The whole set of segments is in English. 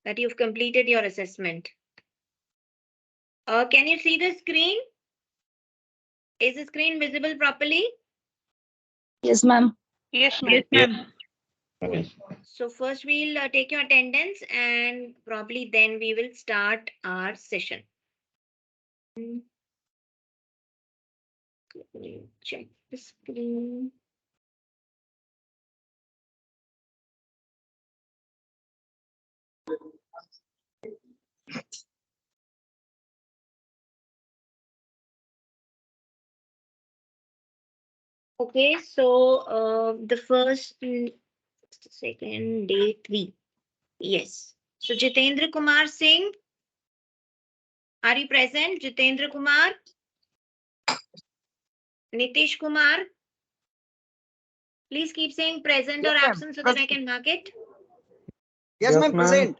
that you've completed your assessment. Can you see the screen? Is the screen visible properly? Yes, ma'am. Yes, ma'am. So first we'll take your attendance and probably then we will start our session. Let me check the screen. Okay, so the first, just a second, day 3. Yes. So Jitendra Kumar Singh, are you present? Jitendra Kumar? Nitish Kumar? Please keep saying present or absent so that I can mark it. Yes, ma'am, present.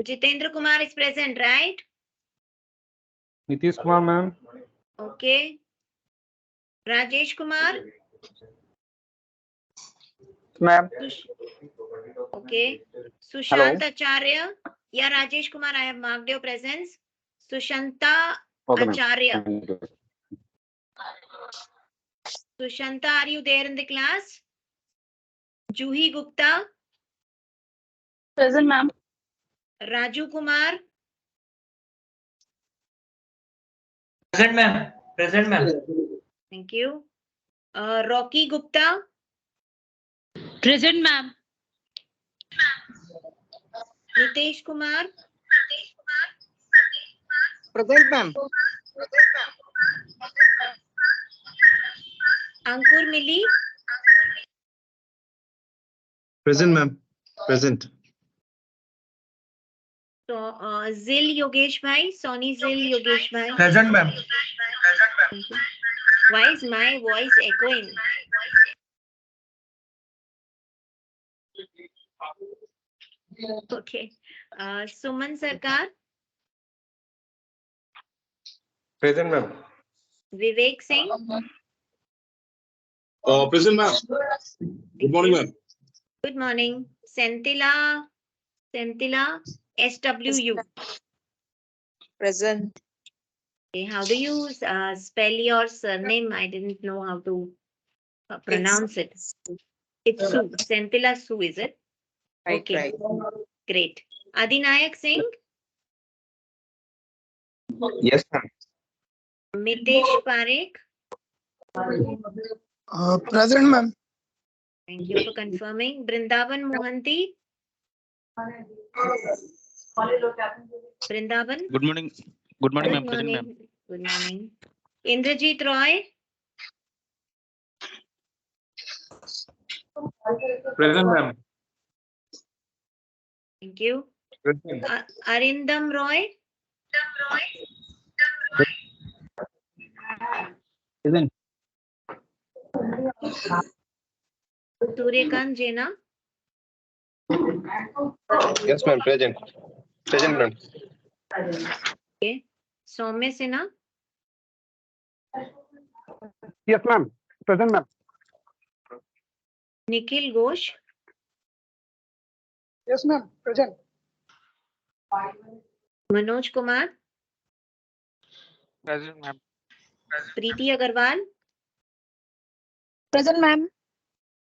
Jitendra Kumar is present, right? Nitish Kumar, ma'am. Okay. Rajesh Kumar? Ma'am. Okay. Sushant Acharya? Yeah, Rajesh Kumar, I have marked your presence. Sushanta Acharya. Sushanta, are you there in the class? Juhi Gupta? Present, ma'am. Raju Kumar? Present, ma'am. Present, ma'am. Thank you. Rocky Gupta? Present, ma'am. Nitesh Kumar? Present, ma'am. Ankur Mili? Present, ma'am. Present. So, Zil Yogesh Bhai? Sony Zil Yogesh Bhai? Present, ma'am. Why is my voice echoing? Okay. Suman Sarkar? Present, ma'am. Vivek Singh? Present, ma'am. Good morning, ma'am. Good morning. Sentila SWU. Present. Okay, how do you spell your surname? I didn't know how to pronounce it. It's Su. Sentila Su, is it? Right, Okay. right. Great. Adinayak Singh? Yes, ma'am. Mitesh Parekh? Present, ma'am. Thank you for confirming. Brindavan Mohanty? Brindavan? Good morning. Good morning, ma'am. Good Present, ma'am. morning. Good morning. Indrajit Roy? Present, ma'am. Thank you. Present. Arindam Roy? Present. Suryakant Jena? Yes, ma'am. Present. Present, ma'am. Okay. Soumya Sinha? Yes, ma'am. Present, ma'am. Nikhil Ghosh? Yes, ma'am. Present. Manoj Kumar? Present, ma'am. Preeti Agarwal? Present, ma'am.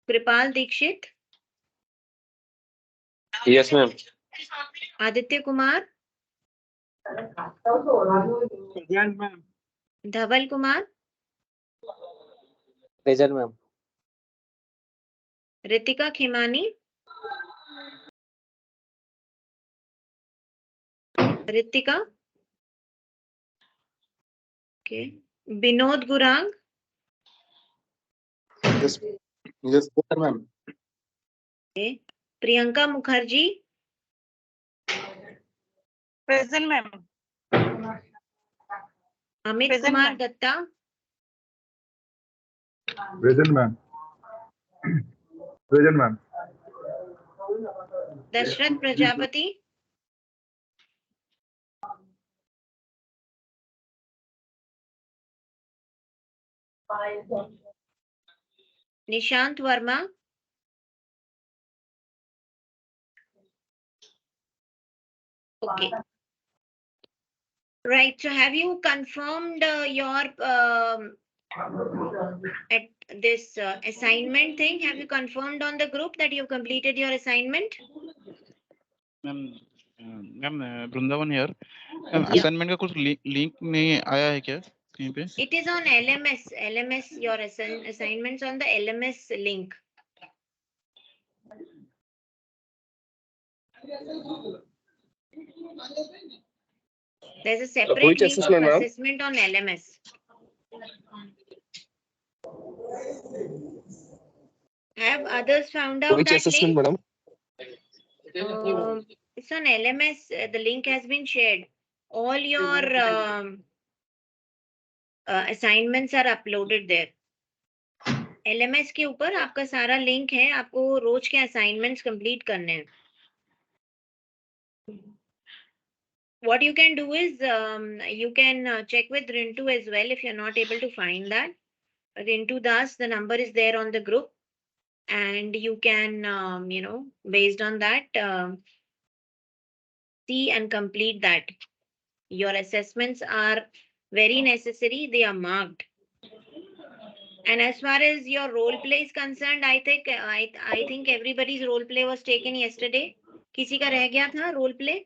Kripal Dikshit? Yes, ma'am. Aditya Kumar? Present, ma'am. Dhaval Kumar? Present, ma'am. Ritika Khimani? Ritika? Okay. Binod Gurang? Yes. Yes, ma'am. Okay. Priyanka Mukherjee? Present, ma'am. Amit Present, Kumar ma'am. Datta? Present, ma'am. Present, ma'am. Dashrath Prajapati? Nishant Verma? Okay. Right. So have you confirmed your at this assignment thing? Have you confirmed on the group that you've completed your assignment? Ma'am Vrindavan here ma'am Yeah. Assignment का कुछ link नहीं आया है क्या कहीं पे? It is on LMS. LMS, your assignments on the LMS link. There's a separate Which link assessment, of ma'am? assessment on LMS. Have others found out Which that assessment, link? madam? It's on LMS. The link has been shared. All your assignments are uploaded there. LMS के ऊपर आपका सारा link है, आपको रोज के assignments complete करने हैं. What you can do is you can check with Rintu as well if you're not able to find that. Rintu Das, the number is there on the group, and you can based on that see and complete that. Your assessments are very necessary, they are marked. And as far as your role play is concerned, I think everybody's role play was taken yesterday. किसी का रह गया था role play?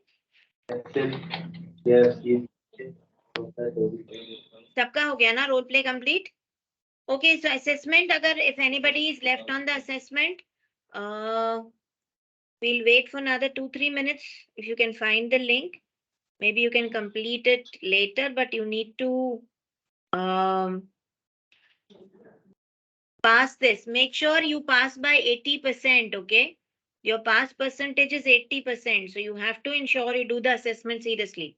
सबका हो गया ना role play complete? Okay, so assessment, agar if anybody is left on the assessment, we'll wait for another 2-3 minutes. If you can find the link, maybe you can complete it later, but you need to pass this. Make sure you pass by 80%, okay? Your pass percentage is 80%, so you have to ensure you do the assessment seriously.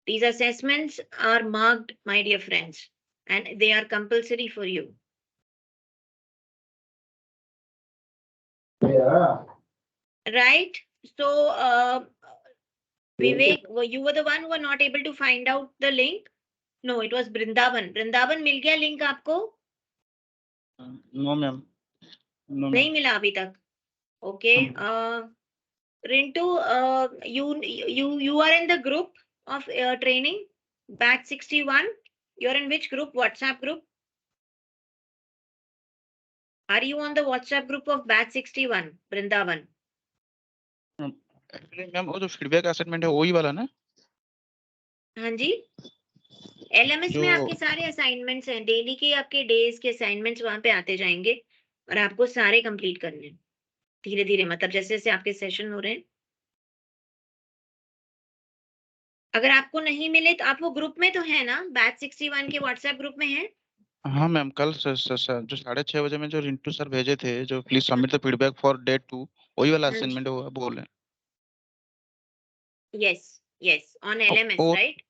These assessments are marked, my dear friends, and they are compulsory for you. Right? So, Vivek, you were the one who were not able to find out the link? No, it was Brindavan. Brindavan, मिल गया link आपको? No ma'am. नहीं मिला अभी तक. Okay. Rintu, you are in the group of training, batch 61. You're in which group? WhatsApp group? Are you on the WhatsApp group of batch 61, Brindavan? Actually ma'am वो जो feedback assignment है वही वाला ना? हाँ जी. LMS में आपके सारे असाइनमेंट्स हैं, डेली के आपके डेज के असाइनमेंट्स वहां पे आते जाएंगे और आपको सारे कंप्लीट करने हैं धीरे धीरे, मतलब जैसे जैसे आपके सेशन हो रहे हैं. अगर आपको नहीं मिले तो आप वो ग्रुप में तो है ना, बैच 61 के व्हाट्सएप ग्रुप में है? हाँ मैम, कल जो 6:30 बजे में जो रिंटू सर भेजे थे, जो please submit the feedback for day 2, वही वाला असाइनमेंट है वो बोल रहे हैं. Yes, on LMS, right?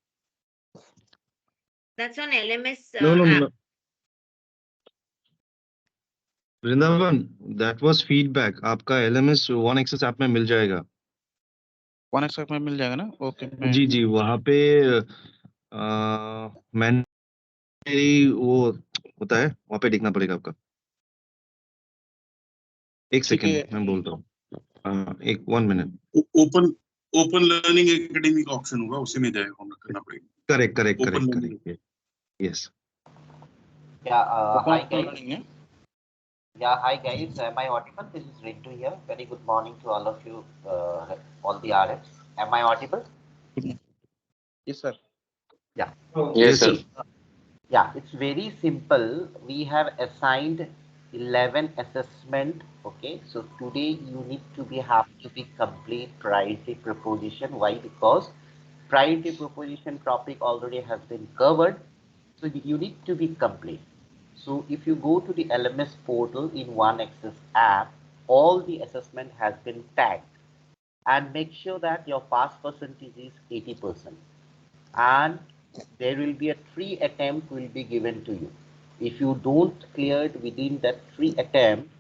That's on LMS No. app. Vrindavan, that was feedback. आपका LMS 1xs ऐप में मिल जाएगा. 1x में मिल जाएगा ना? ओके. जी वहाँ पे मैंने वो होता है, वहाँ पे देखना पड़ेगा आपका. एक सेकंड मैं बोलता हूँ. 1 मिनट. ओपन लर्निंग एकेडमी का ऑप्शन होगा, उसी में जाएगा, होना करना पड़ेगा. Correct. Yes. Hi guys. Hi guys. Am I audible? This is Rintu here. Very good morning to all of you, all the RFs. Am I audible? Yes, sir. Yeah. Yes, sir. Yeah, it's very simple. We have assigned 11 assessment. Okay, so today you need to have to be complete priority proposition. Why? Because priority proposition topic already has been covered. So you need to be complete. So if you go to the LMS portal in OneAccess app, all the assessment has been tagged, and make sure that your pass percentage is 80%. And there will be a 3 attempt will be given to you. If you don't clear it within that 3 attempt,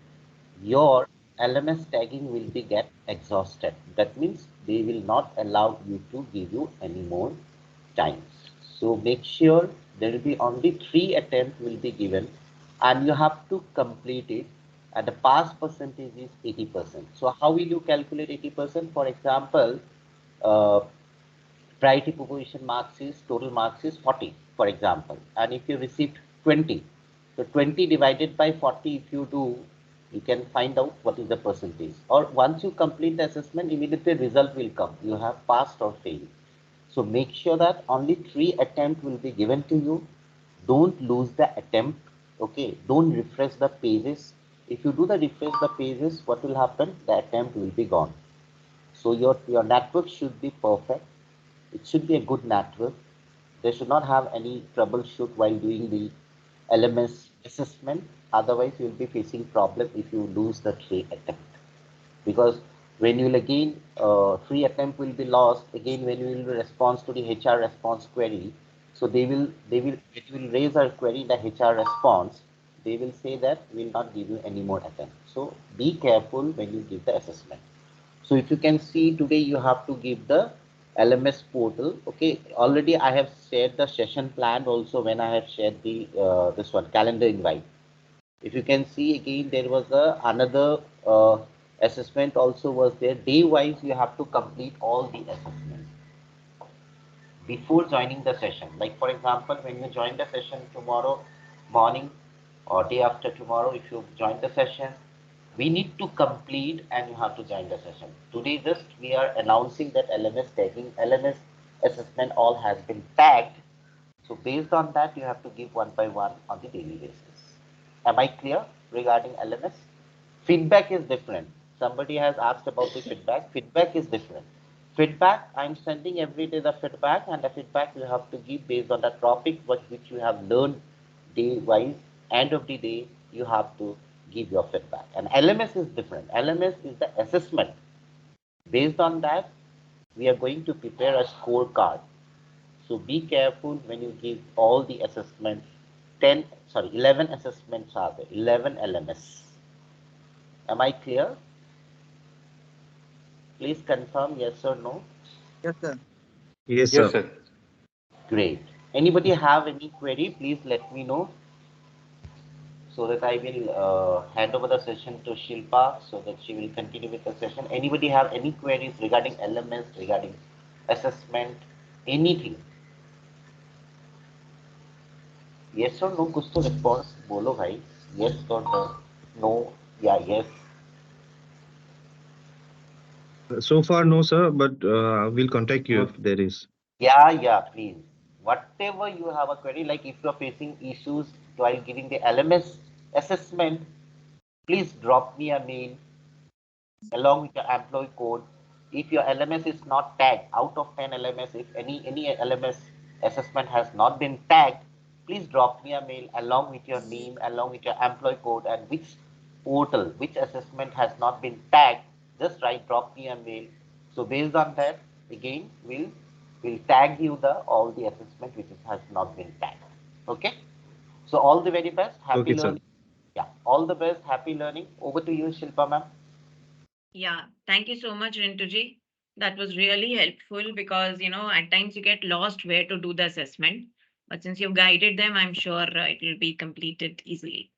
your LMS tagging will be get exhausted. That means they will not allow you to give you any more times. So make sure there will be only 3 attempts will be given, and you have to complete it, and the pass percentage is 80%. So how will you calculate 80%? For example, priority proposition marks is, total marks is 40, for example. And if you received 20, so 20 divided by 40, if you do, you can find out what is the percentage. Or once you complete the assessment, immediately result will come. You have passed or failed. So make sure that only 3 attempts will be given to you. Don't lose the attempt. Okay, don't refresh the pages. If you do the refresh the pages, what will happen? The attempt will be gone. So your network should be perfect. It should be a good network. They should not have any troubleshoot while doing the LMS assessment. Otherwise, you will be facing problem if you lose the 3 attempt. Because when you will again 3 attempt will be lost again when you will respond to the HR response query. So it will raise a query in the HR response. They will say that we will not give you any more attempt. So be careful when you give the assessment. So if you can see today, you have to give the LMS portal. Okay, already I have shared the session plan also when I have shared the this one calendar invite. If you can see again, there was another assessment also was there. Day wise, you have to complete all the assessments before joining the session. Like for example, when you join the session tomorrow morning or day after tomorrow, if you join the session, we need to complete and you have to join the session. Today just we are announcing that LMS tagging, LMS assessment all has been tagged. So based on that, you have to give one by one on the daily basis. Am I clear regarding LMS? Feedback is different. Somebody has asked about the feedback. Feedback is different. Feedback, I'm sending every day the feedback, and the feedback you have to give based on the topic which you have learned day wise. End of the day, you have to give your feedback. And LMS is different. LMS is the assessment. Based on that, we are going to prepare a scorecard. So be careful when you give all the assessments. 11 assessments are there, 11 LMS. Am I clear? Please confirm yes or no. Yes, sir. Yes, Yes, sir. sir. Great. Anybody have any query? Please let me know so that I will hand over the session to Shilpa so that she will continue with the session. Anybody have any queries regarding LMS, regarding assessment, anything? Yes or no? कुछ तो response बोलो भाई. Yes or no? No. Yeah. Yes. So far, no, sir, but we'll contact you if there is. Yeah, please. Whatever you have a query, like if you're facing issues while giving the LMS assessment, please drop me a mail along with your employee code. If your LMS is not tagged, out of 10 LMS, if any LMS assessment has not been tagged, please drop me a mail along with your name, along with your employee code, and which portal, which assessment has not been tagged. Just drop me a mail. So based on that, again, we'll tag you all the assessment which has not been tagged. Okay. So all the very best. Happy learning. Yeah. All the best. Happy learning. Over to you, Shilpa ma'am. Yeah, thank you so much, Rintuji. That was really helpful because, at times you get lost where to do the assessment. But since you've guided them, I'm sure it will be completed easily.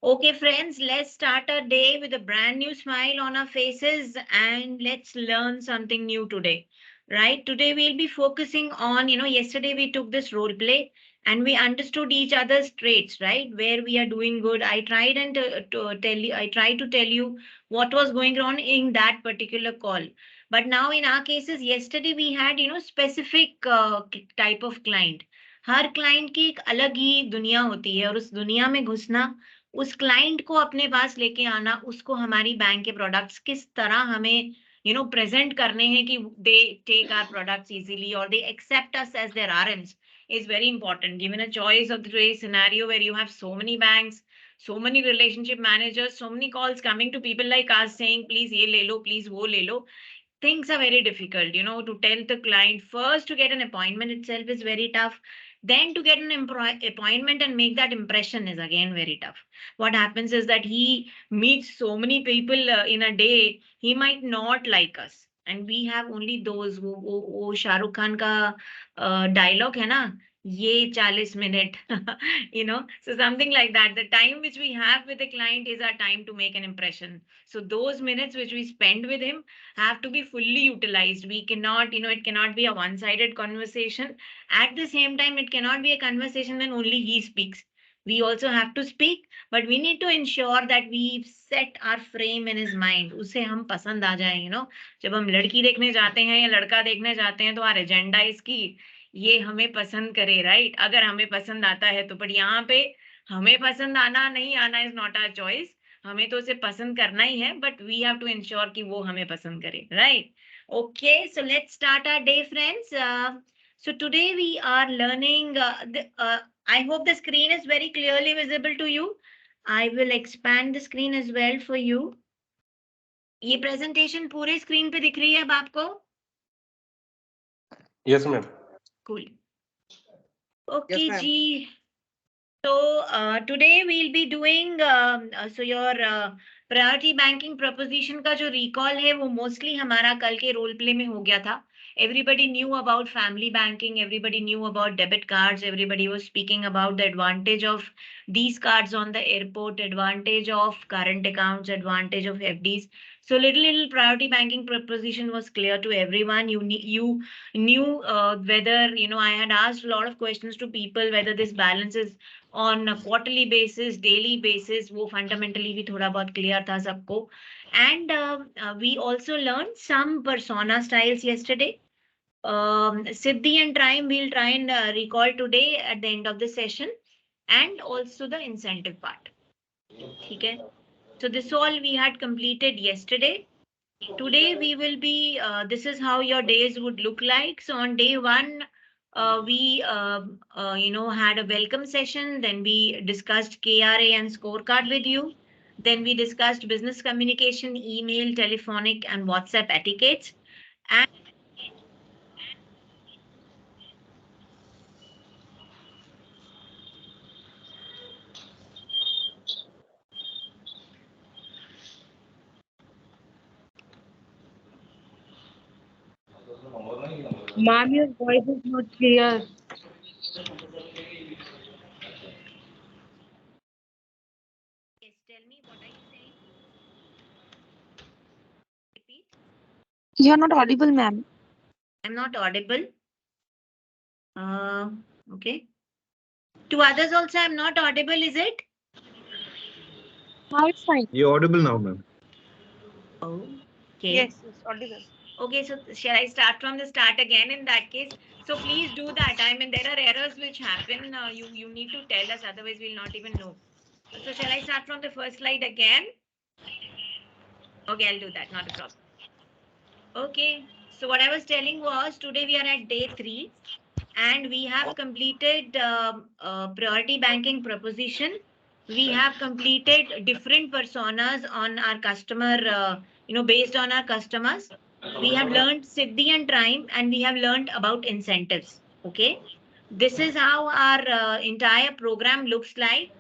Okay, friends, let's start our day with a brand new smile on our faces and let's learn something new today. Right? Today we'll be focusing on, yesterday we took this role play and we understood each other's traits, right? Where we are doing good. I tried to tell you what was going on in that particular call. But now in our cases, yesterday we had, specific type of client. Her client की एक अलग ही दुनिया होती है और उस दुनिया में घुसना उस क्लाइंट को अपने पास लेके आना उसको हमारी बैंक के प्रोडक्ट्स किस तरह हमें प्रेजेंट करने हैं कि they take our products easily और they accept us as their RMs is very important given a choice of the today's scenario where you have so many banks, so many relationship managers, so many calls coming to people like us saying please ye le lo, please wo le lo. Things are very difficult, to tell the client first to get an appointment itself is very tough. Then to get an appointment and make that impression is again very tough. What happens is that he meets so many people in a day, he might not like us. And we have only those, वो Shah Rukh Khan का dialogue है ना ये 40 minute, so something like that. The time which we have with the client is our time to make an impression. So those minutes which we spend with him have to be fully utilized. We cannot, it cannot be a one-sided conversation. At the same time, it cannot be a conversation when only he speaks. We also have to speak, but we need to ensure that we set our frame in his mind. उसे हम पसंद आ जाए, जब हम लड़की देखने जाते हैं या लड़का देखने जाते हैं तो our agenda is की ये हमें पसंद करे, राइट? अगर हमें पसंद आता है तो, पर यहाँ पे हमें पसंद आना नहीं आना इज नॉट आवर चॉइस. हमें तो उसे पसंद करना ही है, but we have to ensure कि वो हमें पसंद करे, right? Okay, so let's start our day friends. So today we are learning, I hope the screen is very clearly visible to you. I will expand the screen as well for you. ये presentation पूरे screen पे दिख रही है अब आपको? Yes, ma'am. Cool. Okay, Yes, ma'am. Ji. So today we'll be doing so your priority banking proposition का जो recall है वो mostly हमारा कल के role play में हो गया था. Everybody knew about family banking, everybody knew about debit cards, everybody was speaking about the advantage of these cards on the airport, advantage of current accounts, advantage of FDs. So little priority banking proposition was clear to everyone. You knew whether, I had asked a lot of questions to people whether this balance is on a quarterly basis, daily basis, वो fundamentally भी थोड़ा बहुत clear था सबको. And we also learned some persona styles yesterday. Siddhi and Trime we'll try and recall today at the end of the session, and also the incentive part. Okay. So this all we had completed yesterday. Today we will be, this is how your days would look like. So on day one, we had a welcome session. Then we discussed KRA and scorecard with you. Then we discussed business communication, email, telephonic, and WhatsApp etiquettes. And Ma'am, your voice is not clear. yes, tell me, what are you saying? Repeat. You are not audible, ma'am. I'm not audible. Okay. To others also, I'm not audible, is it? Now it's fine. You're audible now, ma'am. Oh, okay. Yes, audible. Okay, so shall I start from the start again in that case? So please do that. I mean, there are errors which happen. You need to tell us, otherwise we'll not even know. So shall I start from the first slide again? Okay, I'll do that. Not a problem. Okay, so what I was telling was today we are at day 3 and we have completed priority banking proposition. We have completed different personas on our customer, based on our customers. We have learned Siddhi and Trime, and we have learned about incentives. Okay, this is how our entire program looks like.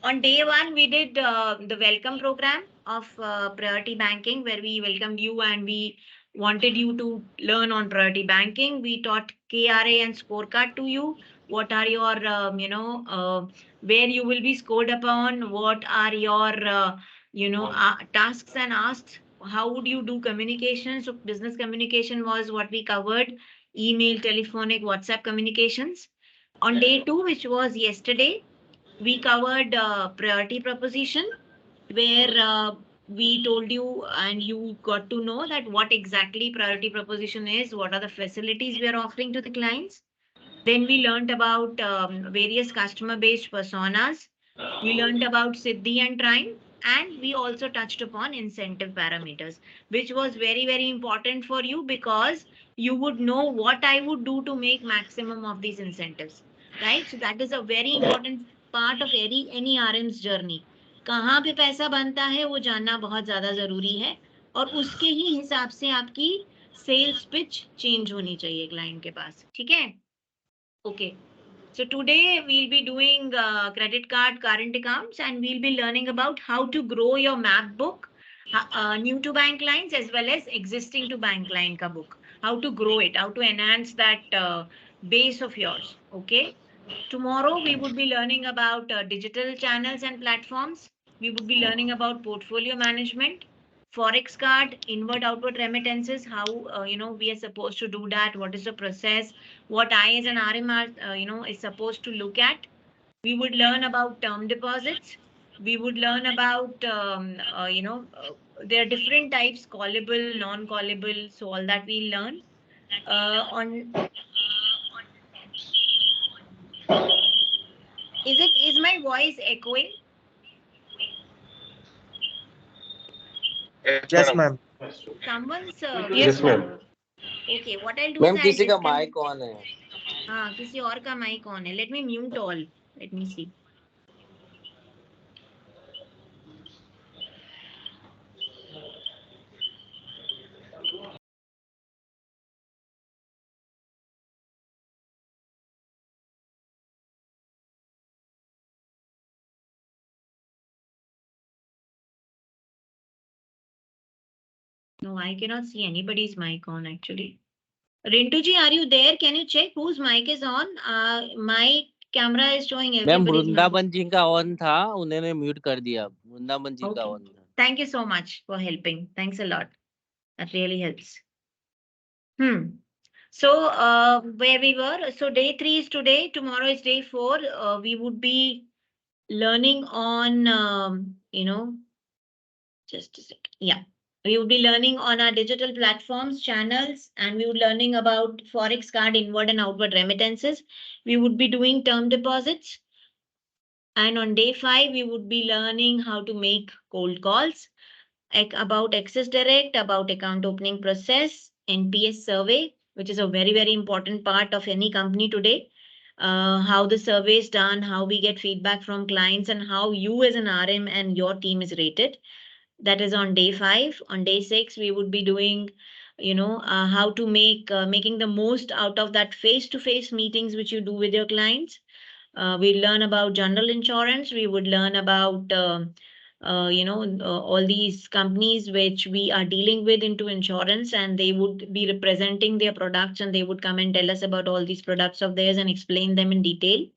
On day 1, we did the welcome program of priority banking, where we welcomed you and we wanted you to learn on priority banking. We taught KRA and scorecard to you. What are your, where you will be scored upon? What are your, tasks and asks? How would you do communication? So business communication was what we covered: email, telephonic, WhatsApp communications. On day 2, which was yesterday, we covered priority proposition, where we told you and you got to know that what exactly priority proposition is, what are the facilities we are offering to the clients. Then we learned about various customer-based personas. We learned about Siddhi and Trime, and we also touched upon incentive parameters, which was very, very important for you because you would know what I would do to make maximum of these incentives, right? So that is a very important part of any RM's journey. कहाँ पे पैसा बनता है वो जानना बहुत ज्यादा जरूरी है, और उसके ही हिसाब से आपकी सेल्स पिच चेंज होनी चाहिए क्लाइंट के पास. ठीक है? Okay. So today we'll be doing credit card current accounts, and we'll be learning about how to grow your map book, new to bank clients as well as existing to bank client ka book. How to grow it, how to enhance that, base of yours. Okay. Tomorrow we would be learning about digital channels and platforms. We would be learning about portfolio management, forex card, inward outward remittances, how we are supposed to do that, what is the process, what I as an RM are is supposed to look at. We would learn about term deposits. We would learn about there are different types, callable, non-callable, so all that we learn on. Is my voice echoing? Yes, ma'am. Someone's Yes, ma'am. okay, what I'll do is ma'am I'll किसी का disconnect. Mic on है. हाँ, किसी और का mic on है. Let me mute all. Let me see. No, I cannot see anybody's mic on actually. Rintu ji, are you there? Can you check whose mic is on? My camera is showing ma'am everybody's mic. Vrindavan ji का on था, उन्होंने mute कर दिया. वृंदावन जी का Okay. On था. Thank you so much for helping. Thanks a lot. That really helps. So where we were, so day 3 is today, tomorrow is day 4. We would be learning on, just a second. Yeah. We would be learning on our digital platforms, channels, and we would learning about forex card inward and outward remittances. We would be doing term deposits. And on day 5, we would be learning how to make cold calls, about Access Direct, about account opening process, NPS survey, which is a very, very important part of any company today. How the survey is done, how we get feedback from clients, and how you as an RM and your team is rated. That is on day 5. On day 6, we would be doing, how to making the most out of that face-to-face meetings which you do with your clients. We learn about general insurance. We would learn about, all these companies which we are dealing with into insurance, and they would be representing their products, and they would come and tell us about all these products of theirs and explain them in detail.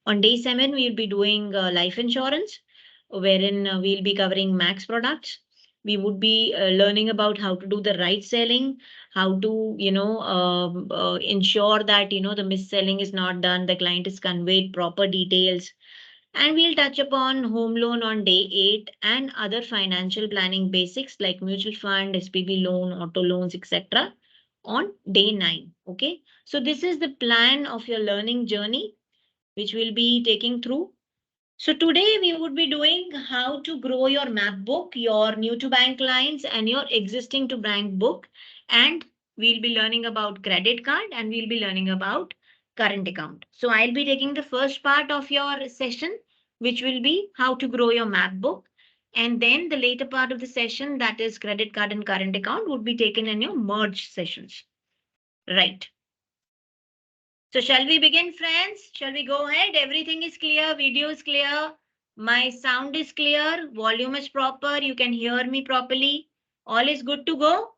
On day 7, we'll be doing life insurance, wherein we'll be covering max products. We would be learning about how to do the right selling, how to, ensure that, the mis-selling is not done, the client is conveyed proper details. And we'll touch upon home loan on day 8 and other financial planning basics like mutual fund, SPB loan, auto loans, etc. on day 9. Okay. So this is the plan of your learning journey, which we'll be taking through. So today we would be doing how to grow your map book, your new to bank clients and your existing to bank book. And we'll be learning about credit card and we'll be learning about current account. So I'll be taking the first part of your session, which will be how to grow your map book. And then the later part of the session, that is credit card and current account, would be taken in your merge sessions. Right. So shall we begin, friends? Shall we go ahead? Everything is clear. Video is clear. My sound is clear. Volume is proper. You can hear me properly. All is good to go?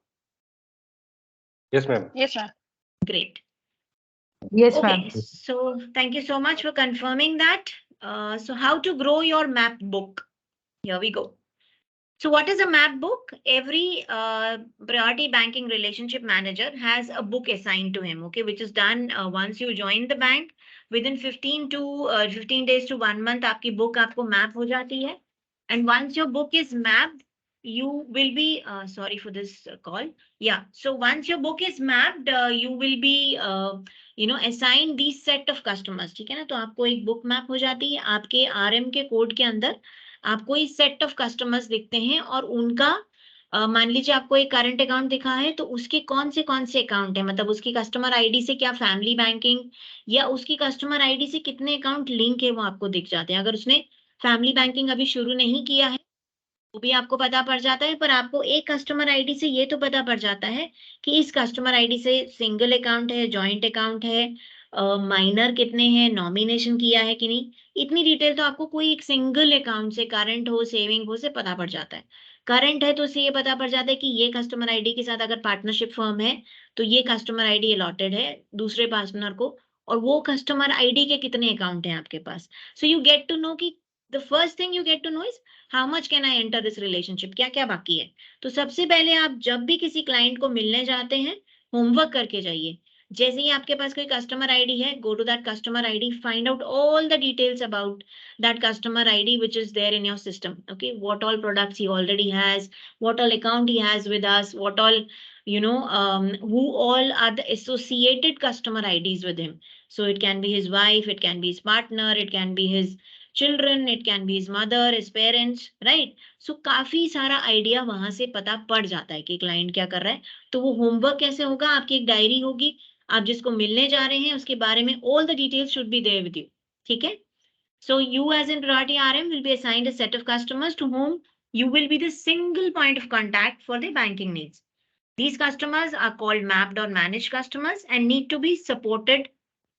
Yes, ma'am. Yes, ma'am. Great. Yes, ma'am. Okay. So thank you so much for confirming that. So how to grow your map book? Here we go. So what is a map book? Every priority banking relationship manager has a book assigned to him, okay, which is done once you join the bank. Within 15 days to 1 month, आपकी book आपको map हो जाती है. And once your book is mapped, you will be, sorry for this call. Yeah, so once your book is mapped, you will be, assigned these set of customers. ठीक है ना? तो आपको एक book map हो जाती है. आपके RM के कोड के अंदर आपको इस सेट ऑफ कस्टमर्स दिखते हैं और उनका मान लीजिए आपको एक करंट अकाउंट दिखा है तो उसके कौन से अकाउंट है, मतलब उसकी कस्टमर आईडी से क्या फैमिली बैंकिंग या उसकी कस्टमर आईडी से कितने अकाउंट लिंक है वो आपको दिख जाते हैं. अगर उसने फैमिली बैंकिंग अभी शुरू नहीं किया है वो भी आपको पता पड़ जाता है, पर आपको एक कस्टमर आईडी से ये तो पता पड़ जाता है कि इस कस्टमर आईडी से सिंगल अकाउंट है, जॉइंट अकाउंट है, माइनर कितने हैं, नॉमिनेशन किया है कि नहीं. इतनी डिटेल तो आपको कोई एक सिंगल अकाउंट से, करंट हो सेविंग हो, से पता पड़ जाता है. करंट है तो उससे ये पता पड़ जाता है कि ये कस्टमर आईडी के साथ अगर पार्टनरशिप फर्म है तो ये कस्टमर आईडी अलॉटेड है दूसरे पार्टनर को, और वो कस्टमर आईडी के कितने अकाउंट हैं आपके पास. So you get to know कि the first thing you get to know is how much can I enter this relationship, क्या क्या बाकी है. तो सबसे पहले आप जब भी किसी क्लाइंट को मिलने जाते हैं होमवर्क करके जाइए. जैसे ही आपके पास कोई कस्टमर आईडी है, go to that customer ID, find out all the details about that customer ID which is there in your system. Okay, what all products he already has, what all account he has with us, what all, who all are the associated customer IDs with him. So it can be his wife, it can be his partner, it can be his children, it can be his mother, his parents, right? So काफी सारा idea वहां से पता पड़ जाता है कि client क्या कर रहा है. तो वो होमवर्क कैसे होगा, आपकी एक डायरी होगी, आप जिसको मिलने जा रहे हैं उसके बारे में all the details should be there with you. ठीक है. So you as in Priority RM will be assigned a set of customers to whom you will be the single point of contact for their banking needs. These customers are called mapped or managed customers and need to be supported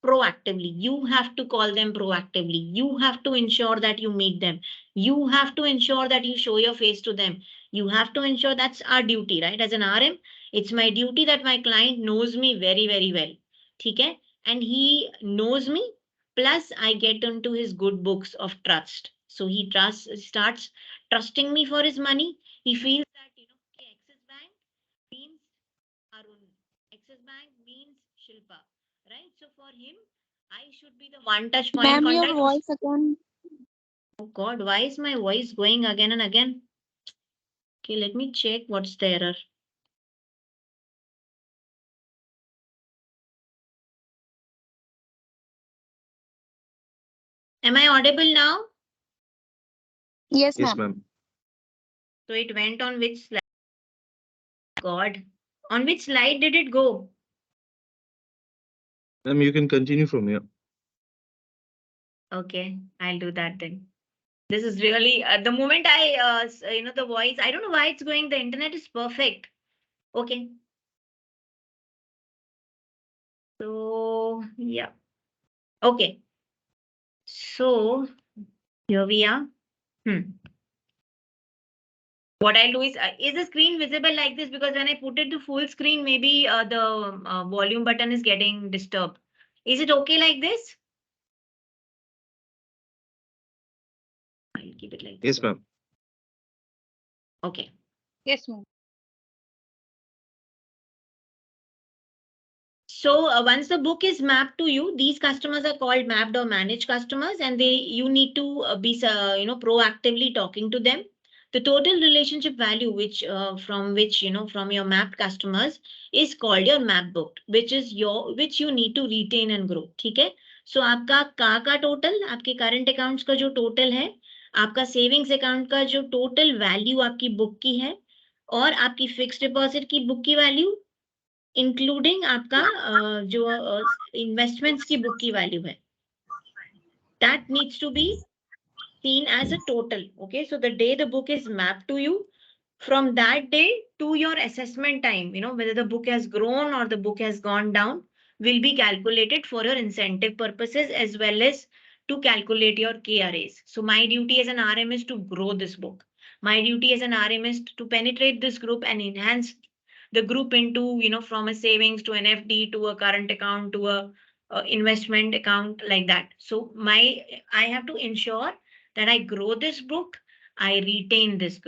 proactively. You have to call them proactively. You have to ensure that you meet them. You have to ensure that you show your face to them. You have to ensure that's our duty, right? As an RM, it's my duty that my client knows me very, very well. Okay? And he knows me. Plus, I get into his good books of trust. So he starts trusting me for his money. He feels that, Axis Bank means Arun. Axis Bank means Shilpa. Right? So for him, I should be the one touch point Ma'am, your contact. voice again. Oh God, why is my voice going again and again? Okay, let me check what's the error. Am I audible now? Yes, Yes, ma'am. ma'am. So it went on which slide? God, on which slide did it go? Ma'am, you can continue from here. Okay, I'll do that then. This is really the moment I, the voice, I don't know why it's going. The internet is perfect. Okay. So, yeah. Okay. So, here we are. What I'll do is the screen visible like this? Because when I put it to full screen, maybe the volume button is getting disturbed. Is it okay like this? I'll keep it like this. Yes, ma'am. Okay. Yes, ma'am. So once the book is mapped to you, these customers are called mapped or managed customers, and you need to be proactively talking to them. The total relationship value from your mapped customers is called your map book, which you need to retain and grow. ठीक है? So आपका का total, आपके current accounts का जो total है, आपका savings account का जो total value आपकी book की है, और आपकी fixed deposit की book की value, इंक्लूडिंग आपका जो इन्वेस्टमेंट्स की बुक की वैल्यू है, that needs to be seen as a total. Okay, so the day the book is mapped to you, from that day to your assessment time, whether the book has grown or the book has gone down, will be calculated for your incentive purposes as well as to calculate your KRAs. So my duty as an RM is to grow this book. My duty as an RM is to penetrate this group and enhance the group into, from a savings to an FD to a current account to a investment account, like that. So I have to ensure that I grow this book, I retain this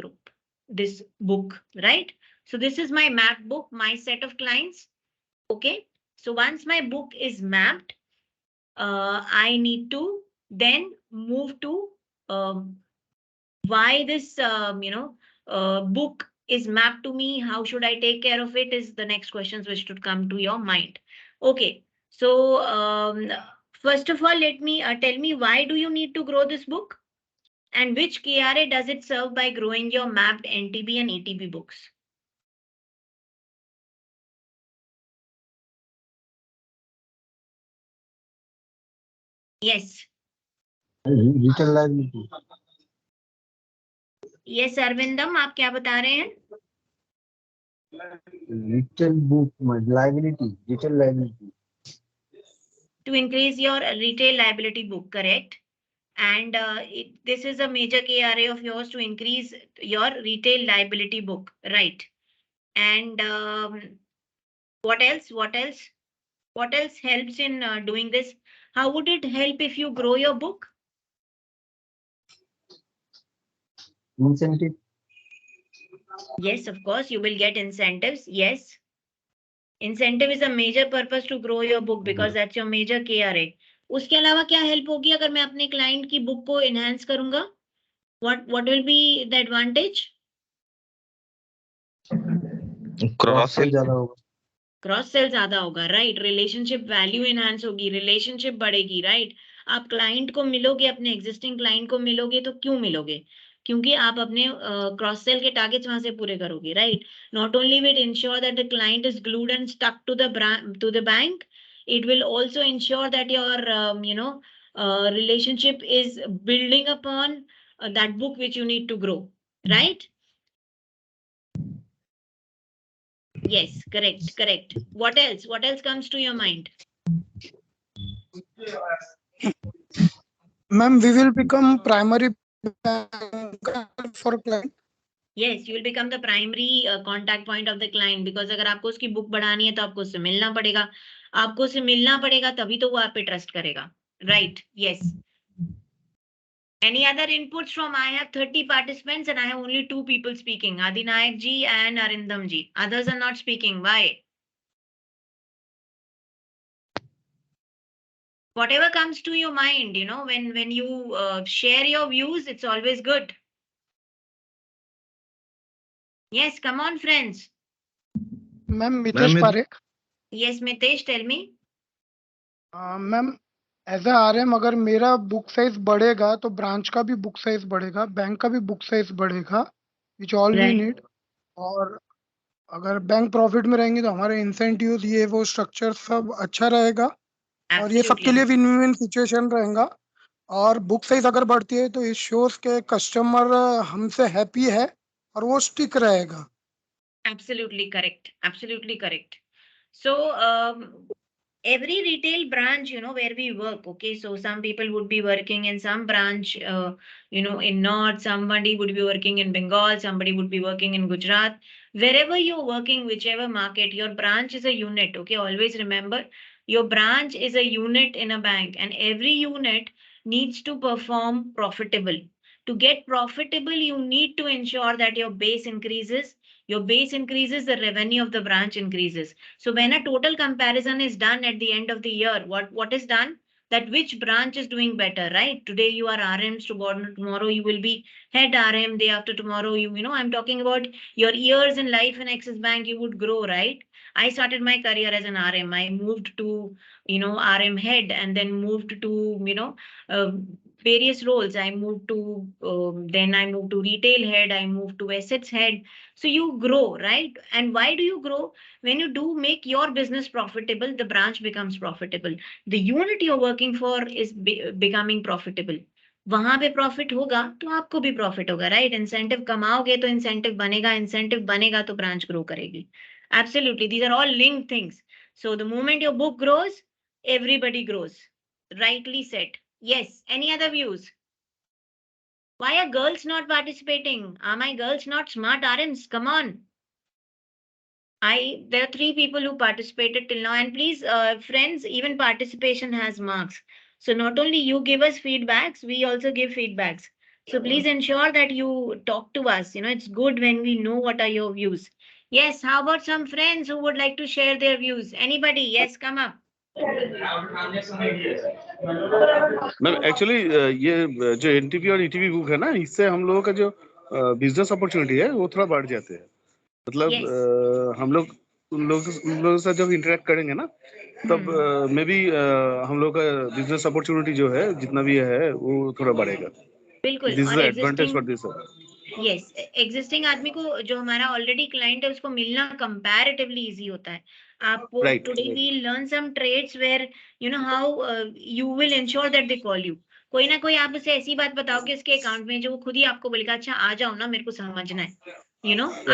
book, right? So this is my map book, my set of clients. Okay. So once my book is mapped, I need to then move to why this, book is mapped to me. How should I take care of it is the next questions which should come to your mind. Okay. So first of all, let me tell me, why do you need to grow this book? And which KRA does it serve by growing your mapped NTB and ETB books? Yes. Retail liability. Yes, Arvindam, आप क्या बता रहे हैं? Retail book liability. Retail liability. To increase your retail liability book, correct? and this is a major KRA of yours to increase your retail liability book, right? And what else? What else? What else helps in doing this? How would it help if you grow your book? Incentive. Yes, of course, you will get incentives. Yes. Incentive is a major purpose to grow your book because that's your major KRA. उसके अलावा क्या help होगी अगर मैं अपने client की book को enhance करूंगा? What will be the advantage? Cross sell ज्यादा होगा. क्रॉस सेल ज्यादा होगा, राइट? रिलेशनशिप वैल्यू एनहांस होगी, रिलेशनशिप बढ़ेगी, राइट? आप क्लाइंट को मिलोगे, अपने एग्जिस्टिंग क्लाइंट को मिलोगे तो क्यों मिलोगे? क्योंकि आप अपने क्रॉस सेल के टारगेट्स वहां से पूरे करोगे, right? Not only will ensure that the client is glued and stuck to the bank, it will also ensure that your relationship is building upon that book which you need to grow, right? Yes, correct. What else comes to your mind? Ma'am, we will become primary banker for client. Yes, you will become the primary contact point of the client because अगर आपको उसकी book बढ़ानी है तो आपको उससे मिलना पड़ेगा, आपको उससे मिलना पड़ेगा तभी तो वो आप पे ट्रस्ट करेगा, right? Yes. Any other inputs from? I have 30 participants and I have only 2 people speaking, Adinayak ji and Arindam ji. Others are not speaking. Why? Whatever comes to your mind, when you share your views, it's always good. Yes, come on, friends. Ma'am, Mitesh Parekh. Yes, Mitesh, tell me. Ma'am as a RM अगर मेरा book size बढ़ेगा तो branch का भी book size बढ़ेगा, bank का भी book size बढ़ेगा, विच ऑल वी नीड. और अगर बैंक प्रॉफिट में रहेंगे तो हमारे इंसेंटिव्स ये वो स्ट्रक्चर सब अच्छा रहेगा और ये सबके लिए विन विन सिचुएशन रहेगा. और बुक साइज अगर बढ़ती है तो इट शोज के कस्टमर हमसे हैप्पी है और वो स्टिक रहेगा. Absolutely correct. So every retail branch, where we work, okay, so some people would be working in some branch, in North, somebody would be working in Bengal, somebody would be working in Gujarat. Wherever you're working, whichever market, your branch is a unit, okay? Always remember, your branch is a unit in a bank and every unit needs to perform profitable. To get profitable, you need to ensure that your base increases. Your base increases, the revenue of the branch increases. So when a total comparison is done at the end of the year, what is done? That which branch is doing better, right? Today you are RMs, tomorrow you will be head RM, day after tomorrow, I'm talking about your years in life in Axis Bank, you would grow, right? I started my career as an RM. I moved to, RM head and then moved to, various roles. I moved to, then I moved to retail head, I moved to assets head. So you grow, right? And why do you grow? When you do make your business profitable, the branch becomes profitable. The unit you're working for is becoming profitable. वहां पे profit होगा तो आपको भी profit होगा, right? Incentive कमाओगे तो incentive बनेगा तो ब्रांच ग्रो करेगी. Absolutely, these are all linked things. So the moment your book grows, everybody grows. Rightly said. Yes. Any other views? Why are girls not participating? Are my girls not smart RMs? Come on. There are 3 people who participated till now, and please, friends, even participation has marks. So not only you give us feedbacks, we also give feedbacks. So please ensure that you talk to us. It's good when we know what are your views. Yes, how about some friends who would like to share their views? Anybody? Yes, come up. Ma'am actually ये जो NTB और ईटीबी book है ना, इससे हम लोगों का जो बिजनेस अपॉर्चुनिटी है वो थोड़ा बढ़ जाते हैं. मतलब हम लोग उन लोगों से जब इंटरेक्ट करेंगे ना तब मे बी हम लोग का बिजनेस अपॉर्चुनिटी जो है जितना भी है वो थोड़ा बढ़ेगा. बिल्कुल. This is advantage for this. Yes, existing आदमी को जो हमारा ऑलरेडी क्लाइंट है उसको मिलना कंपैरेटिवली इजी होता है. आप today we learn some trades where how you will ensure that they call you. कोई ना कोई आप उसे ऐसी बात बताओगे इसके अकाउंट में जो वो खुद ही आपको बोलेगा, अच्छा आ जाओ ना, मेरे को समझना है.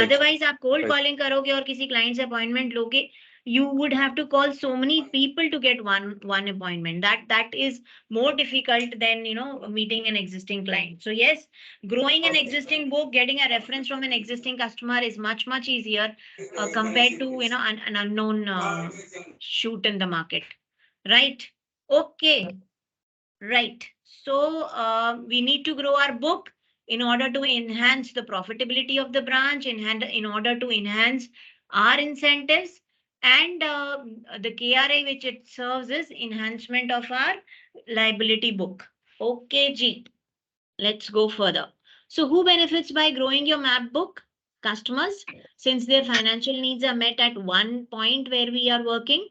अदरवाइज आप कोल्ड कॉलिंग करोगे और किसी क्लाइंट से अपॉइंटमेंट लोगे, you would have to call so many people to get one appointment. That is more difficult than, you know, meeting an existing client. So yes, growing an existing book, getting a reference from an existing customer is much easier compared to, you know, an unknown shoot in the market, right? Okay. Right. So we need to grow our book in order to enhance the profitability of the branch, in order to enhance our incentives, and the KRA which it serves is enhancement of our liability book. Okay, G. Let's go further. So who benefits by growing your map book? Customers, since their financial needs are met at one point where we are working.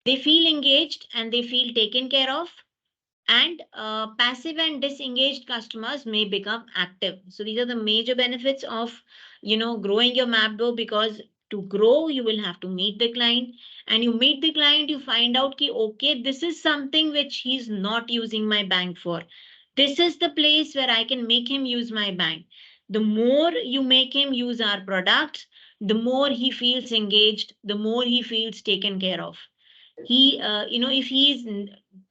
They feel engaged and they feel taken care of, and passive and disengaged customers may become active. So these are the major benefits of, you know, growing your map book, because to grow you will have to meet the client, and you meet the client, you find out ki, okay, this is something which he's not using my bank for. This is the place where I can make him use my bank. The more you make him use our products, the more he feels engaged, the more he feels taken care of. He you know, if he's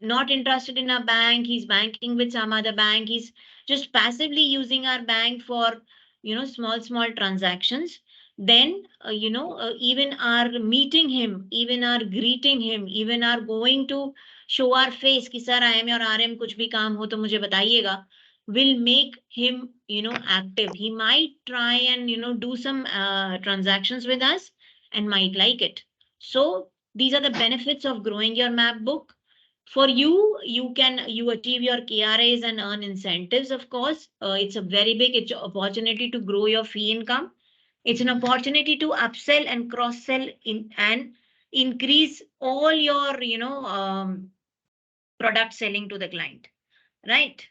not interested in a bank, he's banking with some other bank, he's just passively using our bank for, you know, small transactions, then you know, even our meeting him, even our greeting him, even our going to show our face ki sir I am your RM, kuch bhi kaam ho to mujhe batayega, will make him, you know, active. He might try and, you know, do some transactions with us and might like it. So these are the benefits of growing your map book. For you, you achieve your KRAs and earn incentives, of course. It's a very big opportunity to grow your fee income. It's an opportunity to upsell and cross-sell in and increase all your, you know, product selling to the client, right?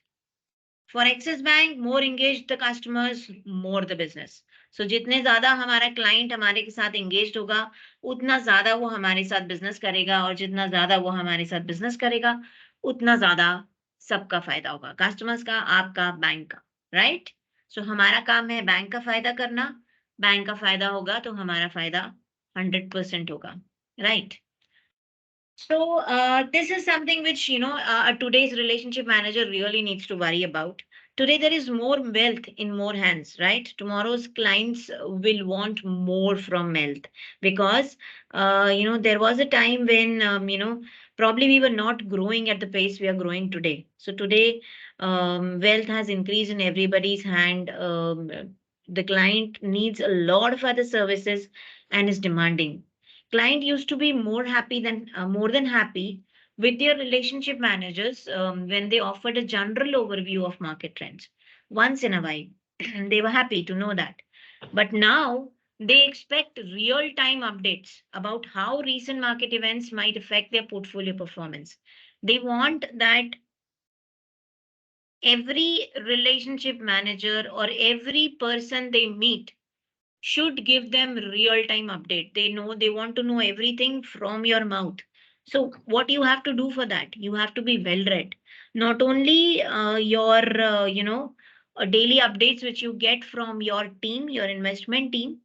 For Axis Bank, more engaged the customers, more the business. So जितने ज्यादा हमारा client हमारे के साथ engaged होगा, उतना ज्यादा वो हमारे साथ business करेगा, और जितना ज्यादा वो हमारे साथ business करेगा, उतना ज्यादा सबका फायदा होगा, customers का, आपका, बैंक का, right? So हमारा काम है बैंक का फायदा करना, बैंक का फायदा होगा तो हमारा फायदा 100% होगा, right? So this is something which, you know, today's relationship manager really needs to worry about. Today there is more wealth in more hands, right? Tomorrow's clients will want more from wealth, because you know, there was a time when you know, probably we were not growing at the pace we are growing today. So today wealth has increased in everybody's hand. The client needs a lot of other services and is demanding. Client used to be more than happy with their relationship managers when they offered a general overview of market trends once in a while. They were happy to know that. But now they expect real-time updates about how recent market events might affect their portfolio performance. They want that every relationship manager or every person they meet should give them real-time update. They want to know everything from your mouth. So what you have to do for that, you have to be well read. Not only your you know, daily updates which you get from your team, your investment team.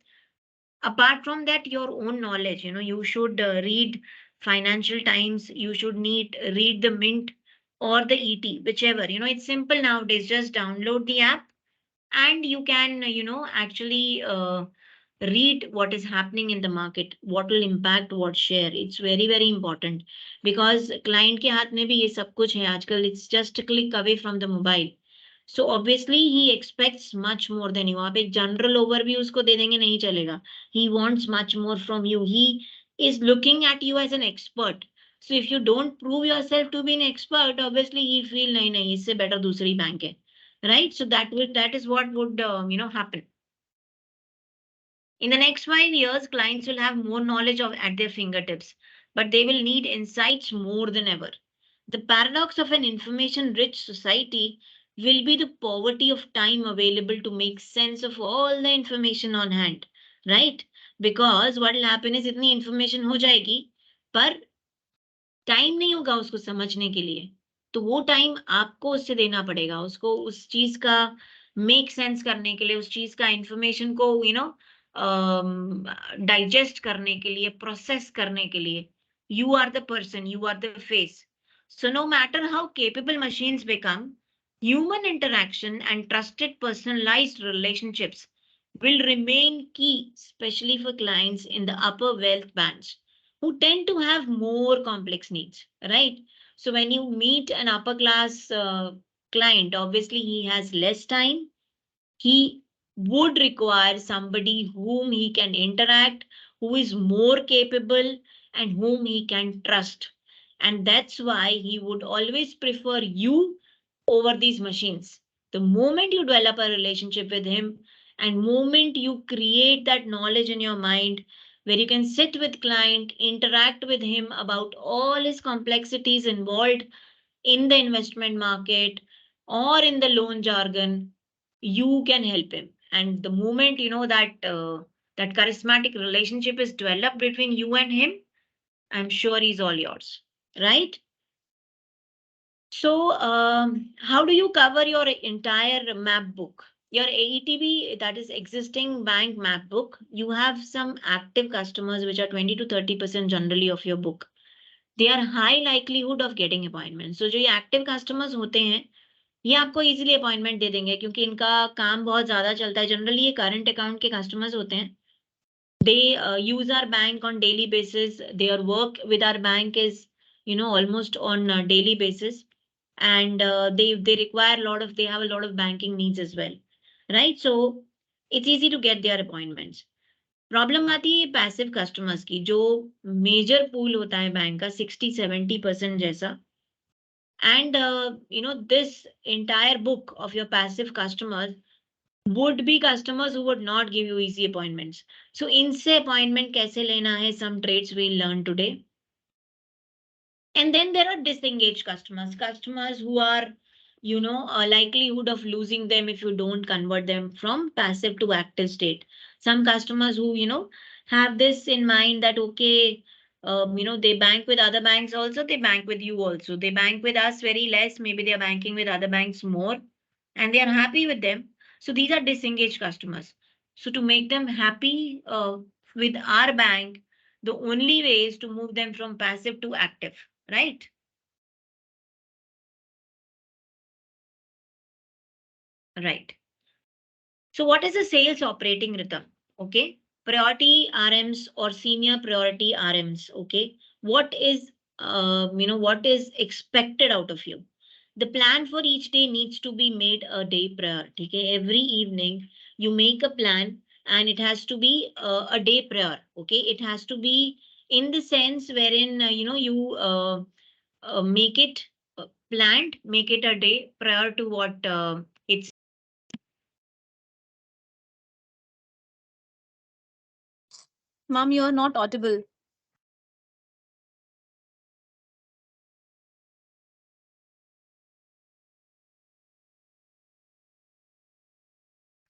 Apart from that, your own knowledge. You know, you should read Financial Times. You should read the Mint or the ET, whichever. You know, it's simple nowadays. Just download the app and you can, you know, actually read what is happening in the market, what will impact what share. It's very important, because client के हाथ में भी ये सब कुछ है आजकल. It's just a click away from the mobile. So obviously he expects much more than you. आप एक general overview उसको दे देंगे नहीं चलेगा. He wants much more from you. He is looking at you as an expert. So if you don't prove yourself to be an expert, obviously he feel नहीं इससे better दूसरी bank है, right? So that is what would you know, happen. In the next 5 years, clients will have more knowledge at their fingertips, but they will need insights more than ever. The paradox of an information-rich society will be the poverty of time available to make sense of all the information on hand, right? Because what will happen is itni information हो जाएगी, पर time नहीं होगा उसको समझने के लिए. तो वो टाइम आपको उससे देना पड़ेगा, उसको उस चीज का मेक सेंस करने के लिए, उस चीज का इंफॉर्मेशन को, you know, डाइजेस्ट करने के लिए, प्रोसेस करने के लिए, you are the person, you are the face. So no matter how capable machines become, human interaction and trusted personalized relationships will remain key, especially for clients in the upper wealth bands who tend to have more complex needs, right? So when you meet an upper class client, obviously he has less time. He would require somebody whom he can interact, who is more capable, and whom he can trust. And that's why he would always prefer you over these machines. The moment you develop a relationship with him, and moment you create that knowledge in your mind, where you can sit with client, interact with him about all his complexities involved in the investment market or in the loan jargon, you can help him. And the moment you know that that charismatic relationship is developed between you and him, I'm sure he's all yours, right? So how do you cover your entire map book? Your ETB, that is existing bank map book, you have some active customers which are 20 to 30% generally of your book. They are high likelihood of getting appointments. So जो ये active customers होते हैं, ये आपको easily appointment दे देंगे क्योंकि इनका काम बहुत ज्यादा चलता है. जनरली ये करंट अकाउंट के कस्टमर्स होते हैं. They use our bank on daily basis. Their work with our bank is almost on daily basis, and they require a lot of, they have a lot of banking needs as well, right? So it's easy to get their appointments. Problem आती है passive customers की, जो major pool होता है bank का 60-70% जैसा. And this entire book of your passive customers would be customers who would not give you easy appointments. So इनसे appointment कैसे लेना है, some traits we'll learn today. And then there are disengaged customers, customers who are a likelihood of losing them if you don't convert them from passive to active state. Some customers who have this in mind that okay, they bank with other banks also, they bank with you also, they bank with us very less, maybe they are banking with other banks more, and they are happy with them. So these are disengaged customers. So to make them happy with our bank, the only way is to move them from passive to active, right? Right. So what is a sales operating rhythm? Okay. Priority RMs or senior priority RMs. Okay. What is, what is expected out of you? The plan for each day needs to be made a day prior. Okay. Every evening you make a plan and it has to be a day prior. Okay. It has to be in the sense wherein, you make it planned, make it a day prior to what it's. Mom, you are not audible.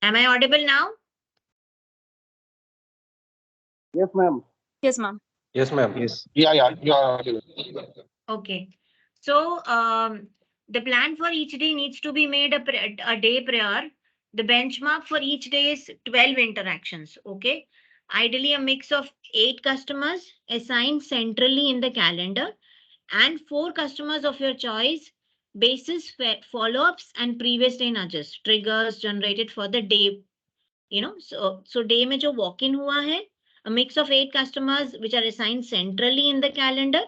Am I audible now? Yes, ma'am. Yes, ma'am. Yes, ma'am. Yes. Yeah, you are audible. Okay. So the plan for each day needs to be made a day prior. The benchmark for each day is 12 interactions. Okay. Ideally, a mix of 8 customers assigned centrally in the calendar and 4 customers of your choice, basis follow-ups and previous day nudges, triggers generated for the day. So day में जो walk-in हुआ है, a mix of 8 customers which are assigned centrally in the calendar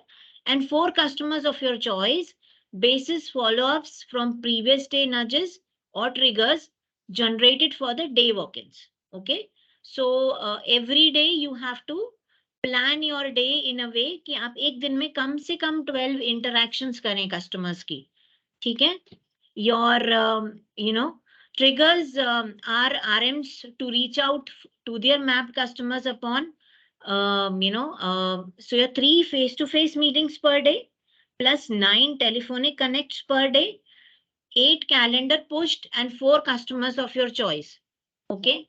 and 4 customers of your choice, basis follow-ups from previous day nudges or triggers generated for the day walk-ins. Okay. So every day you have to plan your day in a way कि आप एक दिन में कम से कम 12 interactions करें customers की. ठीक है? Your triggers are RMs to reach out to their mapped customers upon so your 3 face-to-face meetings per day plus 9 telephonic connects per day, 8 calendar pushed and 4 customers of your choice. Okay.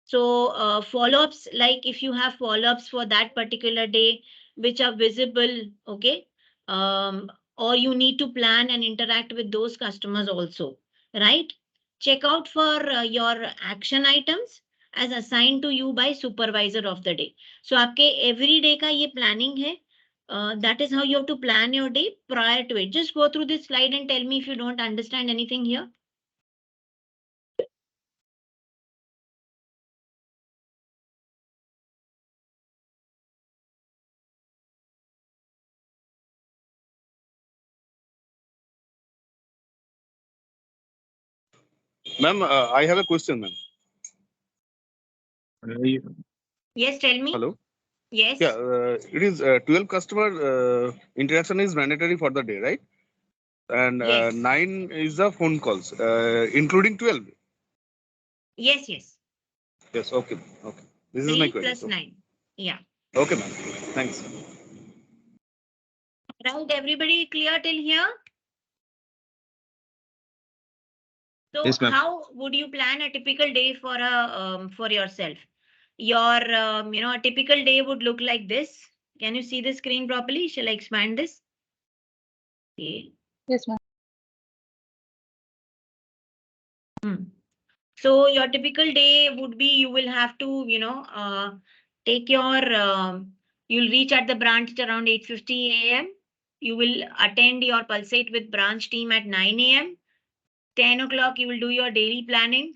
So follow-ups, like if you have follow-ups for that particular day which are visible, okay, or you need to plan and interact with those customers also, right? Check out for your action items as assigned to you by supervisor of the day. So आपके every day का ये planning है. That is how you have to plan your day prior to it. Just go through this slide and tell me if you don't understand anything here. Ma'am, I have a question, ma'am. Yes, tell me. Hello. Yes. Yeah, it is 12 customer interaction is mandatory for the day, right? And Yes. 9 is the phone calls, including 12. Yes, yes. Yes, okay, okay. This is 3 my query. plus 9. Yeah. Okay, ma'am. Thanks. Right, everybody clear till here? So Yes, ma'am. how would you plan a typical day for yourself? Your a typical day would look like this. Can you see the screen properly? Shall I expand this? Okay. Yes, ma'am. So your typical day would be you will have to, take your, you'll reach at the branch at around 8:50 a.m. You will attend your pulsate with branch team at 9 a.m. 10 o'clock, you will do your daily planning.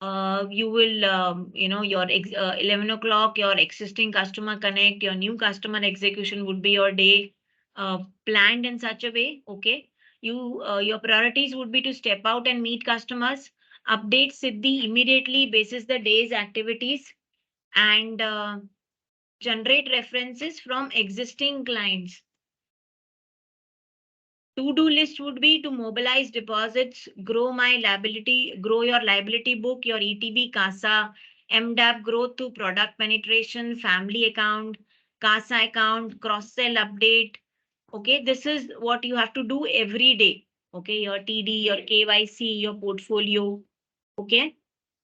You will, your 11 o'clock, your existing customer connect, your new customer execution would be your day planned in such a way. Okay. Your priorities would be to step out and meet customers, update Siddhi immediately basis the day's activities, and generate references from existing clients. To-do list would be to mobilize deposits, grow your liability book, your ETB, CASA, MDAP growth to product penetration, family account, CASA account, cross-sell update. Okay, this is what you have to do every day. Okay, your TD, your KYC, your portfolio. Okay,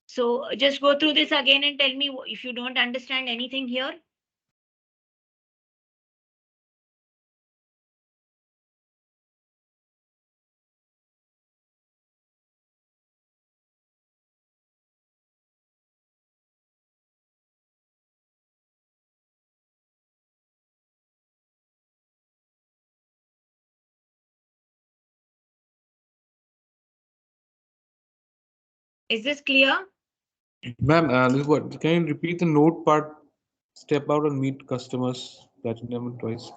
so just go through this again and tell me if you don't understand anything here. Is this clear? Ma'am, this is what, can you repeat the note part? Step out and meet customers, platinum twice.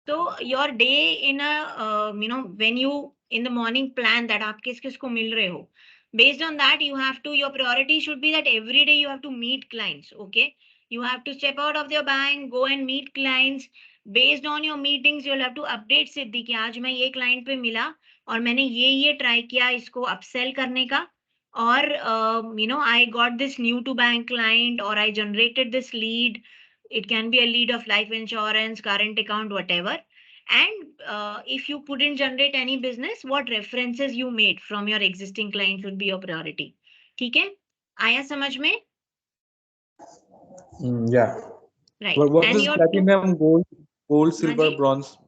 So your day in a, when you in the morning plan that aap kis ko mil rahe ho. Based on that, you have to, your priority should be that every day you have to meet clients. Okay. You have to step out of your bank, go and meet clients. Based on your meetings, you'll have to update Siddhi कि आज मैं ये client पे मिला और मैंने ये try किया इसको upsell करने का. Or, I got this new to bank client or I generated this lead. It can be a lead of life insurance, current account, whatever. And if you couldn't generate any business, what references you made from your existing client would be your priority. ठीक है? आया समझ में? Yeah. Right. What And is your platinum, gold, silver, ji? bronze?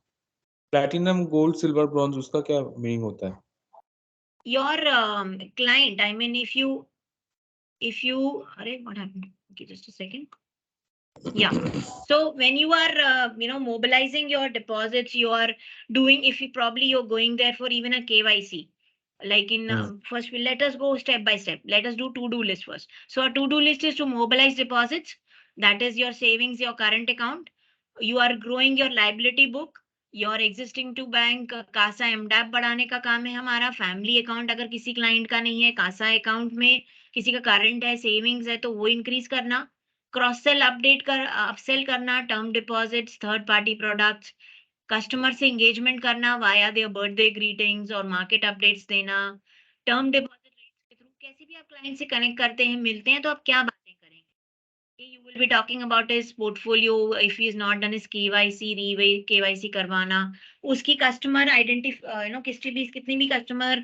Platinum, gold, silver, bronze, उसका क्या meaning होता है? Your client, I mean, if you, what happened? Okay, just a second. Yeah. So when you are, mobilizing your deposits, you are doing, if you probably you're going there for even a KYC. Like in first, let us go step by step. Let us do to-do list first. So a to-do list is to mobilize deposits. That is your savings, your current account. You are growing your liability book. Your existing to bank CASA MDAP बढ़ाने का काम है हमारा. Family account अगर किसी client का नहीं है, CASA account में किसी का current है, savings है, तो वो increase करना. क्रॉस सेल अपडेट कर अपसेल करना, term deposits, third party products, customer से एंगेजमेंट करना वाया देयर बर्थडे ग्रीटिंग्स और मार्केट अपडेट्स देना, टर्म डिपॉजिट रेट्स के थ्रू कैसे भी आप क्लाइंट से कनेक्ट करते हैं, मिलते हैं, तो आप क्या बातें करेंगे? You will be talking about his portfolio, if he is not done his KYC, KYC करवाना, उसकी customer identify, कितनी भी customer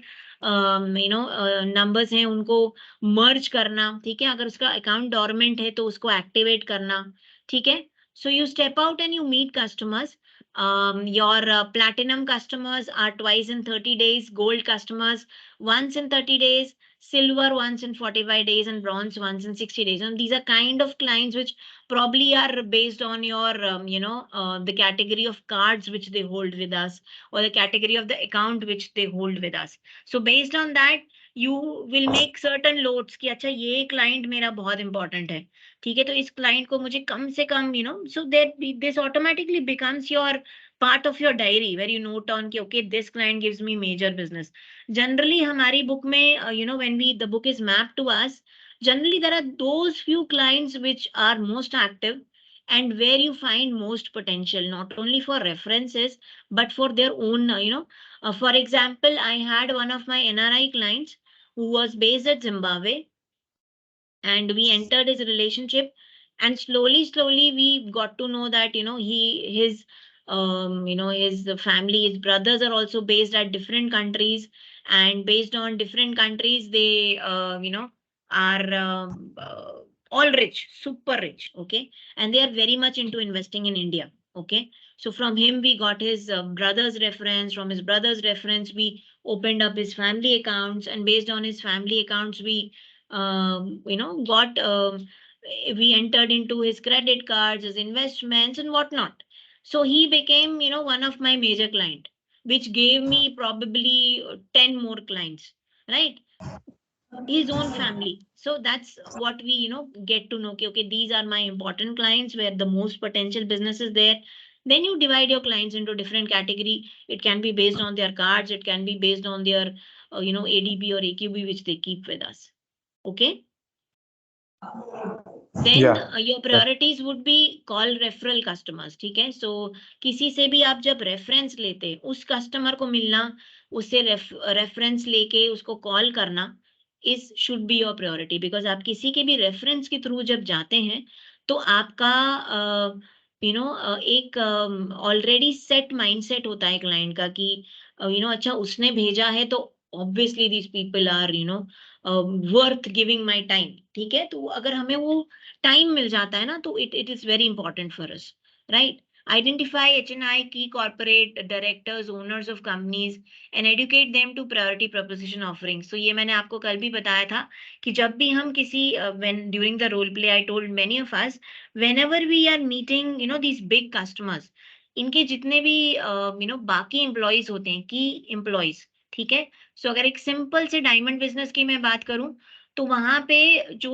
numbers हैं उनको merge करना, ठीक है? अगर उसका account dormant है तो उसको activate करना, ठीक है? So you step out and you meet customers. Your platinum customers are twice in 30 days, gold customers once in 30 days, silver once in 45 days and bronze once in 60 days. And these are kind of clients which probably are based on your, the category of cards which they hold with us, or the category of the account which they hold with us. So based on that, you will make certain loads कि अच्छा ये client मेरा बहुत important है, ठीक है, तो इस client को मुझे कम से कम, so that this automatically becomes your part of your diary where you note on कि okay, this client gives me major business. Generally हमारी book में, when the book is mapped to us, generally there are those few clients which are most active and where you find most potential, not only for references but for their own, for example, I had one of my NRI clients who was based at Zimbabwe, and we entered his relationship, and slowly we got to know that, his family, his brothers are also based at different countries, and based on different countries they are all rich, super rich, okay, and they are very much into investing in India, okay. So from him we got his brother's reference. From his brother's reference we opened up his family accounts, and based on his family accounts we got we entered into his credit cards, his investments and whatnot. So he became, one of my major client, which gave me probably 10 more clients, right? His own family. So that's what we, get to know. Okay, these are my important clients where the most potential business is there. Then you divide your clients into different category. It can be based on their cards. It can be based on their, ADB or AQB, which they keep with us. Okay. Then your priorities would be call referral customers, ठीक है. So किसी से भी आप जब reference लेते, उस customer को मिलना, उससे reference लेके उसको call करना is should be your priority, because आप किसी के भी reference के through जब जाते हैं तो आपका एक already set mindset होता है client का कि अच्छा उसने भेजा है तो obviously these people are worth giving my time, ठीक है. तो अगर हमें वो टाइम मिल जाता है ना, तो it is very important for us, right? Identify HNI key corporate directors, owners of companies and educate them to priority proposition offerings. So ये मैंने आपको कल भी बताया था कि जब भी हम किसी when during the role play I told many of us, whenever we are meeting these big customers, इनके जितने भी बाकी एम्प्लॉइज होते हैं, की एम्प्लॉइज, ठीक है. सो अगर एक सिंपल से डायमंड बिजनेस की मैं बात करूं तो वहां पे जो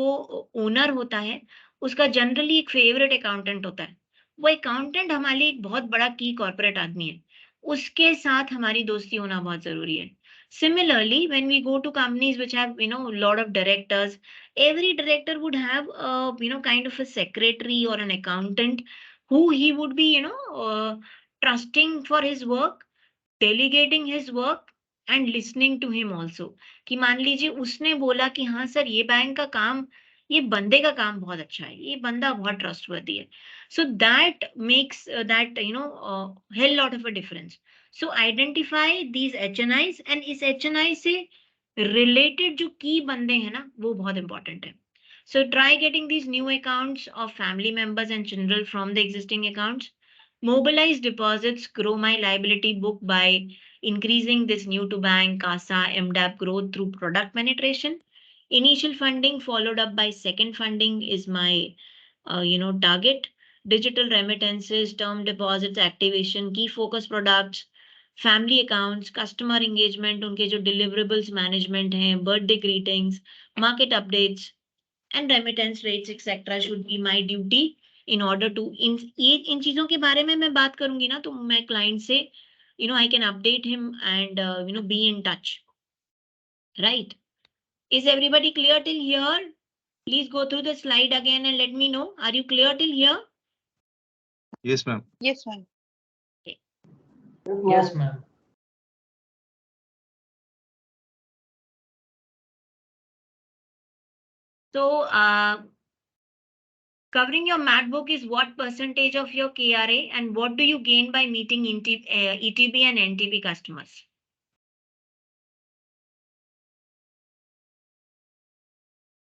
ओनर होता है उसका जनरली एक फेवरेट अकाउंटेंट होता है. वो अकाउंटेंट हमारे लिए एक बहुत बड़ा की कॉर्पोरेट आदमी है, उसके साथ हमारी दोस्ती होना बहुत जरूरी है. Similarly, when we go to companies which have lot of directors, every director would have kind of a secretary or an accountant who he would be trusting for his work, delegating his work and listening to him also. कि मान लीजिए उसने बोला कि हाँ sir ये bank का काम, ये बंदे का काम बहुत अच्छा है, ये बंदा बहुत ट्रस्टवर्दी है. So that makes that hell lot of a difference. So identify these HNIs, and इस HNI से related जो key बंदे हैं ना, वो बहुत important है. So try getting these new accounts of family members and children from the existing accounts. Mobilize deposits, grow my liability book by increasing this new to bank, CASA, MDAP growth through product penetration. Initial funding followed up by second funding is my, target. Digital remittances, term deposits, activation, key focus products, family accounts, customer engagement, उनके जो deliverables management हैं, birthday greetings, market updates, and remittance rates, etc. should be my duty in order to इन चीजों के बारे में मैं बात करूंगी ना, तो मैं client से I can update him and be in touch, right? Is everybody clear till here? Please go through the slide again and let me know. Are you clear till here? Yes, ma'am. Yes, ma'am. Okay. Yes, ma'am. So covering your mat book is what percentage of your KRA, and what do you gain by meeting ETB and NTB customers?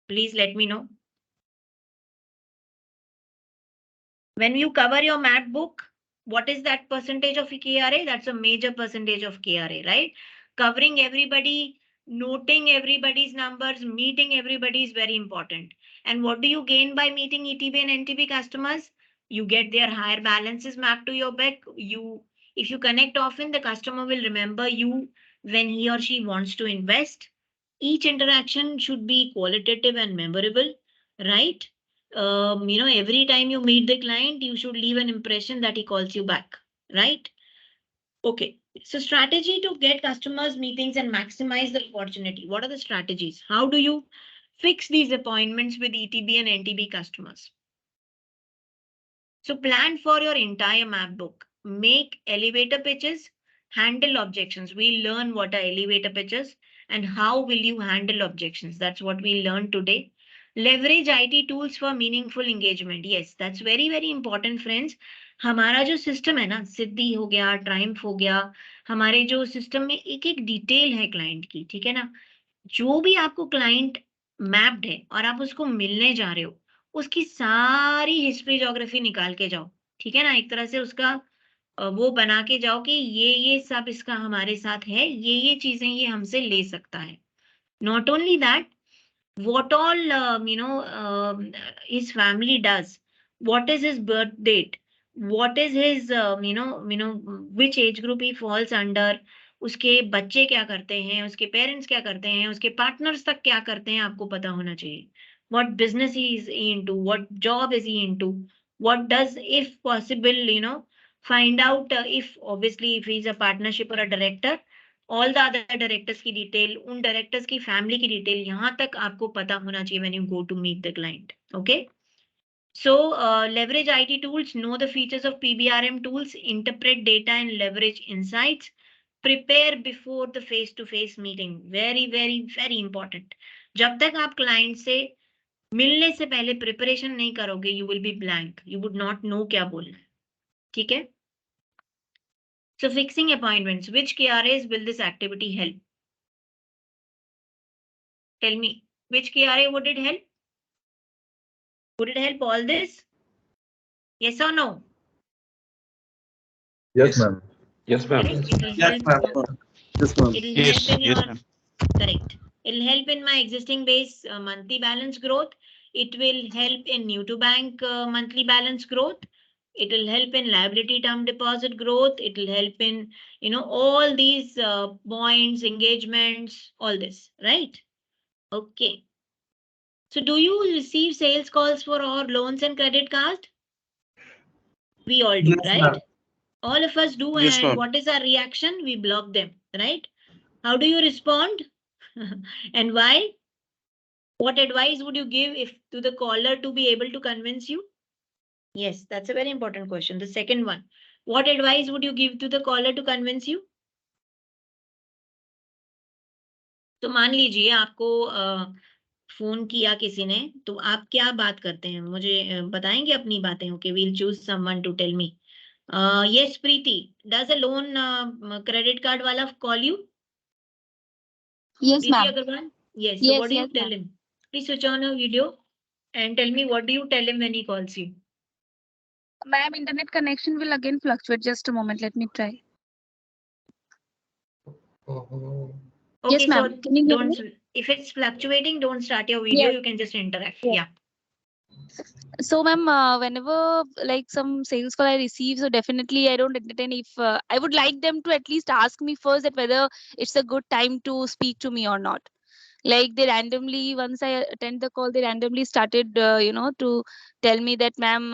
Please let me know. When you cover your mat book, what is that percentage of KRA? That's a major percentage of KRA, right? Covering everybody Noting everybody's numbers, meeting everybody is very important. And what do you gain by meeting ETB and NTB customers? You get their higher balances mapped to your back. If you connect often, the customer will remember you when he or she wants to invest. Each interaction should be qualitative and memorable, right? Every time you meet the client, you should leave an impression that he calls you back, right? Okay. So strategy to get customers meetings and maximize the opportunity. What are the strategies? How do you fix these appointments with ETB and NTB customers? So plan for your entire map book. Make elevator pitches, handle objections. We learn what are elevator pitches and how will you handle objections. That's what we learned today. Leverage IT tools for meaningful engagement. Yes, that's very, very important, friends. हमारा जो system है ना, सिद्धि हो गया, Triumph हो गया, हमारे जो सिस्टम में एक एक डिटेल है क्लाइंट की, ठीक है ना? जो भी आपको क्लाइंट मैप्ड है और आप उसको मिलने जा रहे हो, उसकी सारी हिस्ट्री ज्योग्राफी निकाल के जाओ, ठीक है ना? एक तरह से उसका वो बना के जाओ कि ये सब इसका हमारे साथ है, ये चीजें ये हमसे ले सकता है. Not only that, what all his family does, what is his birth date, what is his which age group he falls under, उसके बच्चे क्या करते हैं, उसके पेरेंट्स क्या करते हैं, उसके पार्टनर्स तक क्या करते हैं, आपको पता होना चाहिए. What business he is into, what job is he into, what does, if possible, find out if obviously if he's a partnership or a director, all the other directors की डिटेल, उन डायरेक्टर्स की family की detail यहां तक आपको पता होना चाहिए when you go to meet the client. Okay. So leverage IT tools, know the features of PBRM tools, interpret data and leverage insights, prepare before the face-to-face meeting. Very, very, very important. जब तक आप client से मिलने से पहले preparation नहीं करोगे, you will be blank, you would not know क्या बोलना है. ठीक है. So fixing appointments, which KRAs will this activity help? Tell me, which KRA would it help? Would it help all this? Yes or no? Yes, ma'am. Yes, ma'am. Correct. It will Yes, help. ma'am. Yes, ma'am. It will Yes, help in yes, your ma'am. correct. It will help in my existing base monthly balance growth. It will help in new to bank monthly balance growth. It will help in liability term deposit growth. It will help in all these points, engagements, all this, right? Okay. So do you receive sales calls for all loans and credit card? We all do, Yes, right? ma'am. All of us do. Yes, And ma'am. what is our reaction? We block them, right? How do you respond? And why? What advice would you give if to the caller to be able to convince you? Yes, that's a very important question. The second one, what advice would you give to the caller to convince you? तो मान लीजिए आपको phone किया किसी ने, तो आप क्या बात करते हैं, मुझे बताएंगे अपनी बातें. Okay, we'll choose someone to tell me. Yes, Preeti, does a loan credit card wala call you? Yes, Preeti ma'am. Agarwal? Yes. So Yes, what do you yes, tell ma'am. him? Please switch on your video and tell me what do you tell him when he calls you? Ma'am, internet connection will again fluctuate. Just a moment. Let me try. Okay, Yes, ma'am. so Can you hear don't, me? if it's fluctuating, don't start your video. Yes. You can just interact. Yes. Yeah. So, ma'am, whenever like some sales call I receive, so definitely I don't entertain. If I would like them to at least ask me first that whether it's a good time to speak to me or not. Like they randomly, once I attend the call, they randomly started, to tell me that, ma'am,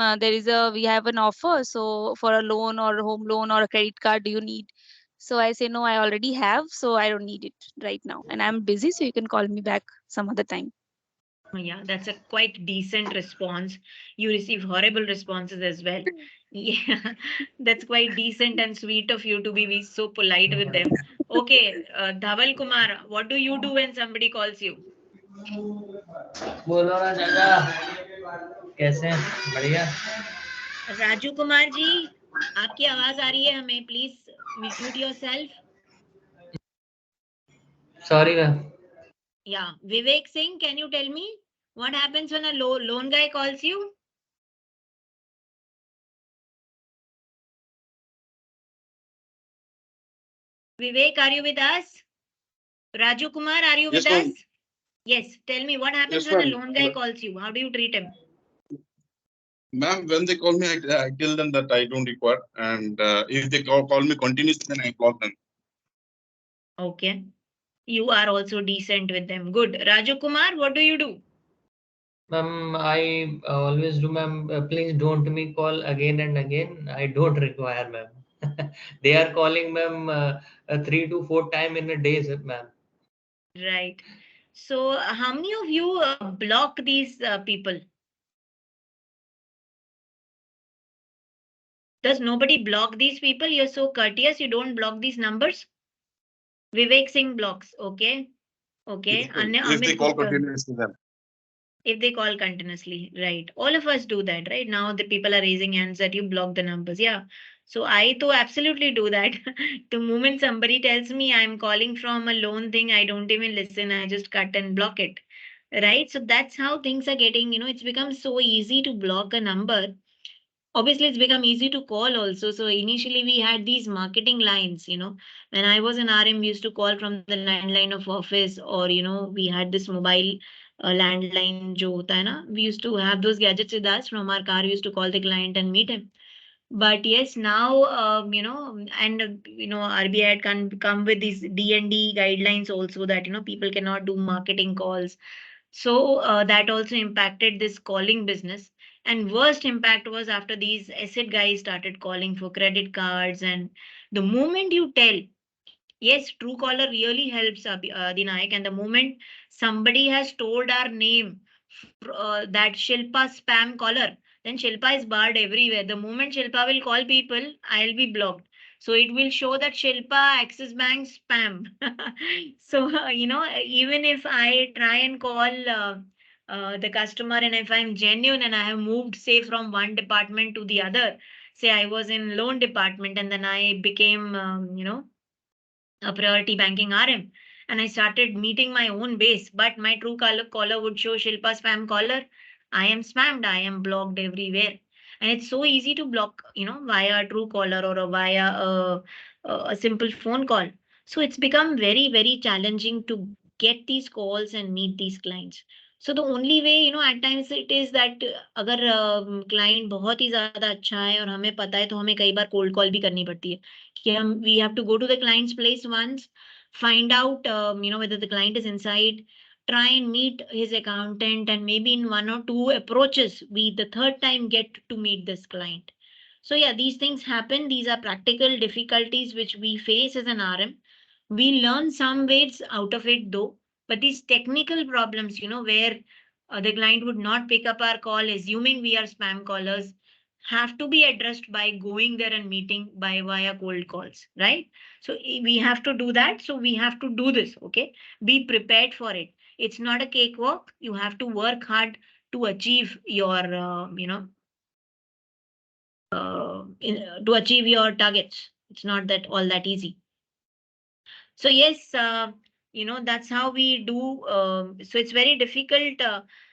we have an offer. So for a loan or a home loan or a credit card, do you need? So I say, no, I already have. So I don't need it right now. And I'm busy. So you can call me back some other time. Yeah, that's a quite decent response. You receive horrible responses as well. Yeah, that's quite decent and sweet of you to be so polite with them. Okay, Dhaval Kumar, what do you do when somebody calls you? बोलो ना चाचा, कैसे हैं? बढ़िया. Raju Kumar ji, आपकी आवाज आ रही है हमें. Please mute yourself. Sorry, ma'am. Yeah, Vivek Singh, can you tell me what happens when a loan guy calls you? Vivek, are you with us? Raju Kumar, are you Yes, with ma'am. us? Yes. Tell me what happens Yes, when a ma'am. loan guy calls you. How do you treat him? Ma'am, when they call me, I tell them that I don't require, and if they call me continuously, then I block them. Okay. You are also decent with them. Good. Raju Kumar, what do you do? Ma'am, I always do, ma'am. Please don't me call again and again. I don't require, ma'am. They are calling, ma'am, 3 to 4 times in a day, ma'am. Right. So, how many of you block these people? Does nobody block these people? You're so courteous. You don't block these numbers. Vivek Singh blocks. Okay. Okay. Yes, ma'am. Anya If they Amit call Gupta. continuously, then. If they call continuously, right? All of us do that, right? Now the people are raising hands that you block the numbers. Yeah. So I too absolutely do that. The moment somebody tells me I'm calling from a loan thing, I don't even listen. I just cut and block it. Right. So that's how things are getting, it's become so easy to block a number. Obviously it's become easy to call also. So initially we had these marketing lines, when I was an RM, we used to call from the landline of office, or we had this mobile landline jo hota hai na, we used to have those gadgets with us. From our car we used to call the client and meet him. But yes, now and RBI had come with these D&D guidelines also, that people cannot do marketing calls. So that also impacted this calling business. And worst impact was after these asset guys started calling for credit cards. And the moment you tell, yes, Truecaller really helps, Dinayak. And the moment somebody has told our name, that Shilpa spam caller, then Shilpa is barred everywhere. The moment Shilpa will call people, I'll be blocked. So it will show that Shilpa Axis Bank spam. So, even if I try and call the customer, and if I'm genuine and I have moved, say, from one department to the other, say I was in loan department and then I became, a priority banking RM, and I started meeting my own base, but my caller would show Shilpa spam caller. I am spammed, I am blocked everywhere. And it's so easy to block, via Truecaller or via a simple phone call. So it's become very, very challenging to get these calls and meet these clients. So the only way, at times it is that अगर client बहुत ही ज़्यादा अच्छा है और हमें पता है, तो हमें कई बार cold call भी करनी पड़ती है. We have to go to the client's place once, find out whether the client is inside, try and meet his accountant, and maybe in one or two approaches we the third time get to meet this client. So yeah, these things happen. These are practical difficulties which we face as an RM. We learn some ways out of it though, but these technical problems, where the client would not pick up our call assuming we are spam callers, have to be addressed by going there and meeting by via cold calls, right? So we have to do that. So we have to do this. Okay. Be prepared for it. It's not a cakewalk. You have to work hard to achieve your, to achieve your targets. It's not that all that easy. So yes, that's how we do. So it's very difficult.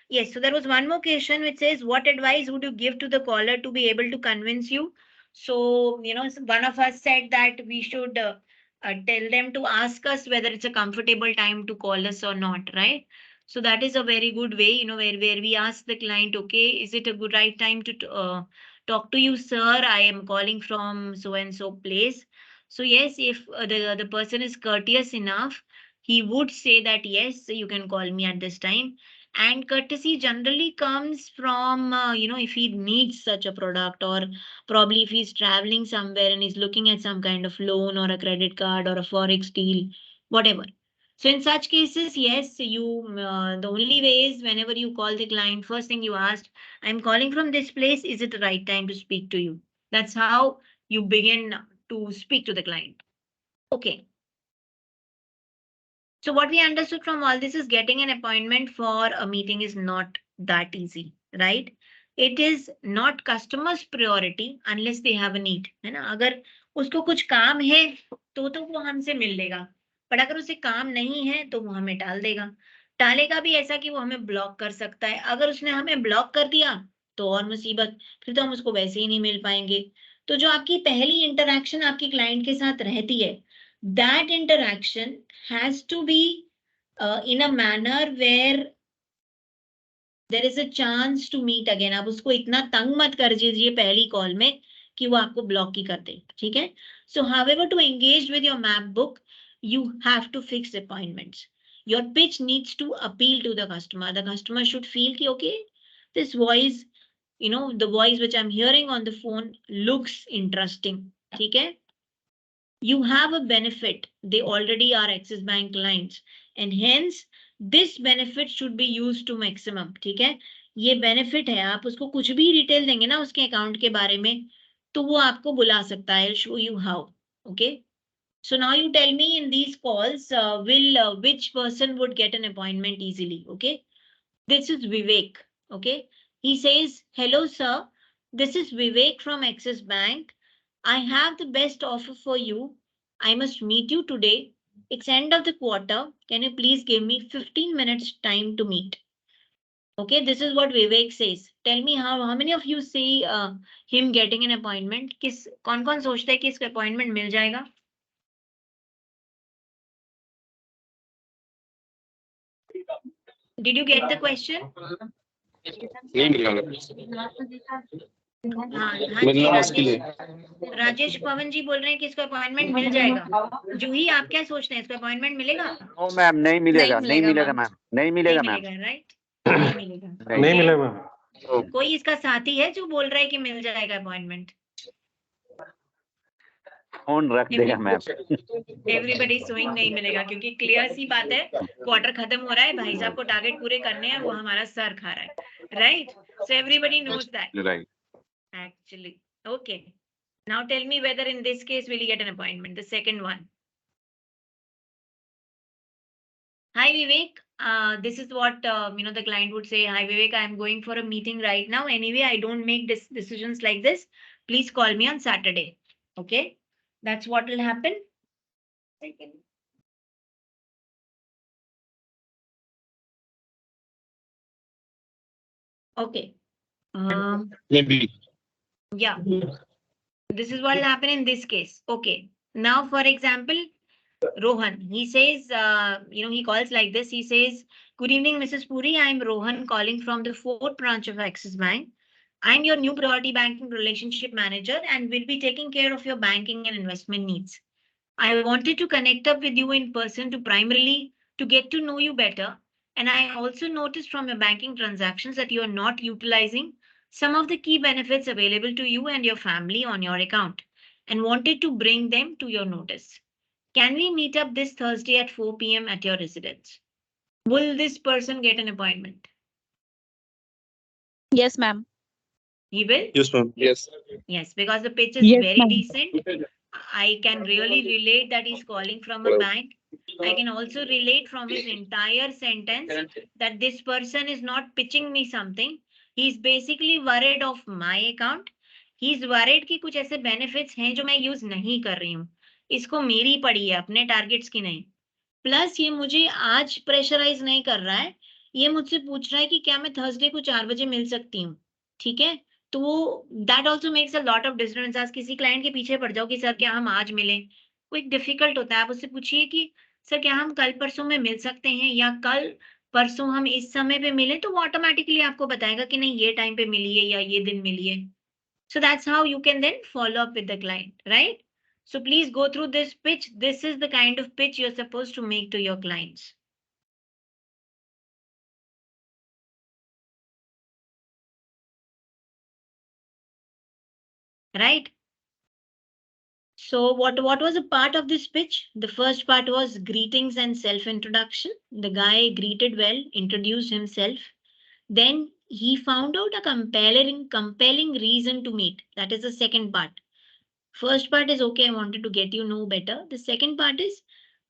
Yes. So there was one more question which says, what advice would you give to the caller to be able to convince you? So, one of us said that we should tell them to ask us whether it's a comfortable time to call us or not, right? So that is a very good way, where we ask the client, okay, is it a good right time to talk to you, sir? I am calling from so and so place. So yes, if the person is courteous enough, he would say that yes, you can call me at this time. And courtesy generally comes from, if he needs such a product, or probably if he's traveling somewhere and he's looking at some kind of loan or a credit card or a forex deal, whatever. So in such cases, yes, the only way is whenever you call the client, first thing you ask, I'm calling from this place. Is it the right time to speak to you? That's how you begin to speak to the client. Okay. So what we understood from all this is getting an appointment for a meeting is not that easy, right? It is not customer's priority unless they have a need, है ना? अगर उसको कुछ काम है तो वो हमसे मिल लेगा, पर अगर उसे काम नहीं है तो वो हमें टाल देगा. टालेगा भी ऐसा कि वो हमें ब्लॉक कर सकता है. अगर उसने हमें ब्लॉक कर दिया तो और मुसीबत, फिर तो हम उसको वैसे ही नहीं मिल पाएंगे. तो जो आपकी पहली इंटरेक्शन आपकी क्लाइंट के साथ रहती है, that interaction has to be in a manner where there is a chance to meet again. आप उसको इतना तंग मत कर दीजिए पहली कॉल में कि वो आपको ब्लॉक ही कर दे, ठीक है? So however to engage with your map book, you have to fix appointments. Your pitch needs to appeal to the customer. The customer should feel कि okay, this voice, you know, the voice which I'm hearing on the phone looks interesting, ठीक है? You have a benefit. They already are Axis Bank clients, and hence this benefit should be used to maximum. ठीक है? ये benefit है, आप उसको कुछ भी डिटेल देंगे ना उसके अकाउंट के बारे में, तो वो आपको बुला सकता है. Show you how. Okay? So now you tell me in these calls, which person would get an appointment easily? Okay? This is Vivek. Okay? He says, "Hello, sir. This is Vivek from Axis Bank. I have the best offer for you. I must meet you today. It's end of the quarter. Can you please give me 15 minutes time to meet?" Okay, this is what Vivek says. Tell me how many of you see him getting an appointment? कौन सोचता है कि इसका appointment मिल जाएगा? Did you get the question? Rajesh पवन जी बोल रहे हैं कि इसको अपॉइंटमेंट मिल जाएगा. जूही, आप क्या सोचते हैं, इसको अपॉइंटमेंट मिलेगा? नो मैम, नहीं मिलेगा, नहीं मिलेगा मैम, नहीं मिलेगा मैम, राइट? नहीं मिलेगा. नहीं मिलेगा मैम. कोई इसका साथी है जो बोल रहा है कि मिल जाएगा अपॉइंटमेंट? फोन रख देगा मैम. एवरीबडी सोइंग नहीं मिलेगा, क्योंकि क्लियर सी बात है, क्वार्टर खत्म हो रहा है, भाई साहब को टारगेट पूरे करने हैं, वो हमारा सर खा रहा है. Right? So everybody knows that. Right. Actually, okay. Now tell me whether in this case will you get an appointment, the second one. Hi Vivek, this is what the client would say. Hi Vivek, I am going for a meeting right now. Anyway, I don't make decisions like this. Please call me on Saturday. Okay, that's what will happen. Okay. Maybe. Yeah. This is what will happen in this case. Okay. Now, for example, Rohan, he says, he calls like this. He says, "Good evening, Mrs. Puri. I'm Rohan calling from the 4th branch of Axis Bank. I'm your new priority banking relationship manager and will be taking care of your banking and investment needs. I wanted to connect up with you in person to get to know you better. And I also noticed from your banking transactions that you are not utilizing some of the key benefits available to you and your family on your account and wanted to bring them to your notice. Can we meet up this Thursday at 4 p.m. at your residence?" Will this person get an appointment? Yes, ma'am. He will? Yes, ma'am. Yes. Yes, because the pitch is Yes, very ma'am. decent. I can really relate that he's calling from a bank. I can also relate from his entire sentence that this person is not pitching me something. He's basically worried of my account. He's worried कि कुछ ऐसे benefits हैं जो मैं use नहीं कर रही हूँ. इसको मेरी पड़ी है, अपने targets की नहीं. प्लस ये मुझे आज प्रेशराइज नहीं कर रहा है, ये मुझसे पूछ रहा है कि क्या मैं थर्सडे को 4 बजे मिल सकती हूँ. ठीक है, तो that also makes a lot of difference. आज किसी क्लाइंट के पीछे पड़ जाओ कि सर क्या हम आज मिलें, वो एक डिफिकल्ट होता है. आप उससे पूछिए कि सर क्या हम कल परसों में मिल सकते हैं या कल परसों हम इस समय पे मिलें, तो वो ऑटोमेटिकली आपको बताएगा कि नहीं ये टाइम पे मिलिए या ये दिन मिलिए. So that's how you can then follow up with the client, right? So please go through this pitch. This is the kind of pitch you're supposed to make to your clients. Right? So what was a part of this pitch? The first part was greetings and self-introduction. The guy greeted well, introduced himself. Then he found out a compelling reason to meet. That is the second part. First part is okay, I wanted to get you know better. The second part is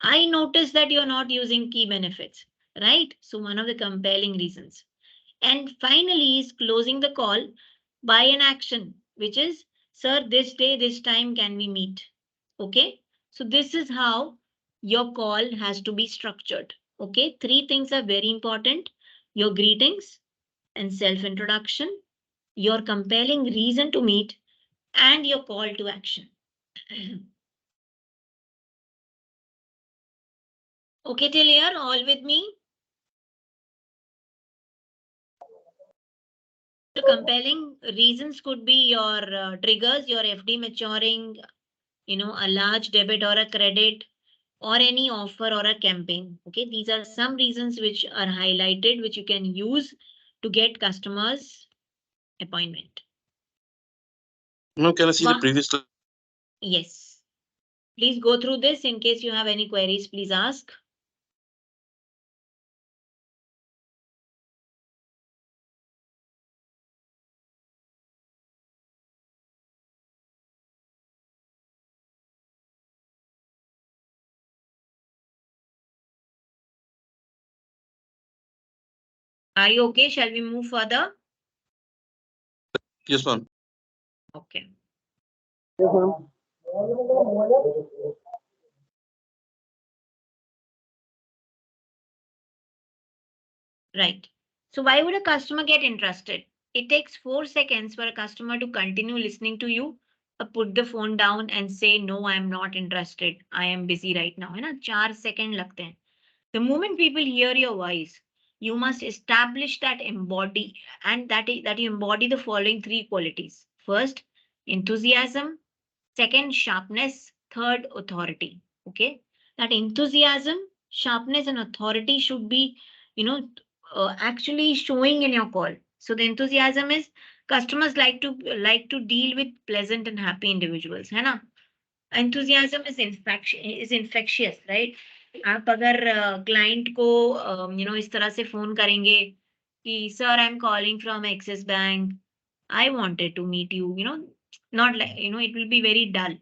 I noticed that you're not using key benefits, right? So one of the compelling reasons. And finally is closing the call by an action, which is, sir, this day, this time, can we meet? Okay. So this is how your call has to be structured. Okay. 3 things are very important. Your greetings and self-introduction, your compelling reason to meet, and your call to action. Okay, till here, all with me? The compelling reasons could be your triggers, your FD maturing, a large debit or a credit, or any offer or a campaign. Okay, these are some reasons which are highlighted, which you can use to get customers appointment. No, can I see the previous slide? Yes. Please go through this. In case you have any queries, please ask. Are you okay? Shall we move further? Yes, ma'am. Okay. Yes, ma'am. Right. So why would a customer get interested? It takes 4 seconds for a customer to continue listening to you, put the phone down and say, no, I am not interested. I am busy right now. है ना? 4 seconds लगते हैं. The moment people hear your voice, you must establish that embody and that you embody the following 3 qualities. First, enthusiasm. Second, sharpness. Third, authority. Okay. That enthusiasm, sharpness, and authority should be, actually showing in your call. So the enthusiasm is customers like to deal with pleasant and happy individuals. है ना? Enthusiasm is infectious, right? आप अगर client को इस तरह से phone करेंगे कि sir, I'm calling from Axis Bank. I wanted to meet you. Not like it will be very dull.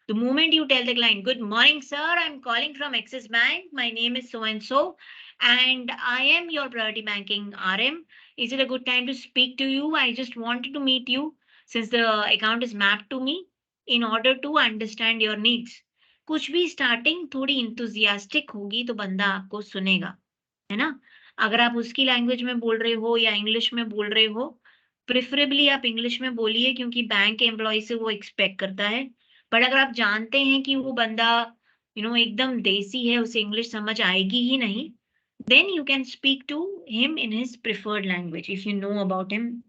The moment you tell the client, good morning, sir, I'm calling from Axis Bank. My name is so and so, and I am your priority banking RM. Is it a good time to speak to you? I just wanted to meet you since the account is mapped to me in order to understand your needs. कुछ भी starting थोड़ी enthusiastic होगी तो बंदा आपको सुनेगा, है ना? अगर आप उसकी लैंग्वेज में बोल रहे हो या इंग्लिश में बोल रहे हो, प्रेफरेबली आप इंग्लिश में बोलिए क्योंकि बैंक के एम्प्लॉय से वो एक्सपेक्ट करता है. बट अगर आप जानते हैं कि वो बंदा एकदम देसी है, उसे इंग्लिश समझ आएगी ही नहीं, then you can speak to him in his preferred language if you know about him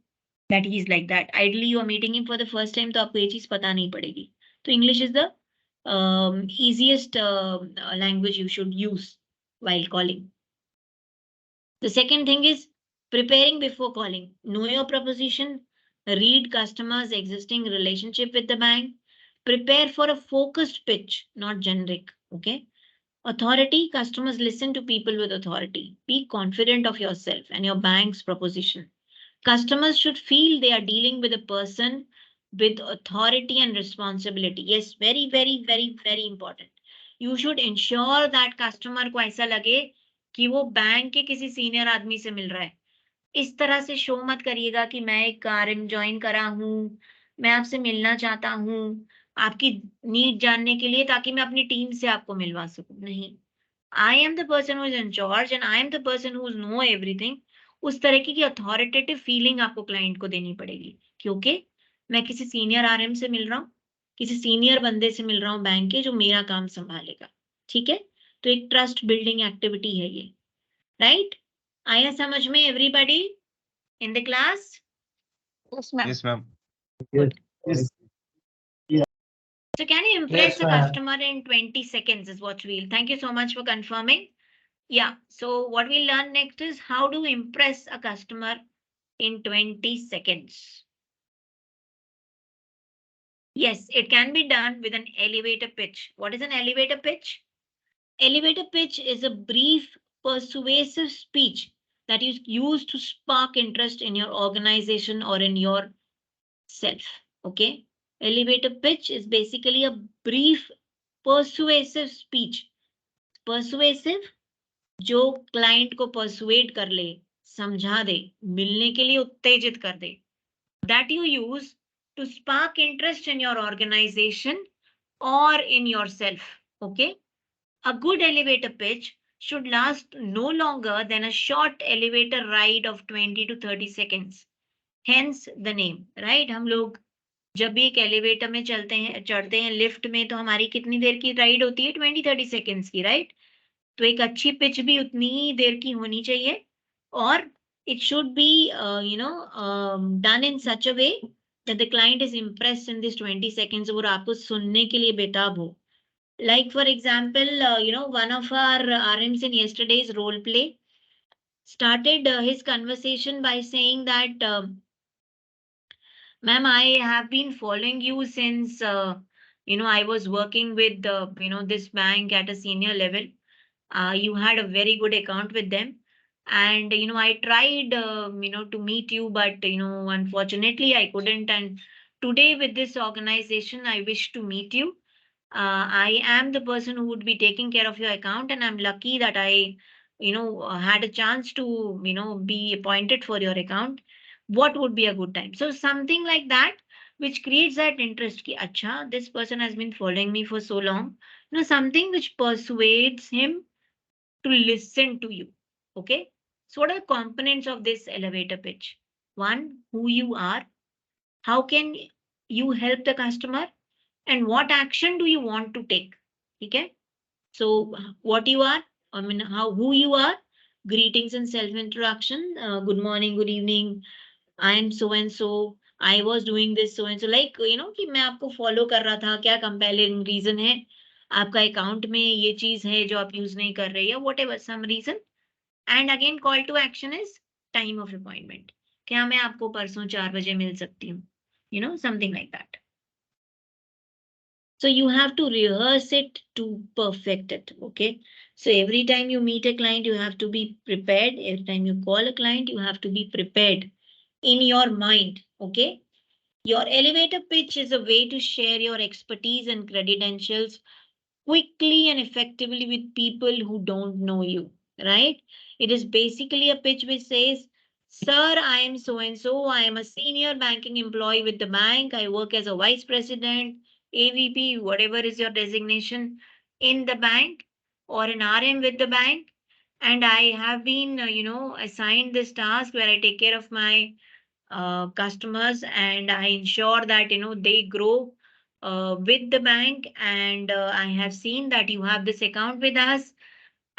that he is like that. Ideally you are meeting him for the first time तो आपको ये चीज पता नहीं पड़ेगी. तो English is the easiest language you should use while calling. The second thing is preparing before calling. Know your proposition, read customers' existing relationship with the bank, prepare for a focused pitch, not generic. Okay. Authority, customers listen to people with authority. Be confident of yourself and your bank's proposition. Customers should feel they are dealing with a person with authority and responsibility. Yes, very, very, very, very important. You should ensure that customer को ऐसा लगे कि वो bank के किसी senior आदमी से मिल रहा है. इस तरह से शो मत करिएगा कि मैं एक RM ज्वाइन करा हूँ, मैं आपसे मिलना चाहता हूँ आपकी नीड जानने के लिए ताकि मैं अपनी टीम से आपको मिलवा सकूं. नहीं, I am the person who is in charge and I am the person who know everything. उस तरह की अथॉरिटेटिव फीलिंग आपको क्लाइंट को देनी पड़ेगी क्योंकि मैं किसी सीनियर RM से मिल रहा हूँ, किसी सीनियर बंदे से मिल रहा हूँ बैंक के जो मेरा काम संभालेगा. ठीक है, तो एक ट्रस्ट बिल्डिंग एक्टिविटी है ये. राइट? आया समझ में everybody in the class? Yes, ma'am. Yes, ma'am. Good. Yes. So can you impress Yes, a ma'am. customer in 20 seconds is what we'll. Thank you so much for confirming. Yeah, so what we'll learn next is how to impress a customer in 20 seconds. Yes, it can be done with an elevator pitch. What is an elevator pitch? Elevator pitch is a brief, persuasive speech that is used to spark interest in your organization or in yourself. Okay? Elevator pitch is basically a brief, persuasive speech. Persuasive, जो client को persuade कर ले, समझा दे, मिलने के लिए उत्तेजित कर दे. That you use to spark interest in your organization or in yourself. Okay? A good elevator pitch should last no longer than a short elevator ride of 20 to 30 seconds. Hence the name, right? हम लोग जब भी एक elevator में चढ़ते हैं lift में, तो हमारी कितनी देर की राइड होती है? 20-30 सेकेंड्स की, राइट? तो एक अच्छी पिच भी उतनी ही देर की होनी चाहिए और it should be done in such a way that the client is impressed in this 20 seconds और आपको सुनने के लिए बेताब हो. Like for example, one of our RMs in yesterday's role play started his conversation by saying that, ma'am, I have been following you since, I was working with, this bank at a senior level. You had a very good account with them. And, I tried, to meet you, but, unfortunately I couldn't. And today with this organization, I wish to meet you. I am the person who would be taking care of your account, and I'm lucky that I, had a chance to, be appointed for your account. What would be a good time? So something like that, which creates that interest. Ki, acha, this person has been following me for so long. Something which persuades him to listen to you. Okay. So what are the components of this elevator pitch? One, who you are. How can you help the customer? And what action do you want to take? Okay. So what you are, who you are, greetings and self-introduction. Good morning, good evening. I am so and so. I was doing this so and so. Like, कि मैं आपको follow कर रहा था, क्या compelling reason है? आपका account में ये चीज है जो आप use नहीं कर रहे या whatever some reason. And again, call to action is time of appointment. क्या मैं आपको परसों 4 बजे मिल सकती हूँ? Something like that. So you have to rehearse it to perfect it, okay? So every time you meet a client, you have to be prepared. Every time you call a client, you have to be prepared in your mind, okay? Your elevator pitch is a way to share your expertise and credentials quickly and effectively with people who don't know you, right? It is basically a pitch which says, sir, I am so and so. I am a senior banking employee with the bank. I work as a vice president, AVP, whatever is your designation in the bank or an RM with the bank. And I have been, assigned this task where I take care of my customers and I ensure that, they grow with the bank. And I have seen that you have this account with us.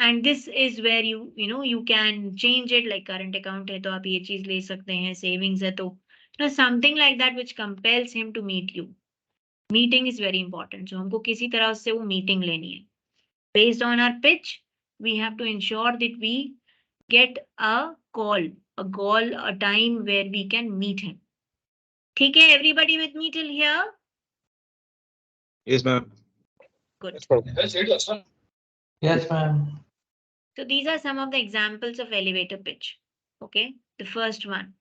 And this is where you can change it, like current account hai to aap ye cheez le sakte hain, savings hai to, something like that which compels him to meet you. Meeting is very important. So हमको किसी तरह से वो meeting लेनी है. Based on our pitch, we have to ensure that we get a call, a time where we can meet him. ठीक है, everybody with me till here? Yes, ma'am. Good. Yes, ma'am. So these are some of the examples of elevator pitch. Okay, the first one.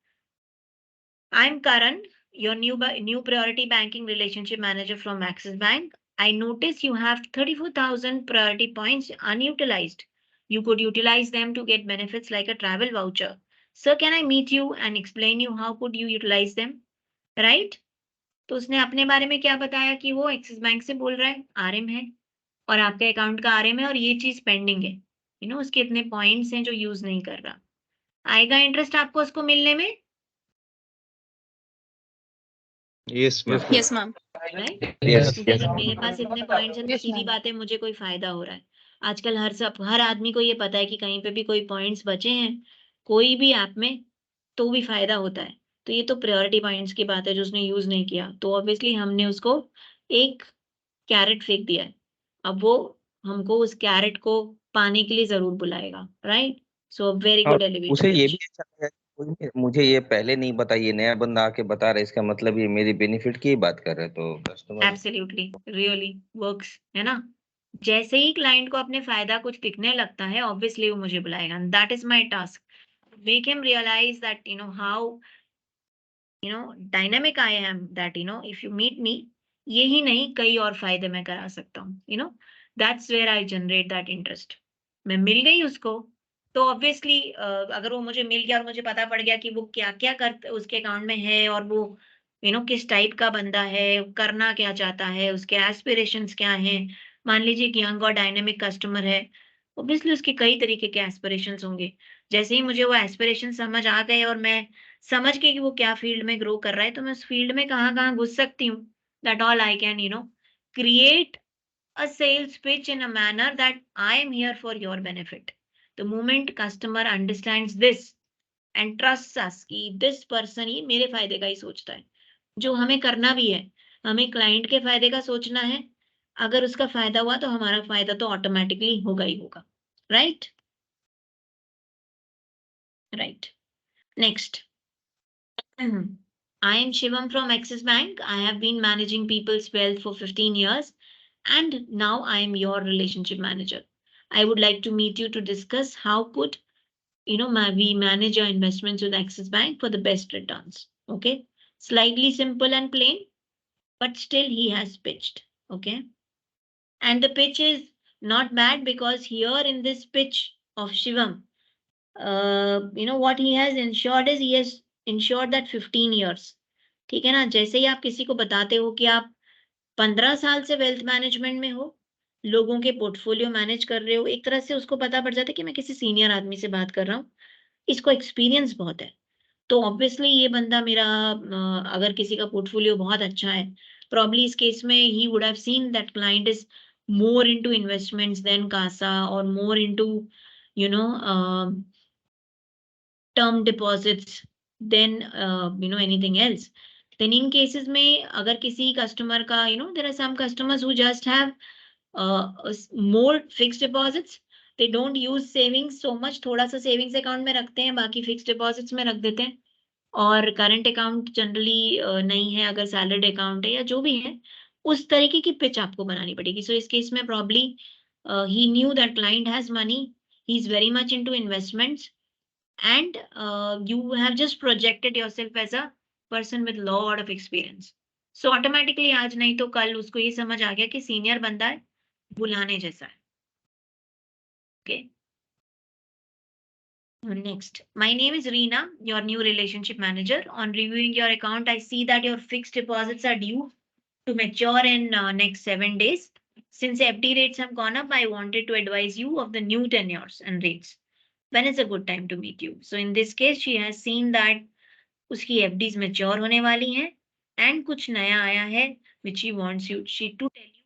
I'm Karan, your new priority banking relationship manager from Axis Bank. I notice you have 34,000 priority points unutilized. You could utilize them to get benefits like a travel voucher. Sir, can I meet you and explain you how could you utilize them? Right? तो उसने अपने बारे में क्या बताया कि वो axis bank से बोल रहा है, आरएम है और आपके अकाउंट का आरएम है और ये चीज पेंडिंग है, उसके इतने पॉइंट्स हैं जो यूज नहीं कर रहा. आएगा इंटरेस्ट आपको उसको मिलने में? Yes, ma'am. Yes, ma'am. Right? Yes. क्योंकि अगर मेरे पास इतने पॉइंट्स हैं तो Yes, सीधी ma'am. बात है, मुझे कोई फायदा हो रहा है. आजकल हर आदमी को ये पता है कि कहीं पे भी कोई पॉइंट्स बचे हैं कोई भी ऐप में तो भी फायदा होता है. तो ये तो प्रायोरिटी पॉइंट्स की बात है जो उसने यूज नहीं किया, तो ऑब्वियसली हमने उसको एक कैरेट फेंक दिया है. अब वो हमको उस कैरेट को पाने के लिए जरूर बुलाएगा. राइट? सो वेरी और गुड एलिवेटर उसे ये भी पिच. अच्छा लगा कि कोई मुझे ये पहले नहीं पता, ये नया बंदा आके बता रहा है, इसका मतलब ये मेरी बेनिफिट की ही बात कर रहा है, तो कस्टमर एब्सोल्युटली, रियली वर्क्स, है ना? जैसे ही क्लाइंट को अपने फायदा कुछ दिखने लगता है, ऑब्वियसली वो मुझे बुलाएगा. That is my task, make him realise that how dynamic I am, that if you meet me, ये ही नहीं कई और फायदे मैं करा सकता हूँ. That's where I generate that interest. मैं मिल गई उसको तो ऑब्वियसली अगर वो मुझे मिल गया और मुझे पता पड़ गया कि वो क्या क्या कर उसके अकाउंट में है और वो किस टाइप का बंदा है, करना क्या चाहता है, उसके एस्पिरेशंस क्या हैं. मान लीजिए कि यंग और डायनेमिक कस्टमर है, ऑब्वियसली उसके कई तरीके के एस्पिरेशंस होंगे. जैसे ही मुझे वो एस्पिरेशन समझ आ गए और मैं समझ के कि वो क्या फील्ड में ग्रो कर रहा है, तो मैं उस फील्ड में कहाँ कहाँ घुस सकती हूँ. That all I can create a sales pitch in a manner that I am here for your benefit. The moment customer understands this and trusts us कि this person ही मेरे फायदे का ही सोचता है, जो हमें करना भी है, हमें क्लाइंट के फायदे का सोचना है. अगर उसका फायदा हुआ तो हमारा फायदा तो ऑटोमेटिकली होगा ही होगा. Right right. Next. I am Shivam from Axis Bank. I have been managing people's wealth for 15 years and now I am your relationship manager. I would like to meet you to discuss how could we manage our investments with Axis Bank for the best returns. Okay. Slightly simple and plain, but still he has pitched. Okay. And the pitch is not bad because here in this pitch of Shivam, what he has ensured is he has ensured that 15 years. ठीक है ना. जैसे ही आप किसी को बताते हो कि आप 15 साल से वेल्थ मैनेजमेंट में हो, लोगों के पोर्टफोलियो मैनेज कर रहे हो, एक तरह से उसको पता पड़ जाता है कि मैं किसी सीनियर आदमी से बात कर रहा हूँ, इसको एक्सपीरियंस बहुत है. तो ऑब्वियसली ये बंदा मेरा अगर किसी का पोर्टफोलियो बहुत अच्छा है, प्रॉब्ली इस केस में he would have seen that client is more into investments than CASA और more into term deposits then anything else. Then in cases में अगर किसी customer का there are some customers who just have more fixed deposits. They don't use savings so much. थोड़ा सा savings account में रखते हैं, बाकी fixed deposits में रख देते हैं और current account generally नहीं है, अगर salaried account है या जो भी है, उस तरीके की pitch आपको बनानी पड़ेगी. So इस case में probably he knew that client has money. He's very much into investments. And you have just projected yourself as a person with lot of experience. So automatically आज नहीं तो कल उसको ये समझ आ गया कि senior बंदा है, बुलाने जैसा है. Okay. Next, my name is Reena, your new relationship manager. On reviewing your account, I see that your fixed deposits are due to mature in next 7 days. Since FD rates have gone up, I wanted to advise you of the new tenures and rates. When is a good time to meet you? So in this case, she has seen that उसकी FDs mature होने वाली हैं and कुछ नया आया है which she wants she to tell you.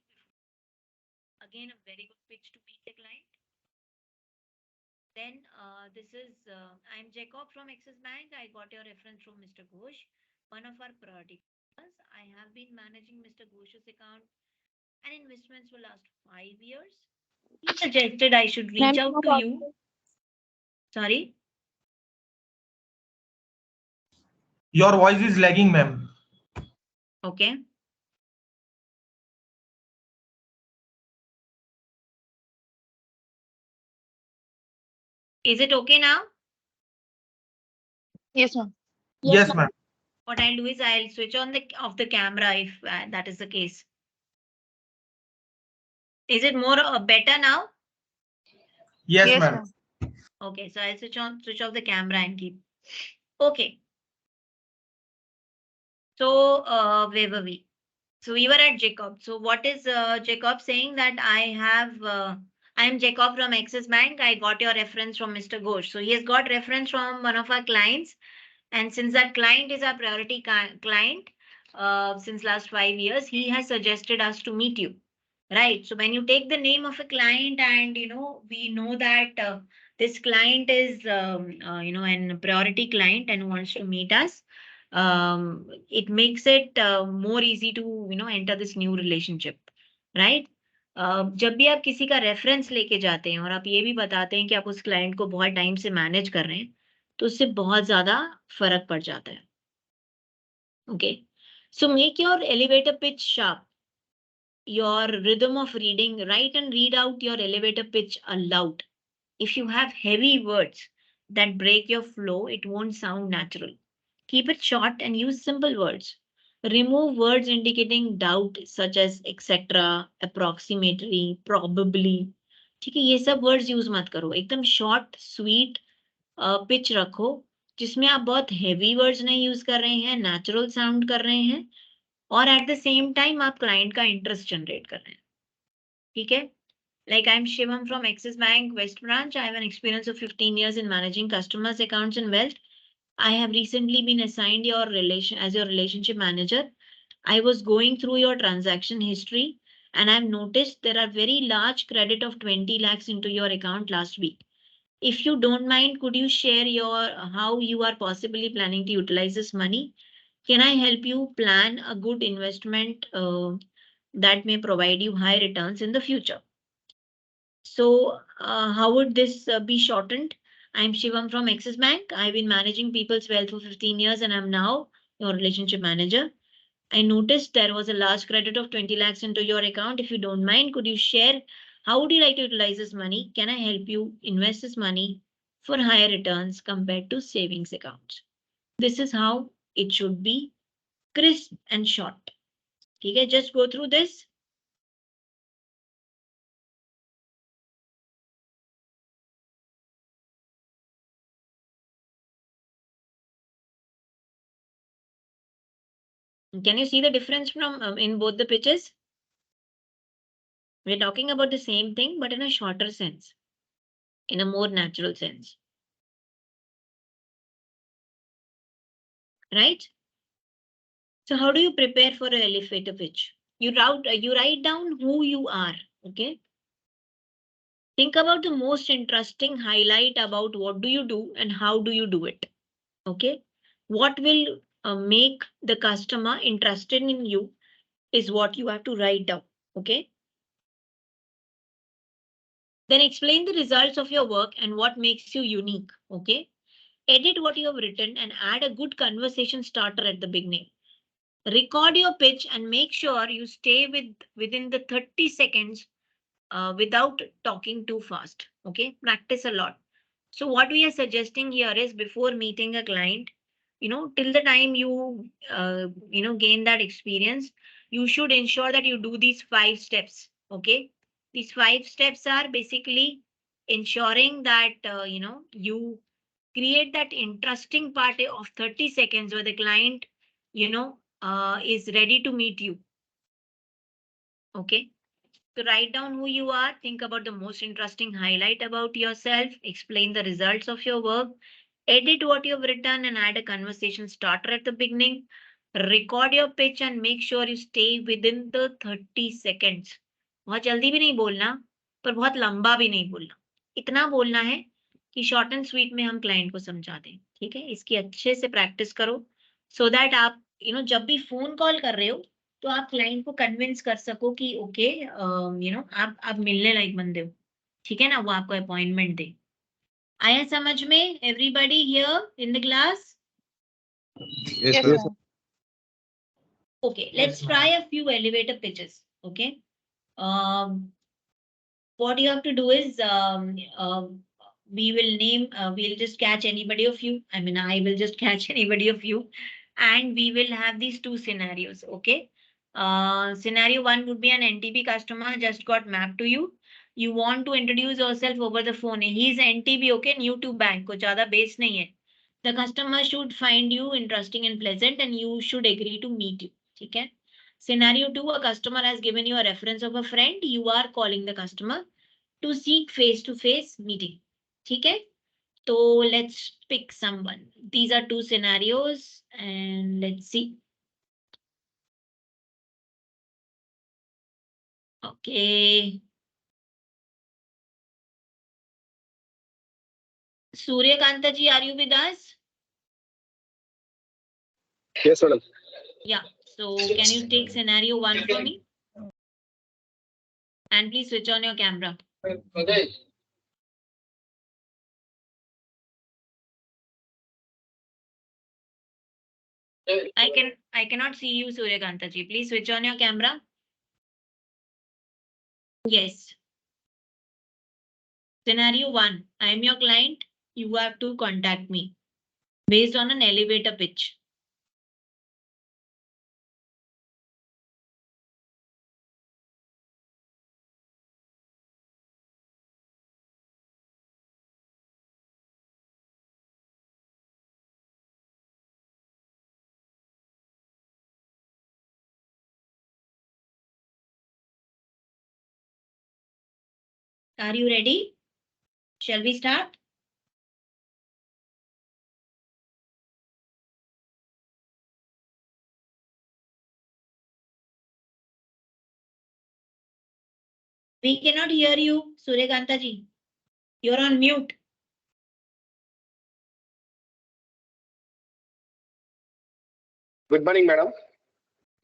Again, a very good pitch to meet the client. Then this is I'm Jacob from Axis Bank. I got your reference from Mr. Ghosh, one of our priority customers. I have been managing Mr. Ghosh's account and investments for last 5 years. He suggested I should reach out to you. Sorry. Your voice is lagging, ma'am. Okay. Is it okay now? Yes, ma'am. Yes, ma'am. What I'll do is I'll switch on off the camera if that is the case. Is it more better now? Yes, ma'am. Okay, so I'll switch off the camera and keep. Okay. So where were we? So we were at Jacob. So what is Jacob saying that I am Jacob from Axis Bank. I got your reference from Mr. Ghosh. So he has got reference from one of our clients. And since that client is our priority client since last 5 years, he has suggested us to meet you. Right. So when you take the name of a client and, we know that this client is, a priority client and wants to meet us, it makes it more easy to, enter this new relationship. Right. जब भी आप किसी का reference लेके जाते हैं और आप ये भी बताते हैं कि आप उस क्लाइंट को बहुत टाइम से मैनेज कर रहे हैं, तो उससे बहुत ज्यादा फर्क पड़ जाता है. Okay. So make your elevator pitch sharp. Your rhythm of reading, write and read out your elevator pitch aloud. If you have heavy words that break your flow, it won't sound natural. Keep it short and use simple words. Remove words indicating doubt such as etc, approximately, probably. ठीक है, ये सब words use मत करो. एकदम short, sweet pitch रखो जिसमें आप बहुत heavy words नहीं use कर रहे हैं, natural sound कर रहे हैं और at the same time आप client का interest generate कर रहे हैं. ठीक है? Like I'm Shivam from Axis Bank West Branch. I have an experience of 15 years in managing customers' accounts and wealth. I have recently been assigned as your relationship manager. I was going through your transaction history and I've noticed there are very large credit of 20 lakhs into your account last week. If you don't mind, could you share how you are possibly planning to utilize this money? Can I help you plan a good investment that may provide you high returns in the future? So how would this be shortened? I'm Shivam from Axis Bank. I've been managing people's wealth for 15 years and I'm now your relationship manager. I noticed there was a large credit of 20 lakhs into your account. If you don't mind, could you share how would you like to utilize this money? Can I help you invest this money for higher returns compared to savings accounts? This is how it should be, crisp and short. Okay, just go through this. Can you see the difference from in both the pitches? We're talking about the same thing, but in a shorter sense, in a more natural sense. Right? So how do you prepare for an elevator pitch? You write down who you are. Okay. Think about the most interesting highlight about what do you do and how do you do it. Okay. What will make the customer interested in you is what you have to write down. Okay. Then explain the results of your work and what makes you unique. Okay. Edit what you have written and add a good conversation starter at the beginning. Record your pitch and make sure you stay within the 30 seconds without talking too fast. Okay, practice a lot. So what we are suggesting here is before meeting a client, till the time you gain that experience, you should ensure that you do these 5 steps. Okay, these 5 steps are basically ensuring that you create that interesting part of 30 seconds where the client is ready to meet you. Okay. So write down who you are, think about the most interesting highlight about yourself, explain the results of your work, edit what you've written and add a conversation starter at the beginning, record your pitch and make sure you stay within the 30 seconds. बहुत जल्दी भी नहीं बोलना, पर बहुत लंबा भी नहीं बोलना. इतना बोलना है कि शॉर्ट एंड स्वीट में हम क्लाइंट को समझा दें. ठीक है, इसकी अच्छे से प्रैक्टिस करो सो दैट आप जब भी फोन कॉल कर रहे हो तो आप क्लाइंट को कन्विंस कर सको कि ओके आप मिलने लायक बंदे हो. ठीक है ना, वो आपको अपॉइंटमेंट दे. आया समझ में everybody here in the class? Yes, ma'am. Okay, let's try a few elevator pitches. Okay. What you have to do is we'll just catch anybody of you. I mean, I will just catch anybody of you and we will have these 2 scenarios. Okay. Scenario 1 would be an NTB customer just got mapped to you. You want to introduce yourself over the phone. He's NTB, okay, new to bank. कुछ ज़्यादा base नहीं है. The customer should find you interesting and pleasant and you should agree to meet you. ठीक है. Scenario 2, a customer has given you a reference of a friend. You are calling the customer to seek face-to-face meeting. ठीक है. So let's pick someone. These are 2 scenarios and let's see. Okay. Suryakanta ji, are you with us? Yes, madam. Yeah. So can you take scenario 1 for me? And please switch on your camera. Okay. I cannot see you, Suryakanta ji. Please switch on your camera. Yes. Scenario 1. I am your client. You have to contact me based on an elevator pitch. Are you ready? Shall we start? We cannot hear you, Suryakanta ji. You're on mute. Good morning, madam.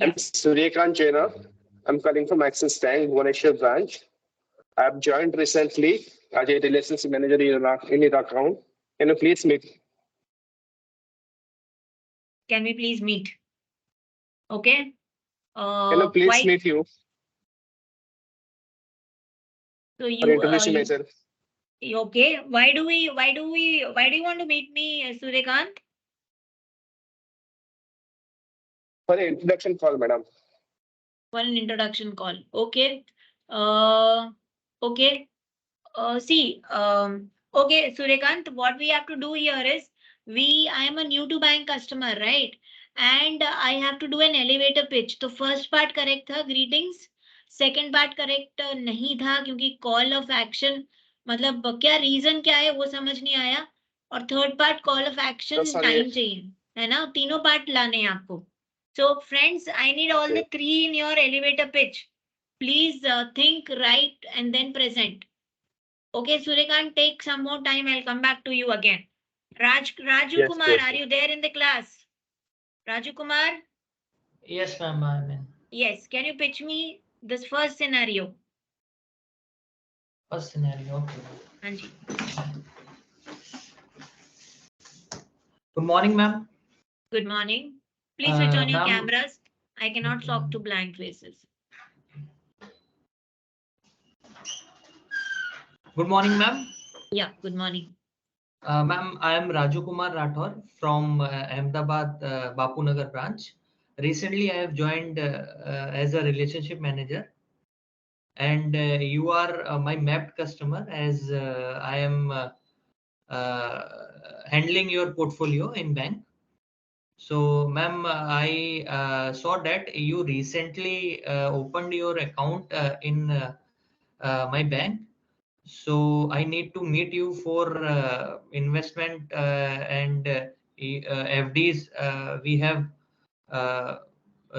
I'm Yeah. Suryakant Jaina. I'm calling from Axis Bank, Bhubaneswar branch. I've joined recently as a relationship manager in your account. Can you please meet? Can we please meet? Okay. Can you please Why? meet you So or you, introduce myself okay. Why do you want to meet me, Suryakant? for an introduction call, madam? For an introduction call. Okay. Okay. See, okay, Suryakant, what we have to do here is I am a new to bank customer, right? And I have to do an elevator pitch. तो first part correct था, greetings. Second part correct नहीं था क्योंकि call of action मतलब क्या reason क्या है वो समझ नहीं आया. और third part call of action sorry. time चाहिए, है ना? तीनों part लाने हैं आपको. So friends, I need all the three in your elevator pitch. Please think, write, and then present. Okay, Suryakant, take some more time. I'll come back to you again. Raju Yes, Kumar, yes. are you there in the class? Raju Kumar? Yes, ma'am, I'm in. Yes. Can you pitch me this first scenario? First scenario, okay. Anji. Good morning, ma'am. Good morning. Please switch on your Ma'am. cameras. I cannot talk to blank faces. Good morning, ma'am. Yeah, good morning. Ma'am, I am Raju Kumar Rathor from Ahmedabad Bapu Nagar branch. Recently, I have joined as a relationship manager, and you are my mapped customer as I am handling your portfolio in bank. So, ma'am, I saw that you recently opened your account in my bank. So I need to meet you for investment and FDs. We have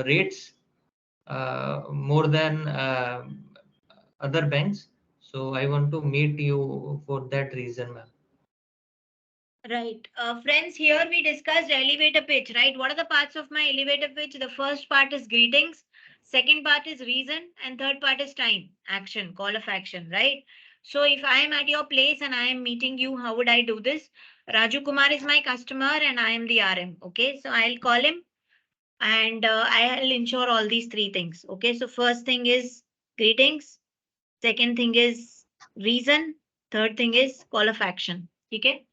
rates more than other banks. So I want to meet you for that reason, ma'am. Right. Friends, here we discussed elevator pitch, right? What are the parts of my elevator pitch? The first part is greetings. Second part is reason. And third part is time, action, call of action, right? So if I am at your place and I am meeting you, how would I do this? Raju Kumar is my customer and I am the RM. Okay, so I'll call him and I'll ensure all these three things. Okay, so first thing is greetings. Second thing is reason. Third thing is call of action. Okay.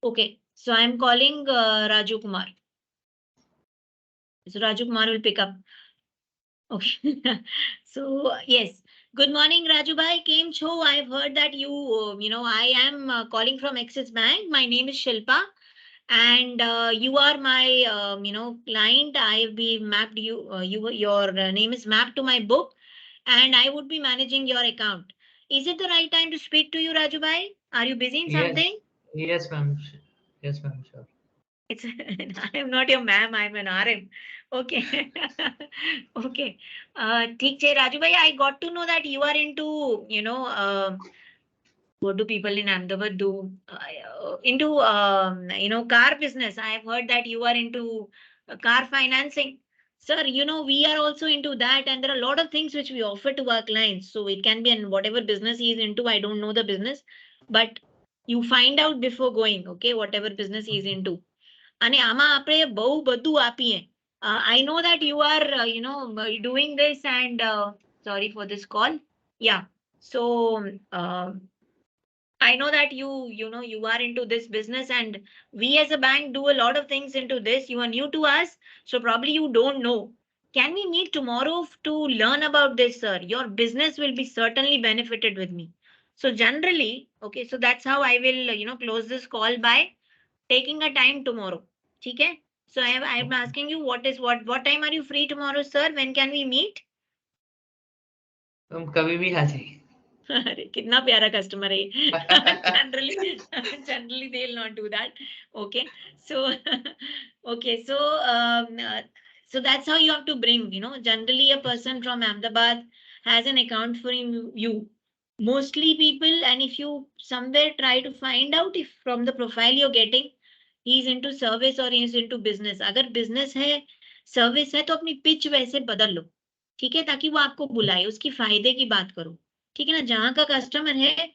Okay, so I'm calling Raju Kumar. So Raju Kumar will pick up. Okay. So yes, good morning, Raju bhai. Came cho. I've heard that I am calling from Axis Bank. My name is Shilpa, and you are my client. I've been mapped you. Your name is mapped to my book, and I would be managing your account. Is it the right time to speak to you, Raju bhai? Are you busy in something? Yes, ma'am. Yes, ma'am. Sure. It's I am not your ma'am, I'm an RM. Okay. Okay. ठीक है, Raju bhai, I got to know that you are into, what do people in Ahmedabad do? Into, car business. I have heard that you are into car financing. Sir, we are also into that, and there are a lot of things which we offer to our clients. So it can be in whatever business he is into. I don't know the business, but you find out before going, okay, whatever business he is into. અને આમાં આપણે બહુ બધું આપીએ. I know that you are, doing this and sorry for this call. Yeah. So I know that you are into this business and we as a bank do a lot of things into this. You are new to us, so probably you don't know. Can we meet tomorrow to learn about this, sir? Your business will be certainly benefited with me. So generally, okay, so that's how I will, close this call by taking a time tomorrow. Okay? So I'm asking you what time are you free tomorrow, sir? When can we meet? तुम कभी भी आ जाइए. अरे कितना प्यारा customer है. Generally they'll not do that. Okay, so okay, so that's how you have to bring. Generally a person from Ahmedabad has an account for you. Mostly people, and if you somewhere try to find out if from the profile you're getting, he's into service or he's into business. अगर business है, service है, तो अपनी pitch वैसे बदल लो, ठीक है, ताकि वो आपको बुलाए, उसकी फायदे की बात करो, ठीक है ना। जहाँ का कस्टमर है,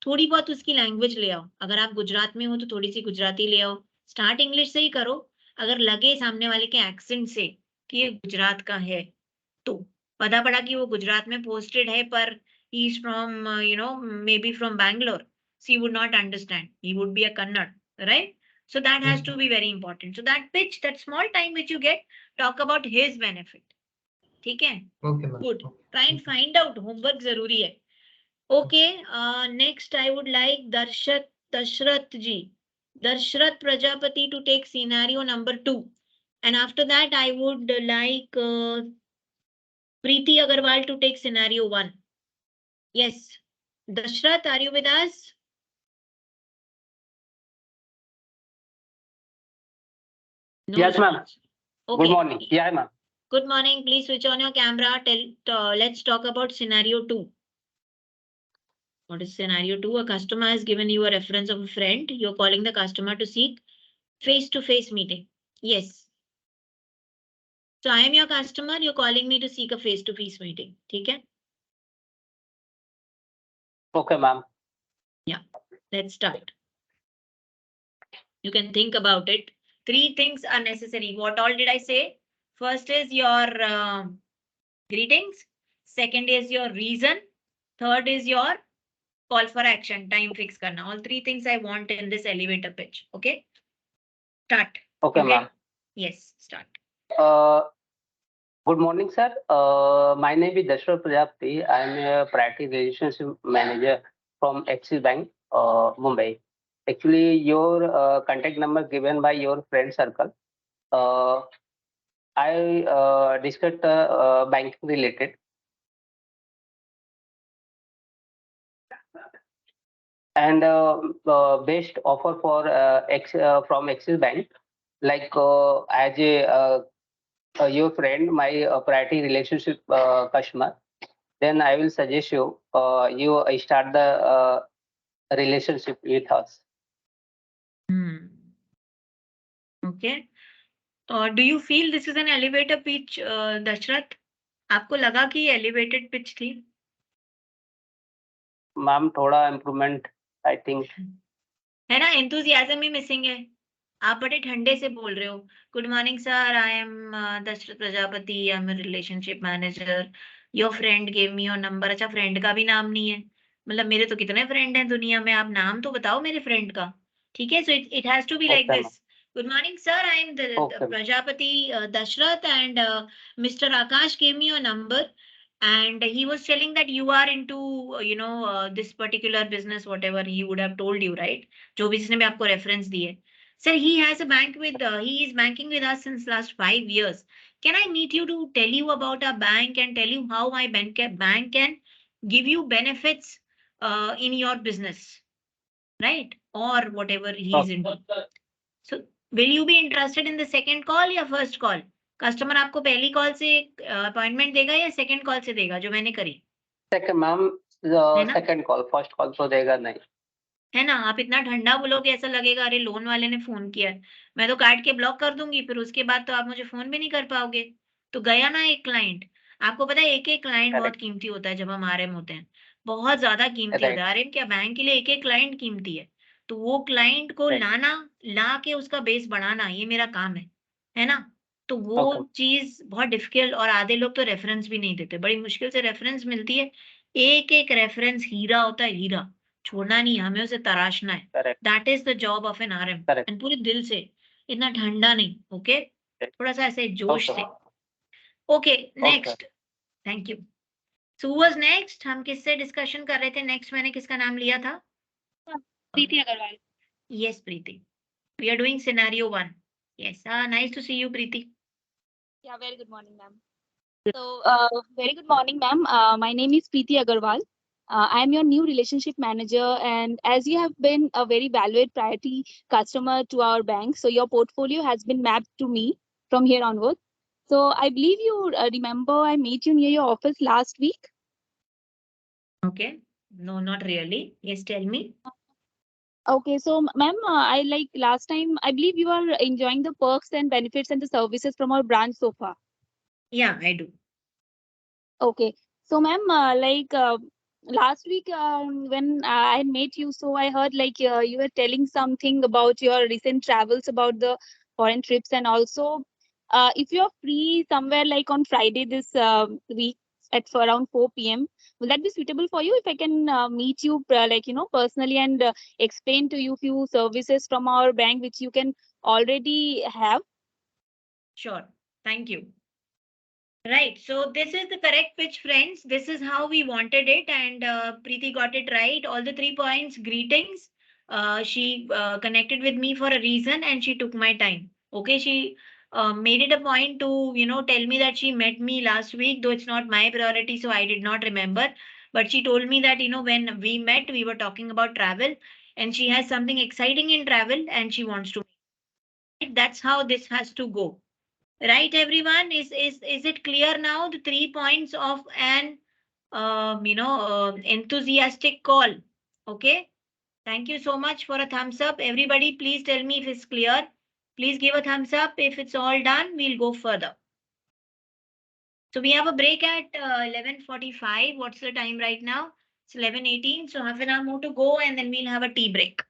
थोड़ी बहुत उसकी लैंग्वेज ले आओ। अगर आप गुजरात में हो तो थोड़ी सी गुजराती ले आओ, स्टार्ट इंग्लिश से ही करो। अगर लगे सामने वाले के एक्सेंट से कि ये गुजरात का है, तो पता पड़ा कि वो गुजरात में पोस्टेड है, पर he is from maybe from Bangalore, so he would not understand, he would be a Kannad, right? So that has to be very important. So that pitch, that small time which you get, talk about his benefit, ठीक है? Okay, ma'am. Good. Try and find out, homework जरूरी है. Okay, next I would like Dashrath ji, Dashrath Prajapati to take scenario number 2, and after that I would like Preeti Agarwal to take scenario 1. Yes, Dashrath, are you with us? No, Yes, ma'am. Okay. Good morning. Yeah, ma'am. Good morning. Please switch on your camera. Let's talk about scenario 2. What is scenario 2? A customer has given you a reference of a friend. You're calling the customer to seek face-to-face meeting. Yes. So I am your customer. You're calling me to seek a face-to-face meeting. ठीक है? Okay, ma'am. Yeah. Let's start. You can think about it. 3 things are necessary. What all did I say? First is your greetings. Second is your reason. Third is your call for action, time fix karna. All 3 things I want in this elevator pitch. Okay? Start. Okay, ma'am. Yes, start. Good morning, sir. My name is Dashrath Prajapati. I am a priority relationship manager from Axis Bank, Mumbai. Actually, your contact number given by your friend circle. I discussed banking related. And best offer for from Axis Bank, like as a your friend, my priority relationship customer, then I will suggest you you start the relationship with us. Okay. Do you feel this is an elevator pitch, Dashrath? आपको लगा कि ये elevated pitch थी? Ma'am, थोड़ा improvement, I think. है ना, enthusiasm ही missing है. आप बड़े ठंडे से बोल रहे हो. Good morning, sir. I am Dashrath Prajapati. I am a relationship manager. Your friend gave me your number. अच्छा, friend का भी नाम नहीं है. मतलब मेरे तो कितने friend हैं दुनिया में, आप नाम तो बताओ मेरे friend का. ठीक है? So it has to be like this. Good morning, sir. I am the Prajapati Dashrath, and Mr. Akash gave me your number, and he was telling that you are into this particular business, whatever he would have told you, right? जो भी जिसने भी आपको reference दी है. Sir, he has a bank with, he is banking with us since last 5 years. Can I meet you to tell you about our bank and tell you how my bank can give you benefits in your business, right? Or whatever he is into. So, will you be interested in the second call या first call? Customer आपको पहली call से appointment देगा या second call से देगा जो मैंने करी? Second, ma'am, second call, first call तो देगा नहीं. है ना, आप इतना ठंडा बोलोगे ऐसा लगेगा अरे लोन वाले ने फोन किया है, मैं तो काट के ब्लॉक कर दूंगी, फिर उसके बाद तो आप मुझे फोन भी नहीं कर पाओगे. तो गया ना एक क्लाइंट. आपको पता है एक एक क्लाइंट बहुत कीमती होता है. जब हम आरएम होते हैं बहुत ज्यादा कीमती होता है. आरएम क्या, बैंक के लिए एक एक क्लाइंट कीमती है. तो वो क्लाइंट को ला के उसका बेस बढ़ाना, ये मेरा काम है ना. तो वो चीज बहुत डिफिकल्ट, और आधे लोग तो रेफरेंस भी नहीं देते, बड़ी मुश्किल से रेफरेंस मिलती है. एक एक रेफरेंस हीरा होता है, हीरा छोड़ना नहीं, हमें उसे तराशना है. That is the job of an RM. And पूरे दिल से, इतना ठंडा नहीं. ओके, थोड़ा सा ऐसे जोश से. Okay, next. Thank you. So was next. हम किससे डिस्कशन कर रहे थे? नेक्स्ट मैंने किसका नाम लिया था? Preeti Agarwal. Yes, Preeti. We are doing scenario 1. Yes, nice to see you, Preeti. Yeah, very good morning, ma'am. So, very good morning, ma'am. My name is Preeti Agarwal. I am your new relationship manager, and as you have been a very valued priority customer to our bank, so your portfolio has been mapped to me from here onwards. So I believe you remember I met you near your office last week. Okay. No, not really. Yes, tell me. Okay, so ma'am, I like last time, I believe you are enjoying the perks and benefits and the services from our branch so far. Yeah, I do. Okay, so ma'am, last week when I met you, so I heard like you were telling something about your recent travels, about the foreign trips, and also if you're free somewhere like on Friday this week at for around 4 p.m., will that be suitable for you if I can meet you personally and explain to you few services from our bank which you can already have? Sure. Thank you. Right. So this is the correct pitch, friends. This is how we wanted it, and Preeti got it right. All the 3 points. Greetings. She connected with me for a reason, and she took my time. Okay. She made it a point to tell me that she met me last week, though it's not my priority, so I did not remember. But she told me that when we met, we were talking about travel, and she has something exciting in travel, and she wants to. That's how this has to go. Right, everyone? Is it clear now? The 3 points of an enthusiastic call. Okay. Thank you so much for a thumbs up. Everybody, please tell me if it's clear. Please give a thumbs up. If it's all done, we'll go further. So we have a break at 11:45. What's the time right now? It's 11:18. So half an hour more to go, and then we'll have a tea break.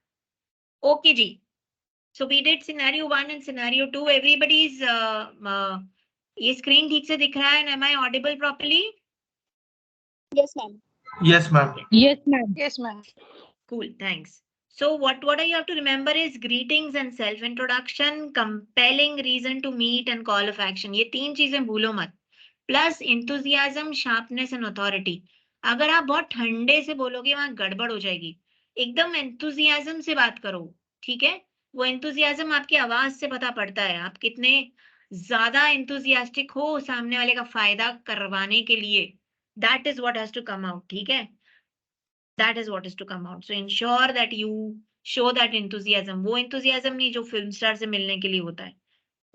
Okay, Ji. So we did scenario 1 and scenario 2. Everybody's ये screen ठीक से दिख रहा है? Am I audible properly? Yes, ma'am. Yes, ma'am. Yes, ma'am. Yes, ma'am. Cool, thanks. So what you have to remember is greetings and self-introduction, compelling reason to meet and call of action. ये 3 चीजें भूलो मत. Plus enthusiasm, sharpness and authority. अगर आप बहुत ठंडे से बोलोगे वहां गड़बड़ हो जाएगी. एकदम enthusiasm से बात करो. ठीक है? वो enthusiasm आपकी आवाज से पता पड़ता है. आप कितने ज्यादा enthusiastic हो सामने वाले का फायदा करवाने के लिए. That is what has to come out. ठीक है? That is what is to come out. So ensure that you show that enthusiasm. वो enthusiasm नहीं जो फिल्म स्टार से मिलने के लिए होता है.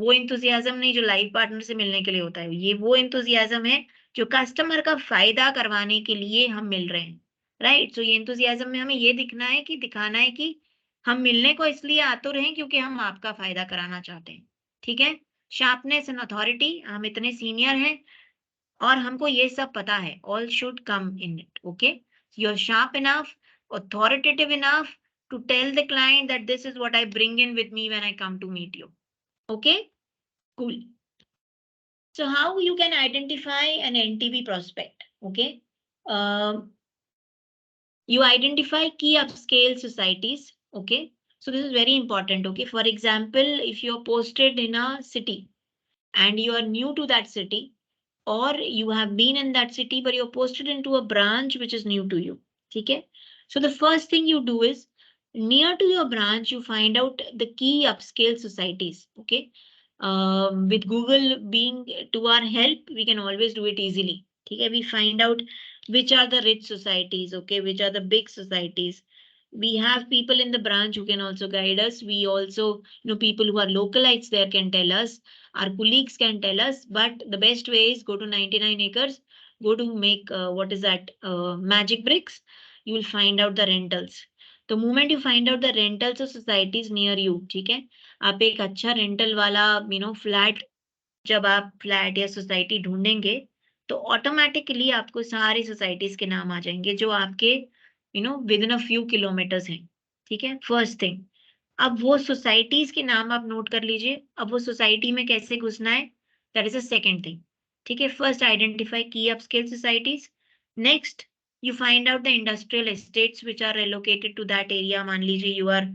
वो enthusiasm नहीं जो लाइफ पार्टनर से मिलने के लिए होता है. ये वो enthusiasm है जो कस्टमर का फायदा करवाने के लिए हम मिल रहे हैं. राइट. सो ये enthusiasm में हमें ये दिखाना है कि हम मिलने को इसलिए आतुर हैं क्योंकि हम आपका फायदा कराना चाहते हैं. ठीक है. Sharpness and authority. हम इतने सीनियर हैं और हमको ये सब पता है. All should come in it. Okay. You're sharp enough, authoritative enough to tell the client that this is what I bring in with me when I come to meet you. Okay, cool. So how you can identify an NTB prospect? Okay, you identify key upscale societies. Okay, so this is very important. Okay, for example, if you're posted in a city and you are new to that city, or you have been in that city but you're posted into a branch which is new to you. Okay, so the first thing you do is near to your branch you find out the key upscale societies. Okay, with Google being to our help, we can always do it easily. Okay, we find out which are the rich societies. Okay, which are the big societies. We have people in the branch who can also guide us. We also people who are localites there can tell us. Our colleagues can tell us, but the best way is go to 99 acres, go to make what is that magic bricks. You will find out the rentals. The moment you find out the rentals of societies near you, ठीक है, आप एक अच्छा rental वाला flat, जब आप flat या society ढूंढेंगे तो ऑटोमेटिकली आपको सारी सोसाइटीज के नाम आ जाएंगे जो आपके with in a few kilometres हैं. ठीक है, फर्स्ट थिंग. अब वो सोसाइटीज के नाम आप नोट कर लीजिए. अब वो सोसाइटी में कैसे घुसना है, that is a second thing. ठीक है, फर्स्ट आइडेंटिफाई की upscale societies. Next you find out the industrial estates which are relocated to that area. मान लीजिए you are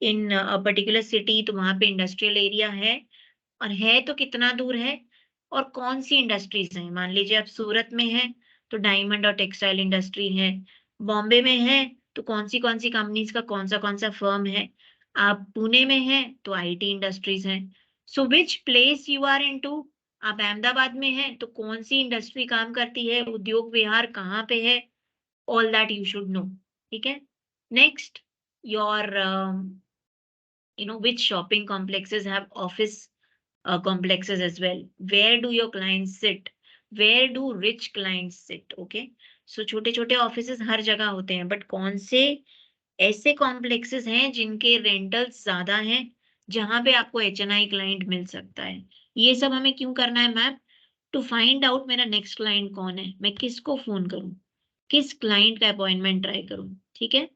in a particular city, तो वहां पे इंडस्ट्रियल एरिया है, और है तो कितना दूर है और कौन सी इंडस्ट्रीज हैं. मान लीजिए आप सूरत में हैं तो डायमंड और टेक्सटाइल इंडस्ट्री है. बॉम्बे में है तो कौन सी कंपनीज का कौन सा फर्म है. आप पुणे में हैं तो आईटी इंडस्ट्रीज हैं. So which place you are into. आप अहमदाबाद में हैं तो कौन सी इंडस्ट्री काम करती है, उद्योग विहार कहाँ पे है. All that you should know. ठीक है. Next, your which shopping complexes have office complexes as well. Where do your clients sit? where do rich clients sit? Okay, so छोटे छोटे ऑफिसेस हर जगह होते हैं, बट कौन से ऐसे कॉम्प्लेक्सेस हैं जिनके रेंटल्स ज्यादा हैं, जहां पे आपको HNI क्लाइंट मिल सकता है? ये सब हमें क्यों करना है मैम? टू फाइंड आउट मेरा नेक्स्ट क्लाइंट कौन है, मैं किसको फोन करूं, किस क्लाइंट का अपॉइंटमेंट ट्राई करूं, ठीक है?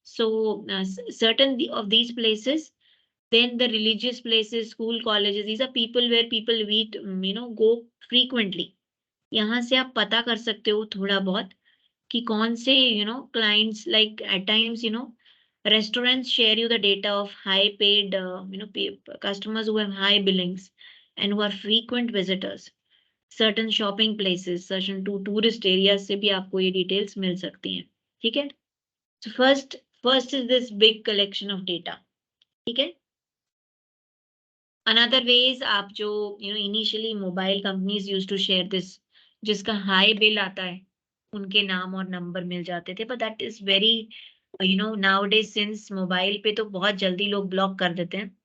So certain of these places, then the religious places, school, colleges, these are people where people meet, go frequently. यहाँ से आप पता कर सकते हो थोड़ा बहुत कि कौन से clients, like at times restaurants share you the data of high paid customers who have high billings and who are frequent visitors. Certain shopping places, certain tourist areas से भी आपको ये details मिल सकती हैं, ठीक है? So first is this big collection of data, ठीक है? Another way is आप जो initially mobile companies used to share this, जिसका high bill आता है उनके नाम और नंबर मिल जाते थे, but that is very nowadays since mobile पे तो बहुत जल्दी लोग ब्लॉक कर देते हैं,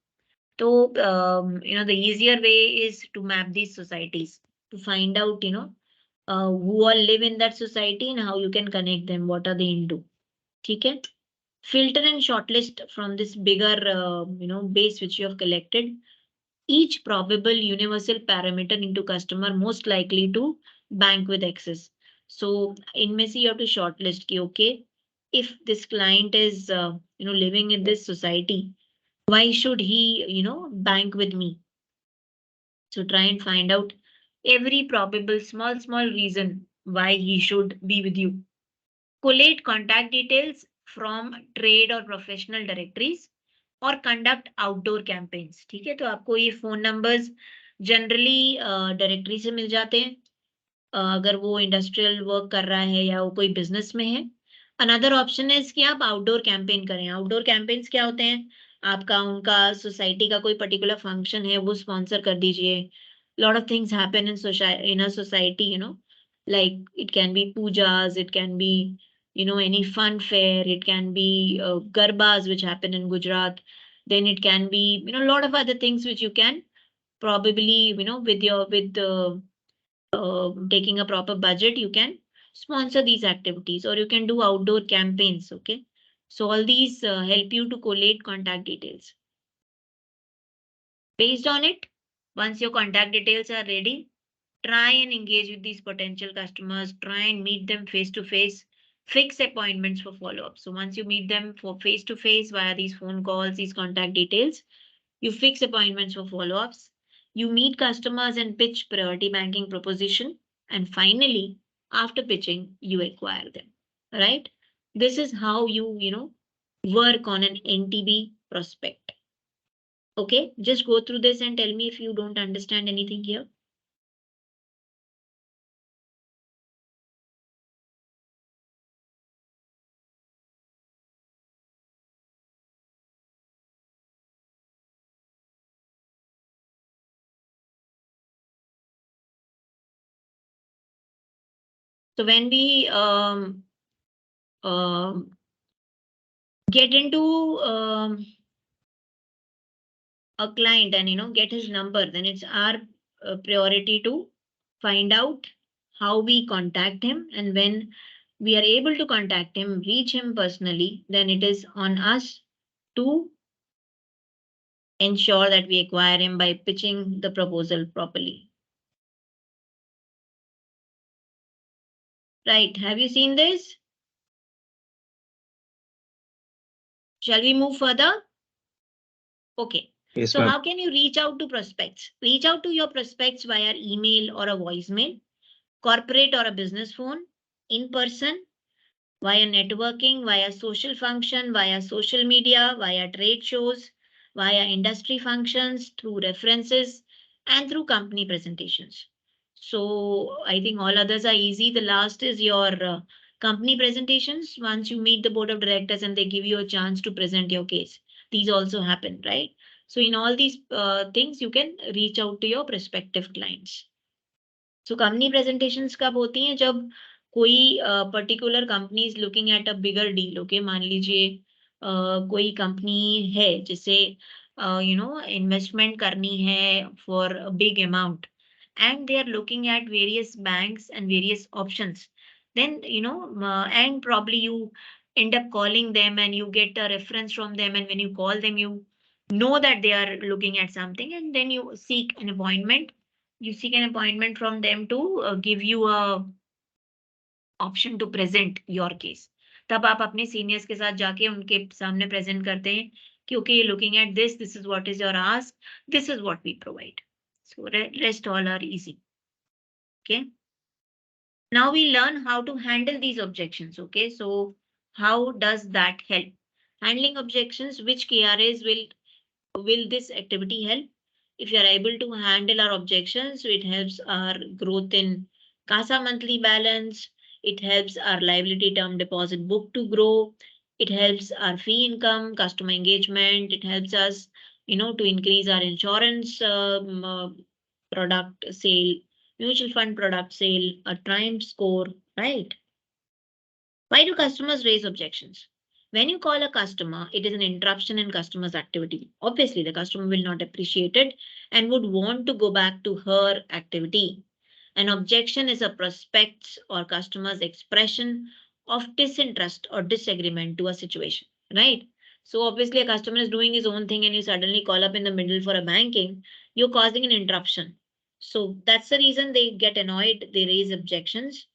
तो the easier way is to map these societies to find out who all live in that society and how you can connect them, what are they into, ठीक है? Filter and shortlist from this bigger base which you have collected each probable universal parameter into customer most likely to bank with access. So इनमें से you have to shortlist कि okay, if this client is living in this society, why should he bank with me? So try and find out every probable small reason why he should be with you. Collate contact details from trade or professional directories और conduct outdoor campaigns, ठीक है? तो आपको ये phone numbers generally directory से मिल जाते हैं अगर वो इंडस्ट्रियल वर्क कर रहा है या वो कोई बिजनेस में है. अनदर ऑप्शन है कि आप आउटडोर कैंपेन करें. आउटडोर कैंपेन्स क्या होते हैं? आपका उनका सोसाइटी का कोई पर्टिकुलर फंक्शन है वो स्पॉन्सर कर दीजिए. Lot of things happen in a society, like it can be pujas, it can be any fun fair, it can be garbas which happen in Gujarat, then it can be a lot of other things which you can probably with taking a proper budget you can sponsor these activities, or you can do outdoor campaigns. Okay, so all these help you to collate contact details. Based on it, once your contact details are ready, try and engage with these potential customers, try and meet them face to face, fix appointments for follow-up. So once you meet them for face to face via these phone calls, these contact details, you fix appointments for follow-ups, you meet customers and pitch priority banking proposition, and finally, after pitching, you acquire them, right? This is how you work on an NTB prospect. Okay, just go through this and tell me if you don't understand anything here. So when we get into a client and get his number, then it's our priority to find out how we contact him, and when we are able to contact him, reach him personally, then it is on us to ensure that we acquire him by pitching the proposal properly. Right, have you seen this? Shall we move further? Okay. Yes, So ma'am. how can you reach out to prospects? Reach out to your prospects via email or a voicemail, corporate or a business phone, in person, via networking, via social function, via social media, via trade shows, via industry functions, through references, and through company presentations. So I think all others are easy. The last is your company presentations. Once you meet the board of directors and they give you a chance to present your case, these also happen, right? So in all these things, you can reach out to your prospective clients. So company presentations कब होती हैं? जब कोई particular company is looking at a bigger deal. Okay, मान लीजिए कोई company है जिसे इन्वेस्टमेंट करनी है for a big amount, and they are looking at various banks and various options, then and probably you end up calling them and you get a reference from them, and when you call them you know that they are looking at something, and then you seek an appointment. You seek an appointment from them to give you a option to present your case. तब आप अपने seniors के साथ जाके उनके सामने present करते हैं कि okay looking at this is what is your ask, this is what we provide. So rest all are easy. Okay. Now we learn how to handle these objections. Okay. So how does that help? Handling objections, which KRAs will this activity help? If you are able to handle our objections, so it helps our growth in CASA monthly balance. It helps our liability term deposit book to grow. It helps our fee income, customer engagement. It helps us, to increase our insurance product sale, mutual fund product sale, a Triumph score, right? Why do customers raise objections? When you call a customer, it is an interruption in customer's activity. Obviously, the customer will not appreciate it and would want to go back to her activity. An objection is a prospect's or customer's expression of disinterest or disagreement to a situation, right? So obviously a customer is doing his own thing and you suddenly call up in the middle for a banking, you're causing an interruption. So that's the reason they get annoyed, they raise objections.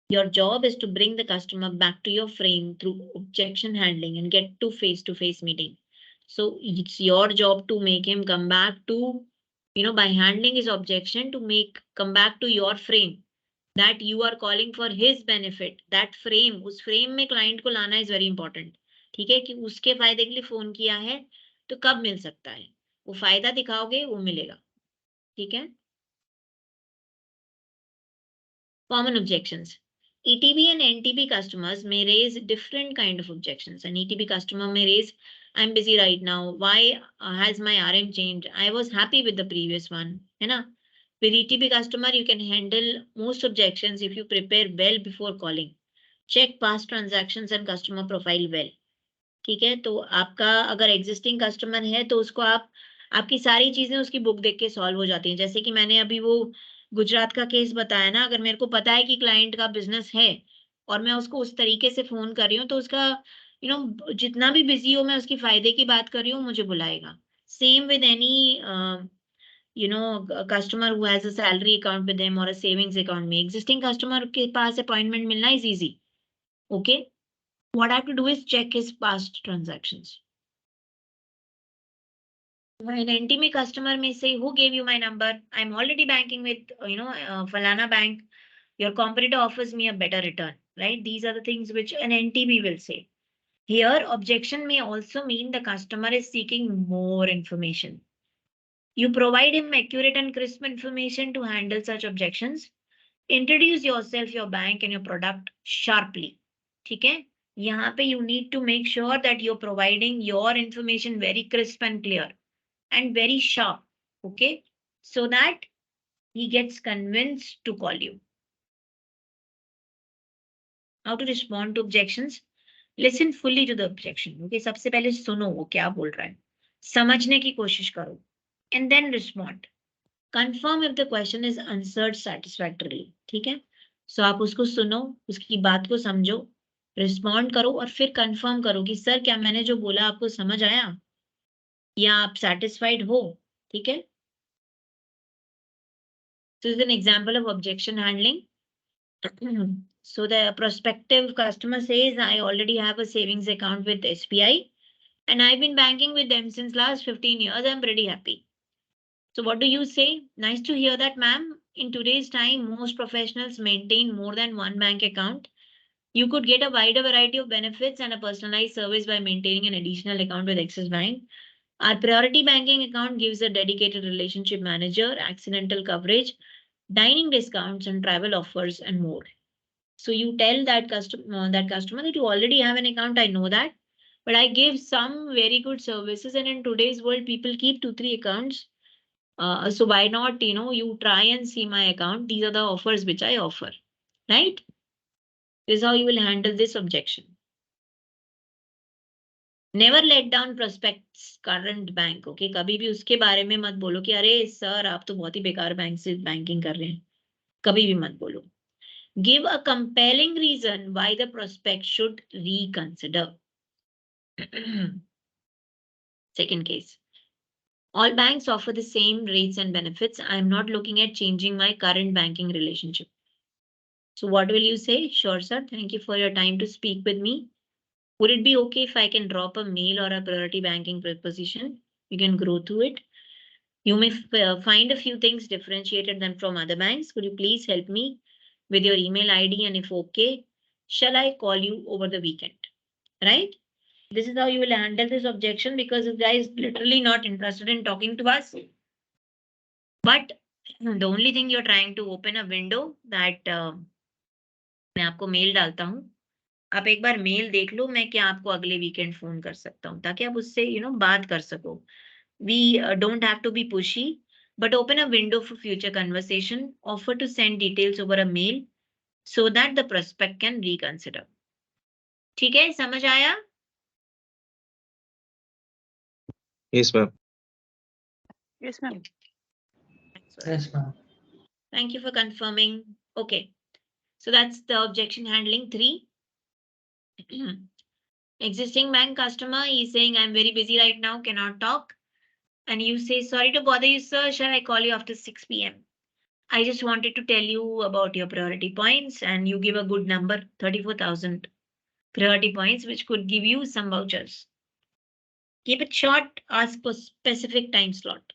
Your job is to bring the customer back to your frame through objection handling and get to face meeting. So it's your job to make him come back to, by handling his objection to come back to your frame that you are calling for his benefit. That frame, उस frame में client को लाना is very important. ठीक है कि उसके फायदे के लिए फोन किया है तो कब मिल सकता है, वो फायदा दिखाओगे वो मिलेगा. ठीक है. Common objections. ETB and NTB customers may raise different kind of objections. An ETB customer may raise, I'm busy right now. Why has my RM changed? I was happy with the previous one. With ETB customer, you can handle most objections if you prepare well before calling. Check past transactions and customer profile well. ठीक है. तो आपका अगर existing customer है तो उसको आपकी सारी चीजें उसकी बुक देख के सॉल्व हो जाती हैं. जैसे कि मैंने अभी वो गुजरात का केस बताया ना, अगर मेरे को पता है कि क्लाइंट का बिजनेस है और मैं उसको उस तरीके से फोन कर रही हूँ तो उसका जितना भी बिजी हो मैं उसकी फायदे की बात कर रही हूँ, मुझे बुलाएगा. Same with any customer who has a salary account with them or a savings account में existing customer के पास appointment मिलना is easy. Okay. What I have to do is check his past transactions. When NTB customer may say, who gave you my number? I'm already banking with, Falana bank. Your competitor offers me a better return, right? These are the things which an NTB will say. Here, objection may also mean the customer is seeking more information. You provide him accurate and crisp information to handle such objections. Introduce yourself, your bank and your product sharply. ठीक है? यहाँ पे you need to make sure that you're providing your information very crisp and clear and very sharp. Okay? So that he gets convinced to call you. How to respond to objections? Listen fully to the objection. Okay? सबसे पहले सुनो वो क्या बोल रहा है. समझने की कोशिश करो. And then respond. Confirm if the question is answered satisfactorily. ठीक है? So आप उसको सुनो, उसकी बात को समझो, रिस्पॉन्ड करो और फिर कंफर्म करो कि सर क्या मैंने जो बोला आपको समझ आया या आप satisfied हो. ठीक है? So this is an example of objection handling. So the prospective customer says, I already have a savings account with SBI and I've been banking with them since last 15 years. I'm pretty happy. So what do you say? Nice to hear that, ma'am. In today's time, most professionals maintain more than one bank account. You could get a wider variety of benefits and a personalized service by maintaining an additional account with Axis Bank. Our priority banking account gives a dedicated relationship manager, accidental coverage, dining discounts and travel offers and more. So you tell that customer that you already have an account. I know that, but I give some very good services. And in today's world, people keep 2-3 accounts. So why not, you try and see my account. These are the offers which I offer, right? This is how you will handle this objection. Never let down prospects current bank. Okay, कभी भी उसके बारे में मत बोलो कि अरे sir आप तो बहुत ही बेकार बैंक से बैंकिंग कर रहे हैं. कभी भी मत बोलो. Give a compelling reason why the prospect should reconsider. Second case. All banks offer the same rates and benefits. I am not looking at changing my current banking relationship. So what will you say? Sure, sir. Thank you for your time to speak with me. Would it be okay if I can drop a mail or a priority banking proposition? You can grow through it. You may find a few things differentiated them from other banks. Could you please help me with your email ID, and if okay, shall I call you over the weekend? Right? This is how you will handle this objection, because this guy is literally not interested in talking to us. But the only thing you're trying to open a window that मैं आपको mail डालता हूँ, आप एक बार mail देख लो, मैं क्या आपको अगले वीकेंड फोन कर सकता हूँ ताकि आप उससे बात कर सको. We don't have to be pushy, but open a window for future conversation. Offer to send details over a mail so that the prospect can reconsider. ठीक है, समझ आया? Yes, ma'am. Yes, ma'am. Yes, ma'am. Thank you for confirming. Okay, so that's the objection handling 3. Existing bank customer is saying, I'm very busy right now, cannot talk. And you say, sorry to bother you, sir. Shall I call you after 6 p.m.? I just wanted to tell you about your priority points, and you give a good number, 34,000 priority points, which could give you some vouchers. Keep it short, ask for specific time slot.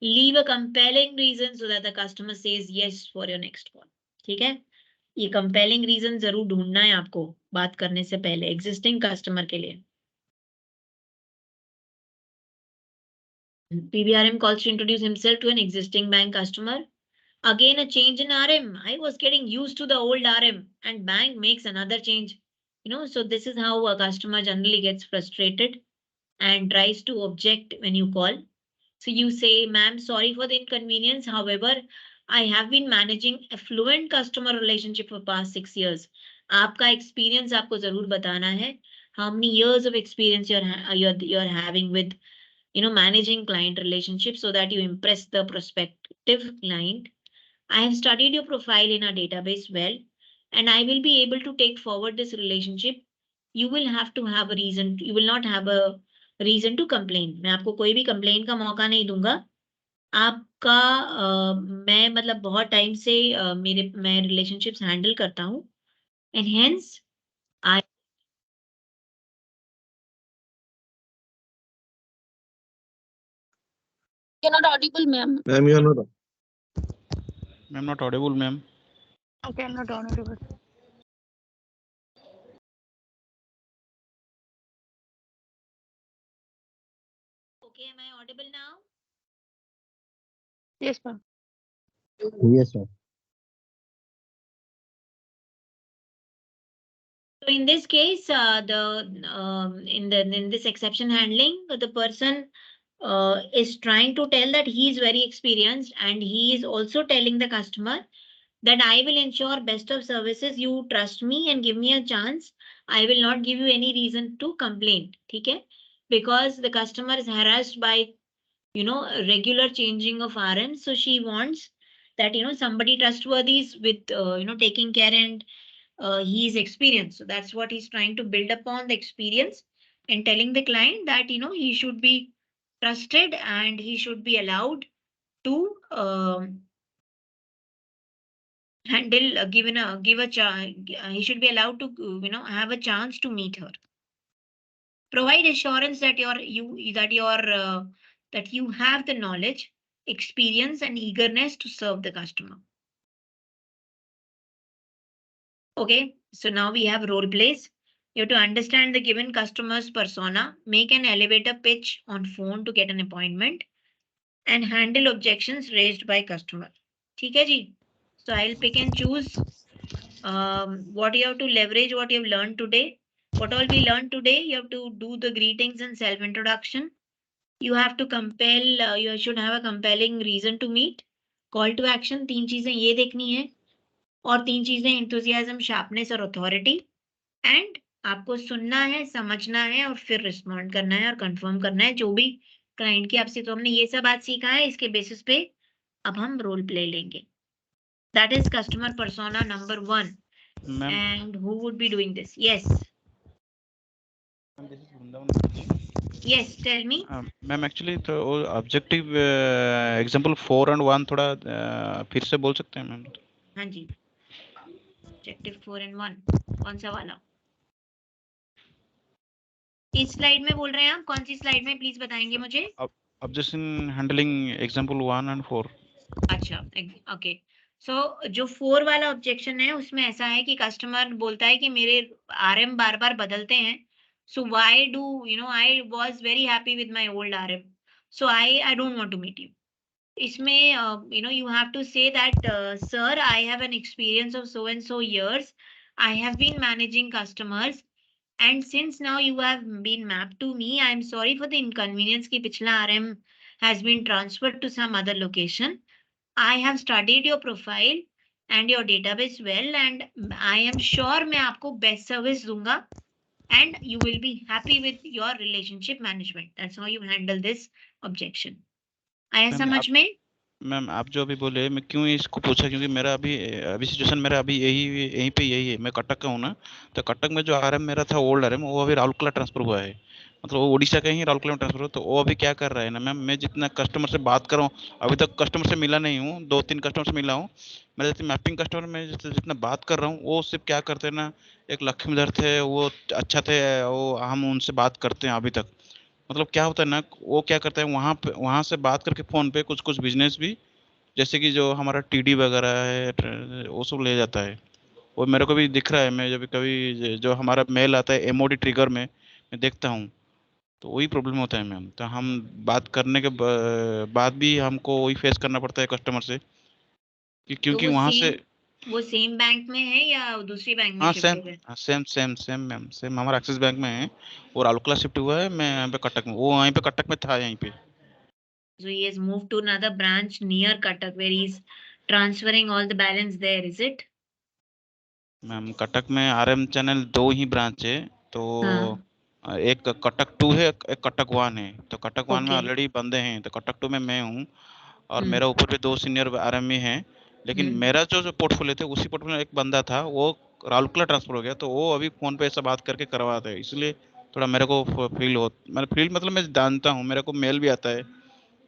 Leave a compelling reason so that the customer says yes for your next call. ठीक है? ये compelling reason जरूर ढूंढना है आपको बात करने से पहले existing customer के लिए. PBRM calls to introduce himself to an existing bank customer. Again, a change in RM. I was getting used to the old RM, and bank makes another change. So this is how a customer generally gets frustrated and tries to object when you call. So you say, ma'am, sorry for the inconvenience. However, I have been managing affluent customer relationship for past 6 years. आपका experience आपको जरूर बताना है. How many years of experience you're having with managing client relationships so that you impress the prospective client. I have studied your profile in our database well, and I will be able to take forward this relationship. You will have to have a reason. You will not have a reason to complain. मैं आपको कोई भी complain का मौका नहीं दूंगा. आपका मैं मतलब बहुत टाइम से मैं relationships handle करता हूँ, and hence I. You're not audible, ma'am. Ma'am, you are not. Ma'am, not audible, ma'am. Okay, I'm not audible. Okay, am I audible now? Yes, ma'am. Yes, ma'am. So in this case, in this exception handling, the person is trying to tell that he is very experienced, and he is also telling the customer that I will ensure best of services. You trust me and give me a chance. I will not give you any reason to complain. Okay? Because the customer is harassed by regular changing of RM. So she wants that somebody trustworthy is with taking care, and he is experienced. So that's what he's trying to build upon, the experience, and telling the client that he should be trusted and he should be allowed to handle he should be allowed to have a chance to meet her. Provide assurance that that you have the knowledge, experience, and eagerness to serve the customer. Okay, so now we have role plays. You have to understand the given customer's persona, make an elevator pitch on phone to get an appointment, and handle objections raised by customer. ठीक है जी? So I'll pick and choose what you have to leverage, what you have learned today. What all we learned today, you have to do the greetings and self-introduction. You have to you should have a compelling reason to meet. Call to action, 3 चीजें ये देखनी है, और 3 चीजें enthusiasm, sharpness और authority. And आपको सुनना है, समझना है और फिर रिस्पॉन्ड करना है और कंफर्म करना है जो भी क्लाइंट की आपसे। तो हमने ये सब बात सीखा है, इसके बेसिस पे अब हम रोल प्ले लेंगे। That is customer persona number 1 ma'am and who would be doing this? Yes, yes, tell me. Ma'am actually तो ऑब्जेक्टिव एग्जांपल 4 and 1 थोड़ा फिर से बोल सकते हैं मैम? हाँ जी, ऑब्जेक्टिव 4 and 1 कौन सा वाला? इस स्लाइड में बोल रहे हैं आप? कौन सी स्लाइड में प्लीज बताएंगे मुझे? Objection handling example 1 and 4। अच्छा, ओके। सो जो 4 वाला ऑब्जेक्शन है उसमें ऐसा है कि कस्टमर बोलता है कि मेरे आरएम बार बार बदलते हैं, so why do you know I was very happy with my old RM, so I don't want to meet you. इसमें you have to say that sir, I have an experience of so and so years, I have been managing customers, and since now you have been mapped to me, I am sorry for the inconvenience ki pichla RM has been transferred to some other location. I have studied your profile and your database well, and I am sure मैं आपको best service दूंगा, and you will be happy with your relationship management. That's how you handle this objection. आया समझ में? Ma'am आप जो अभी बोले, मैं क्यों इसको पूछा, क्योंकि मेरा अभी सिचुएशन मेरा अभी यहीं पे यही है। मैं कटक का हूँ ना, तो कटक में जो आरएम मेरा था, ओल्ड आरएम, वो अभी राउरकेला ट्रांसफर हुआ है। मतलब वो उड़ीसा का ही राउरकेला में ट्रांसफर हुआ। तो वो अभी क्या कर रहा है ना मैम, मैं जितना कस्टमर से बात कर रहा हूँ, अभी तक कस्टमर से मिला नहीं हूँ, 2-3 कस्टमर से मिला हूँ। मैं जैसे मैपिंग कस्टमर में जितना बात कर रहा हूँ, वो सिर्फ क्या करते हैं ना, एक लक्ष्मीधर थे, वो अच्छा थे, वो हम उनसे बात करते हैं अभी तक। मतलब क्या होता है ना, वो क्या करते हैं, वहाँ से बात करके फ़ोन पे कुछ कुछ बिजनेस भी, जैसे कि जो हमारा टीडी वगैरह है, वो सब ले जाता है। वो मेरे को भी दिख रहा है। मैं जब कभी जो हमारा मेल आता है एमओडी ट्रिगर में, मैं देखता हूँ, तो वही प्रॉब्लम होता है मैम। तो हम बात करने के बाद भी हमको वही फेस करना पड़ता है कस्टमर से, क्योंकि वहाँ से। वो सेम बैंक में है या दूसरी बैंक में हाँ शिफ्ट सेम, हो गए? सेम मैम, सेम हमारा एक्सिस बैंक में है, और राउरकेला शिफ्ट हुआ है। मैं यहाँ पे कटक में, वो वहीं पे कटक में था यहीं पे। So he has moved to another branch near Cuttack where he's transferring all the balance there, is it? Ma'am Cuttack में आरएम चैनल 2 ही ब्रांच है। तो हाँ, एक कटक 2 है, एक कटक 1 है। तो कटक 1 में okay. ऑलरेडी बंदे हैं, तो कटक 2 में मैं हूँ, और हम्म, मेरा ऊपर पे 2 सीनियर आरएमई हैं। लेकिन मेरा जो पोर्टफोलियो थे, उसी पोर्टफोलियो में एक बंदा था, वो राउरकेला ट्रांसफर हो गया। तो वो अभी फ़ोन पे ऐसा बात करके करवाता है, इसलिए थोड़ा मेरे को फील मतलब मैं जानता हूँ, मेरे को मेल भी आता है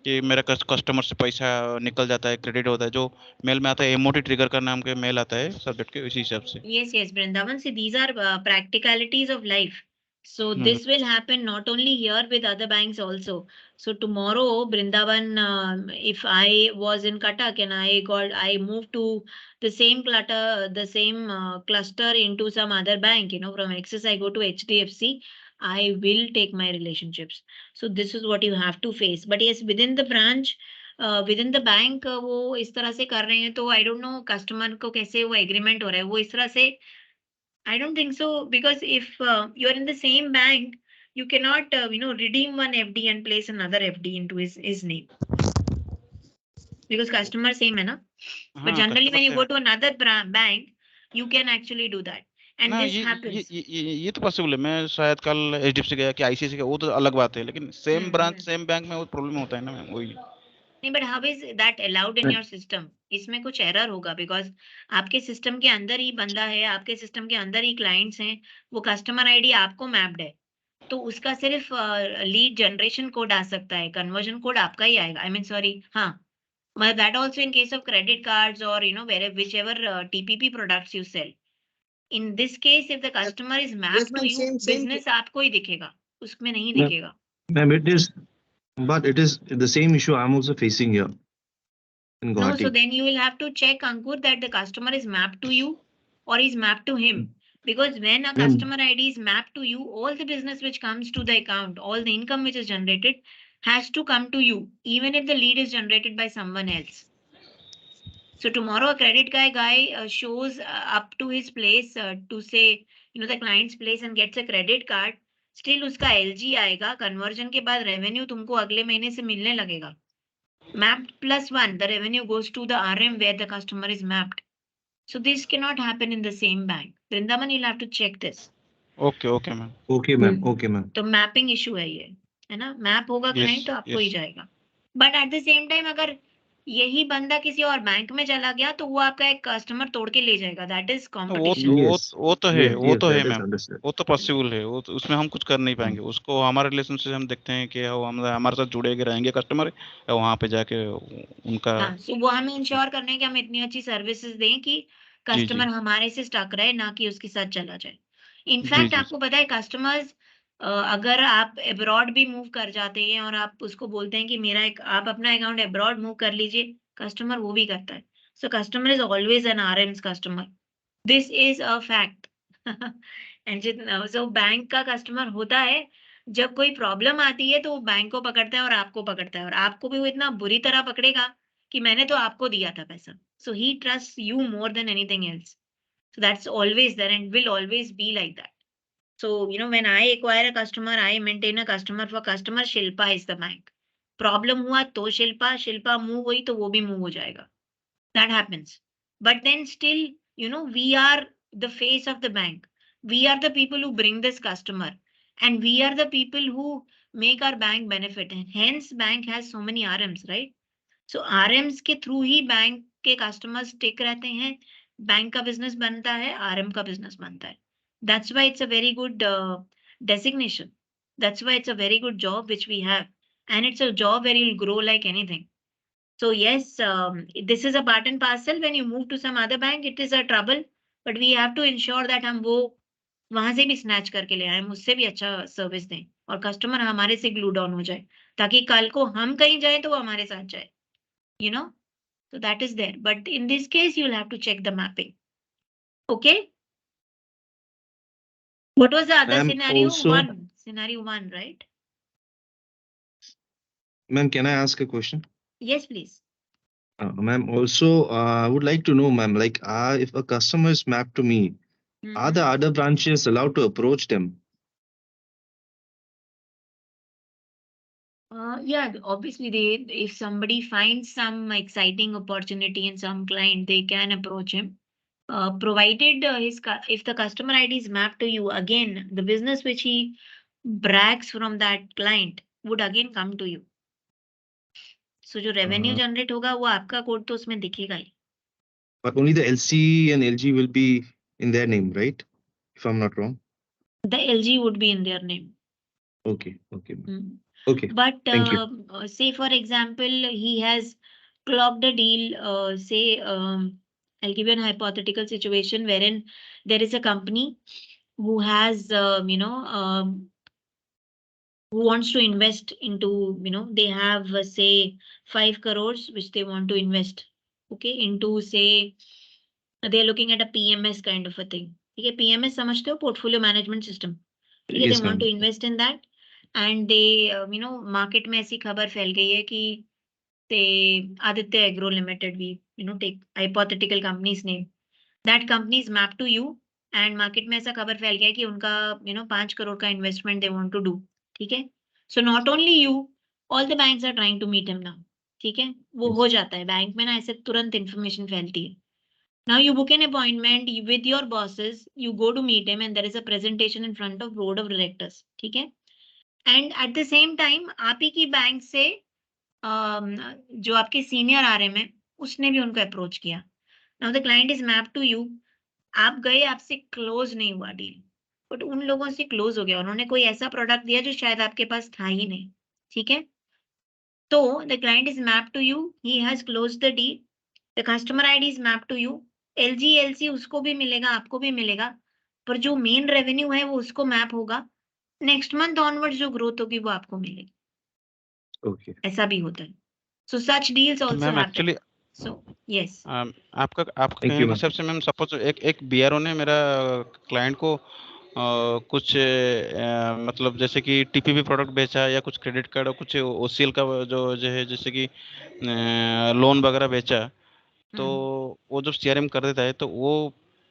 कि मेरा कस्टमर से पैसा निकल जाता है, क्रेडिट होता है। जो मेल में आता है एमओटी ट्रिगर का नाम के मेल आता है सब्जेक्ट के, इसी हिसाब से। yes, Vrindavan. See, these are practicalities of life. So this will happen not only here with other banks also. So tomorrow, Vrindavan, if I was in Cuttack and I moved to the same cluster into some other bank, from Axis I go to HDFC, I will take my relationships. So this is what you have to face. But yes, within the branch, within the bank वो इस तरह से कर रहे हैं, तो I don't know customer को कैसे वो एग्रीमेंट हो रहा है वो इस तरह से। I don't think so, because if you are in the same bank, you cannot redeem one FD and place another FD into his name, because customer same है ना. But हाँ generally कस्टमर when you से। go to another bank, you can actually do that, and ना this happens. ये तो possible है। मैं शायद कल एचडीएफसी गया कि आईसीआईसी गया, वो तो अलग बात है, लेकिन सेम ब्रांच सेम बैंक में वो प्रॉब्लम होता है ना मैम, वही। नहीं, but how is that allowed in your system? इसमें कुछ एरर होगा, बिकॉज आपके सिस्टम के अंदर ही बंदा है, आपके सिस्टम के अंदर ही क्लाइंट्स हैं, वो कस्टमर आईडी आपको मैप्ड है, तो उसका सिर्फ लीड जनरेशन कोड आ सकता है, कन्वर्जन कोड आपका ही आएगा। आई मीन सॉरी, हाँ, but that also in case of credit cards or whichever TPP products you sell. In this case, if the customer is mapped to you, business आपको ही दिखेगा, उसमें नहीं दिखेगा. Ma'am, but it is the same issue I'm also facing here in No, so Guwahati. then you will have to check, Ankur, that the customer is mapped to you or is mapped to him. Because when a customer ID is mapped to you, all the business which comes to the account, all the income which is generated has to come to you, even if the lead is generated by someone else. So tomorrow a credit guy shows up to his place to say, the client's place and gets a credit card. Still उसका LG आएगा, conversion के बाद revenue तुमको अगले महीने से मिलने लगेगा. Mapped +1, the revenue goes to the RM where the customer is mapped. So this cannot happen in the same bank. Vrindavan, you'll have to check this. Okay okay ma'am. Okay ma'am, okay ma'am. तो mapping issue है ये, है ना? Map होगा client तो आपको ही जाएगा। But at the same time अगर यही बंदा किसी और बैंक में चला गया तो वो आपका एक कस्टमर तोड़ के ले जाएगा। दैट इज वो कंपटीशन। वो तो है, वो तो है that is मैम, understood. वो तो पॉसिबल है, वो तो उसमें हम कुछ कर नहीं पाएंगे। उसको हमारे रिलेशन से हम देखते हैं कि वो हमारे साथ जुड़े के रहेंगे कस्टमर, या वहाँ पे जाके उनका हाँ, सो वो हमें इंश्योर करने हैं कि हम इतनी अच्छी सर्विसेज दें कि जी जी कस्टमर हमारे से स्टक रहे, ना कि उसके साथ चला जाए। जी इनफैक्ट जी आपको पता है कस्टमर्स, अगर आप अब्रॉड भी मूव कर जाते हैं और आप उसको बोलते हैं कि मेरा एक आप अपना अकाउंट अब्रॉड मूव कर लीजिए, कस्टमर वो भी करता है। So customer is always an RM's customer, this is a fact. And so bank का कस्टमर होता है, जब कोई प्रॉब्लम आती है तो वो बैंक को पकड़ता है और आपको पकड़ता है, और आपको भी वो इतना बुरी तरह पकड़ेगा कि मैंने तो आपको दिया था पैसा। So he trust you more than anything else. So that's always there and will always be like that. So, when I acquire a customer, I maintain a customer for customer. Shilpa is the bank. Problem हुआ तो Shilpa move हुई तो वो भी move हो जाएगा. That happens. But then still, we are the face of the bank. We are the people who bring this customer, and we are the people who make our bank benefit. And hence, bank has so many RMs, right? सो आरएम्स के through ही bank के customers टिक रहते हैं, bank का business बनता है, RM का business बनता है। That's why it's a very good designation, that's why it's a very good job which we have, and it's a job where you grow like anything. So yes, this is a part and parcel. When you move to some other bank, it is a trouble, but we have to ensure that हम वो वहां से भी snatch करके ले आए, हम उससे भी अच्छा सर्विस दें और कस्टमर हमारे से ग्लू डाउन हो जाए, ताकि कल को हम कहीं जाए तो वो हमारे साथ जाए, you know. So that is there. But in this case, you'll have to check the mapping. Okay. What was the other Ma'am, scenario? also, Scenario one, right? ma'am, can I ask a question? Yes, please. Ma'am, also, I would like to know, ma'am, like, if a customer is mapped to me, are the other branches allowed to approach them? Yeah, obviously, if somebody finds some exciting opportunity in some client, they can approach him. Provided if the customer ID is mapped to you, again, the business which he brags from that client would again come to you. So जो revenue generate होगा वो आपका code तो उसमें दिखेगा ही. But only the LC and LG will be in their name, right? If I'm not wrong. The LG would be in their name. Okay, okay, ma'am. Okay, But thank you. say for example, he has clocked a deal, say, I'll give you an hypothetical situation wherein there is a company who has, who wants to invest into, they have, say, 5 crores, which they want to invest, okay, into, say, they're looking at a PMS kind of a thing. Okay, PMS समझते हो, portfolio management system. ठीक है, Yes, they want to ma'am. invest in that, and they, market में ऐसी खबर फैल गई है कि say Aditya Agro Limited, we, take hypothetical company's name. That company is mapped to you, and market में ऐसा खबर फैल गया है कि उनका, 5 crore का investment they want to do. ठीक है, so not only you, all the banks are trying to meet him now. ठीक है, वो हो जाता है बैंक में ना, ऐसे तुरंत information फैलती है. Now you book an appointment with your bosses, you go to meet him, and there is a presentation in front of board of directors. ठीक है, and at the same time आप ही की बैंक से जो आपके senior आ रहे हैं उसने भी उनको अप्रोच किया. Now the client is mapped to you. आप गए, आपसे क्लोज नहीं हुआ डील, बट उन लोगों से क्लोज हो गया, उन्होंने कोई ऐसा प्रोडक्ट दिया जो शायद आपके पास था ही नहीं. ठीक है, तो the client is mapped to you, he has close the deal, the customer ID is mapped to you, LG LC उसको भी मिलेगा, आपको भी मिलेगा, पर जो मेन रेवेन्यू है वो उसको मैप होगा. नेक्स्ट मंथ ऑनवर्ड्स जो ग्रोथ होगी वो आपको मिलेगी. Okay. ऐसा भी होता है. सो सच डील्स तो also ma'am happen. Actually so yes, आपका Thank कहने you, के ma'am. हिसाब से मैम, सपोज एक बीआरओ ने मेरा क्लाइंट को कुछ मतलब जैसे कि टीपीपी प्रोडक्ट बेचा, या कुछ क्रेडिट कार्ड और कुछ ओसीएल का जो है, जैसे कि लोन वगैरह बेचा, तो वो जब सीआरएम कर देता है तो वो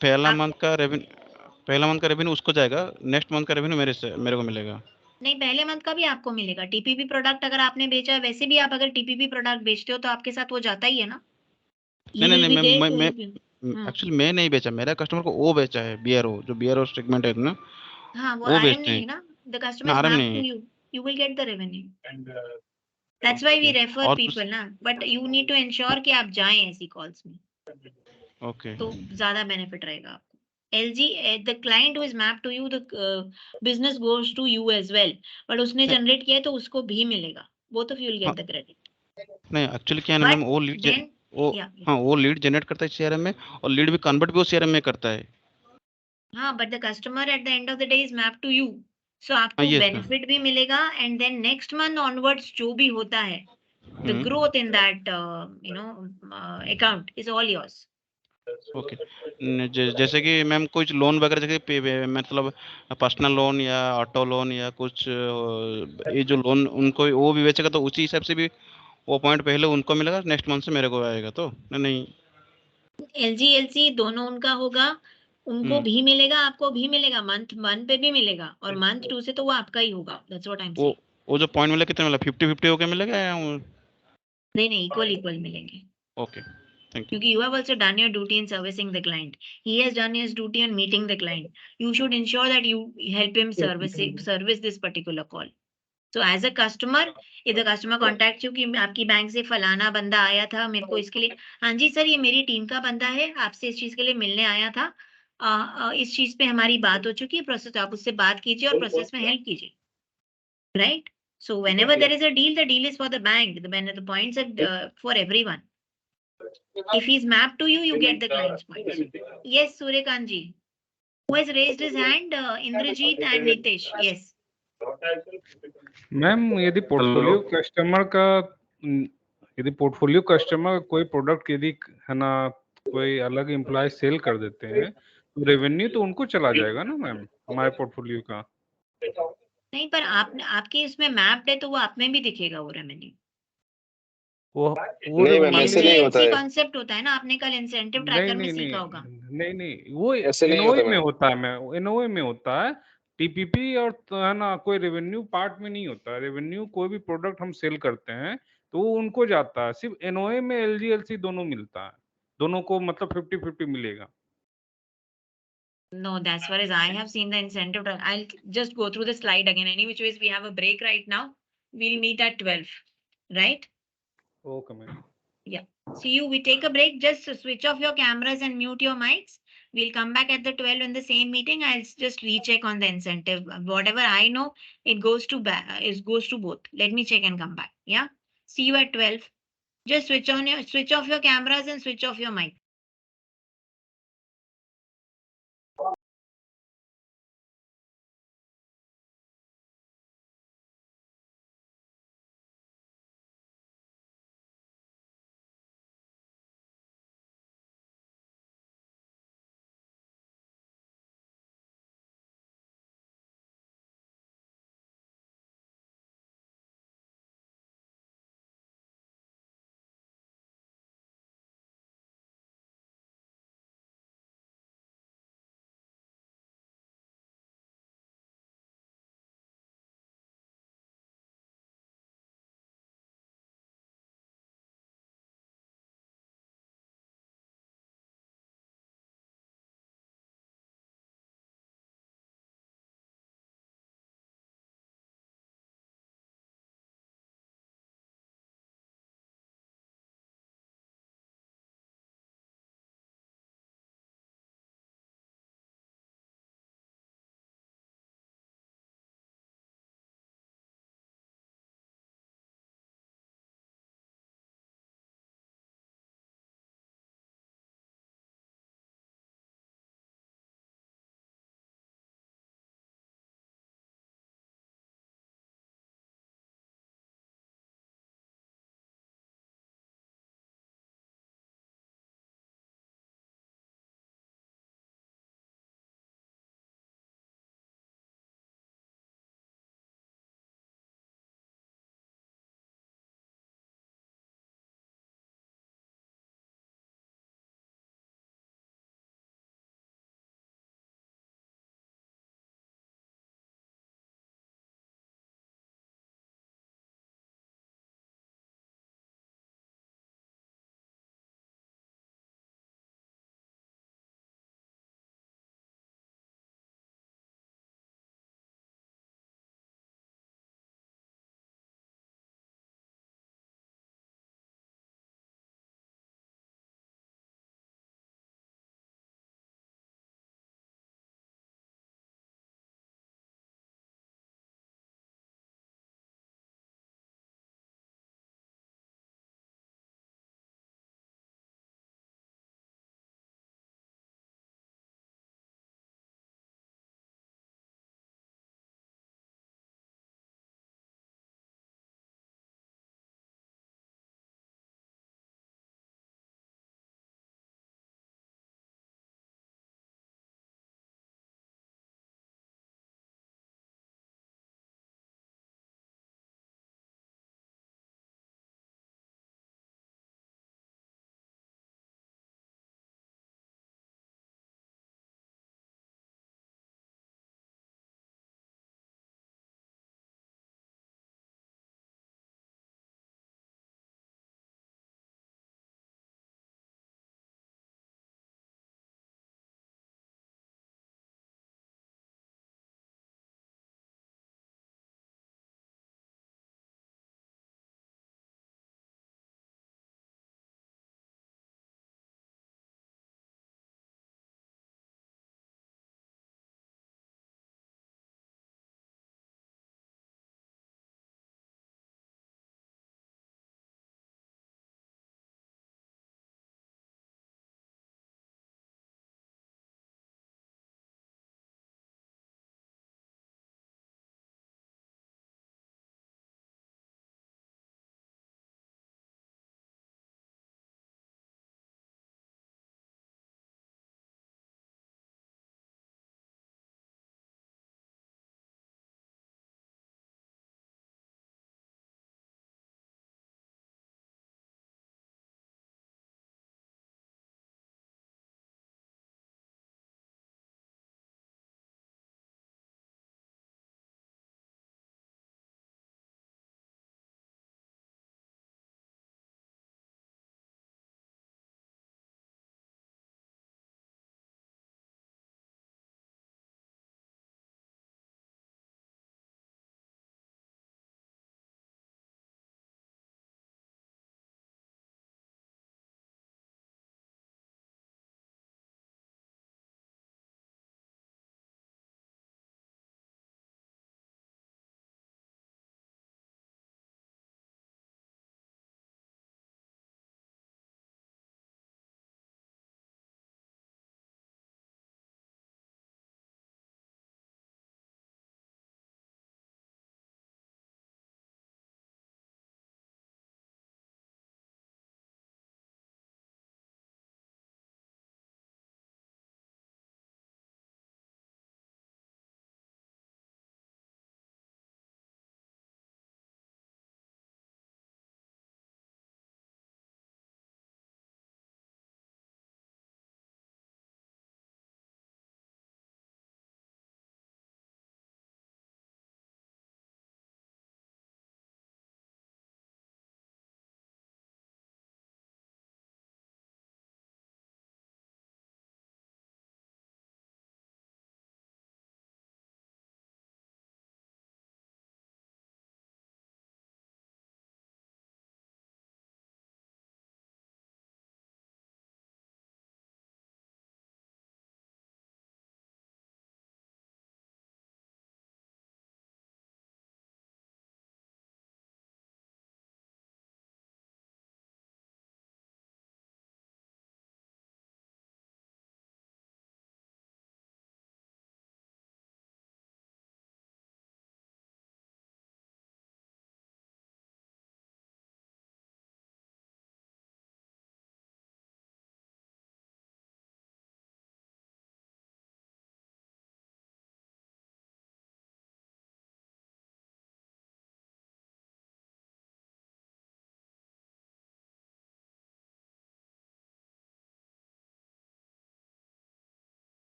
पहला मंथ का रेवेन्यू उसको जाएगा, नेक्स्ट मंथ का रेवेन्यू मेरे को मिलेगा. नहीं, पहले मंथ का भी आपको मिलेगा. टीपीपी प्रोडक्ट अगर आपने बेचा है, वैसे भी आप अगर टीपीपी प्रोडक्ट बेचते हो तो आपके साथ वो जाता ही है ना. नहीं नहीं नहीं, मैं एक्चुअली मैं नहीं बेचा, मेरा कस्टमर को वो बेचा है बीआरओ, जो बीआरओ सेगमेंट है ना, हाँ वो वो RM बेचते नहीं हैं है ना, the customer ना, is आराम mapped नहीं to है। you, you will get the revenue. That's why we okay refer और people ना, but you need to ensure कि आप जाएं ऐसी calls में, ओके तो ज्यादा benefit रहेगा आपको। LG, the client who is mapped to you, the business goes to you as well, but उसने नहीं generate किया है तो उसको भी मिलेगा, both of you will हाँ get the credit. नहीं एक्चुअली क्या है ना But मैम, वो लीड then, वो yeah, हाँ वो लीड जनरेट करता है सीआरएम में, और लीड भी कन्वर्ट भी वो सीआरएम में करता है। हाँ, but the customer at the end of the day is mapped to you, so हाँ आपको यस मैम। benefit भी मिलेगा, and then next month onwards जो भी होता है, the growth in that account is all yours. Okay जैसे कि मैम कुछ लोन वगैरह जैसे मतलब पर्सनल लोन या ऑटो लोन या कुछ ये जो लोन उनको वो भी बेचेगा तो उसी हिसाब से भी वो पॉइंट पहले उनको मिलेगा, नेक्स्ट मंथ से मेरे को आएगा तो नहीं। LG LC दोनों उनका होगा, उनको भी मिलेगा, आपको भी मिलेगा, मंथ 1 पे भी मिलेगा, और मंथ 2 से तो वो आपका ही होगा। That's what I'm saying. वो जो पॉइंट मिला कितना मिला, 50-50 होके मिलेगा या नहीं इक्वल मिलेंगे, ओके थैंक यू। क्योंकि you have also done your duty in servicing the client. He has done his duty on meeting the client. You should ensure that you help him service this particular call. So as a customer, if the customer contacts you कि आपकी bank से फलाना बंदा आया था मेरे को इसके लिए, हाँ जी सर ये मेरी टीम का बंदा है, आपसे इस चीज के लिए मिलने आया था, इस चीज पे हमारी बात हो चुकी है, प्रोसेस आप उससे बात कीजिए और प्रोसेस में हेल्प कीजिए, right? So whenever there is a deal is for the bank, the points are for everyone. If he's mapped to you, you get the client's points. Yes, Suryakant ji, who has raised his hand? Indrajit and Nitesh. Yes. Ma'am यदि portfolio customer कोई product यदि है ना कोई अलग employ cell कर देते हैं तो रेवेन्यू तो उनको चला जाएगा ना मैम, हमारे पोर्टफोलियो का। नहीं, पर आपके इसमें मैप्ड है तो वो आप में भी दिखेगा वो रेवेन्यू। वो नहीं मैम ऐसे नहीं होता है। कॉन्सेप्ट होता है ना, आपने कल इंसेंटिव ट्रैकर में सीखा होगा। नहीं वो ऐसे नहीं एनओए होता में मैम। होता है, मैं एनओए में होता है, टीपीपी और तो है ना कोई रेवेन्यू पार्ट में नहीं होता है। रेवेन्यू कोई भी प्रोडक्ट हम सेल करते हैं तो वो उनको जाता है, सिर्फ एनओए में एलजीएलसी दोनों मिलता है, दोनों को मतलब 50-50 मिलेगा। No, as far as I have seen the incentive track, I'll just go through the slide again. Any which ways we have a break right now. We'll meet at 12, right? Okay, ma'am. Yeah. See you. We take a break. Just switch off your cameras and mute your mics. We'll come back at the 12 in the same meeting. I'll just recheck on the incentive. Whatever I know, it goes to goes to both. Let me check and come back. Yeah. See you at 12. Just switch off your cameras and switch off your mic.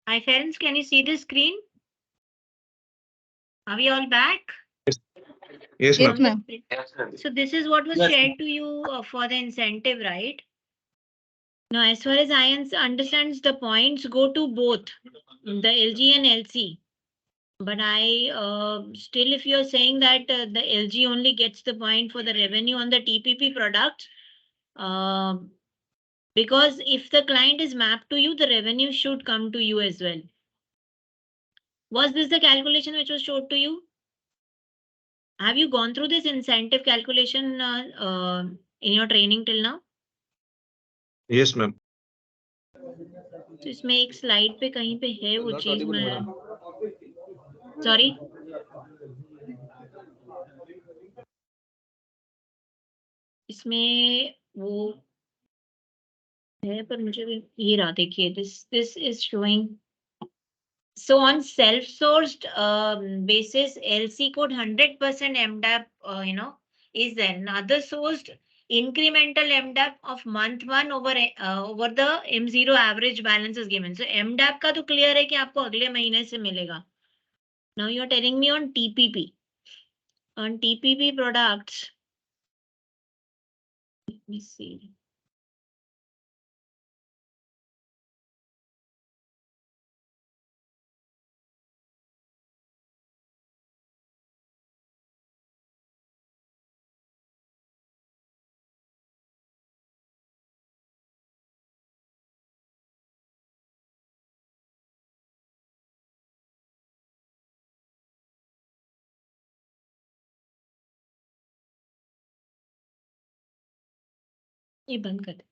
Hi friends, can you see the screen? Are we all back? Yes, Yes, ma'am. ma'am. So this is what was Yes, shared to you for the incentive, right? Now, as far as I understand, the points go to both the LG and LC. But I still, if you're saying that the LG only gets the point for the revenue on the TPP product, because if the client is mapped to you, the revenue should come to you as well. Was this the calculation which was showed to you? Have you gone through this incentive calculation in your training till now? Yes, ma'am. तो इसमें एक slide पे कहीं पे है वो चीज मैं सॉरी इसमें वो है पर मुझे ये रहा देखिए this is showing. So on self-sourced basis, LC code 100% MDAP, is there. Another sourced incremental MDAP of month 1 over the M0 average balance is given. So MDAP का तो clear है कि आपको अगले महीने से मिलेगा. Now you're telling me on TPP. On TPP products, let me see. ये बंद कर दे.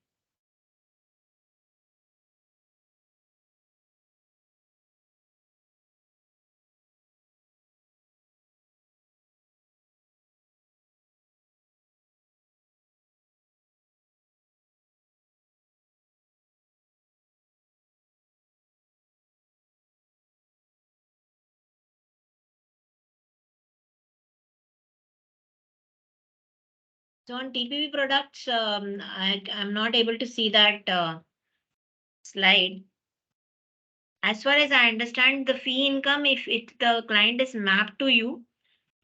So on TPP products, I'm not able to see that slide. As far as I understand, the fee income, if the client is mapped to you,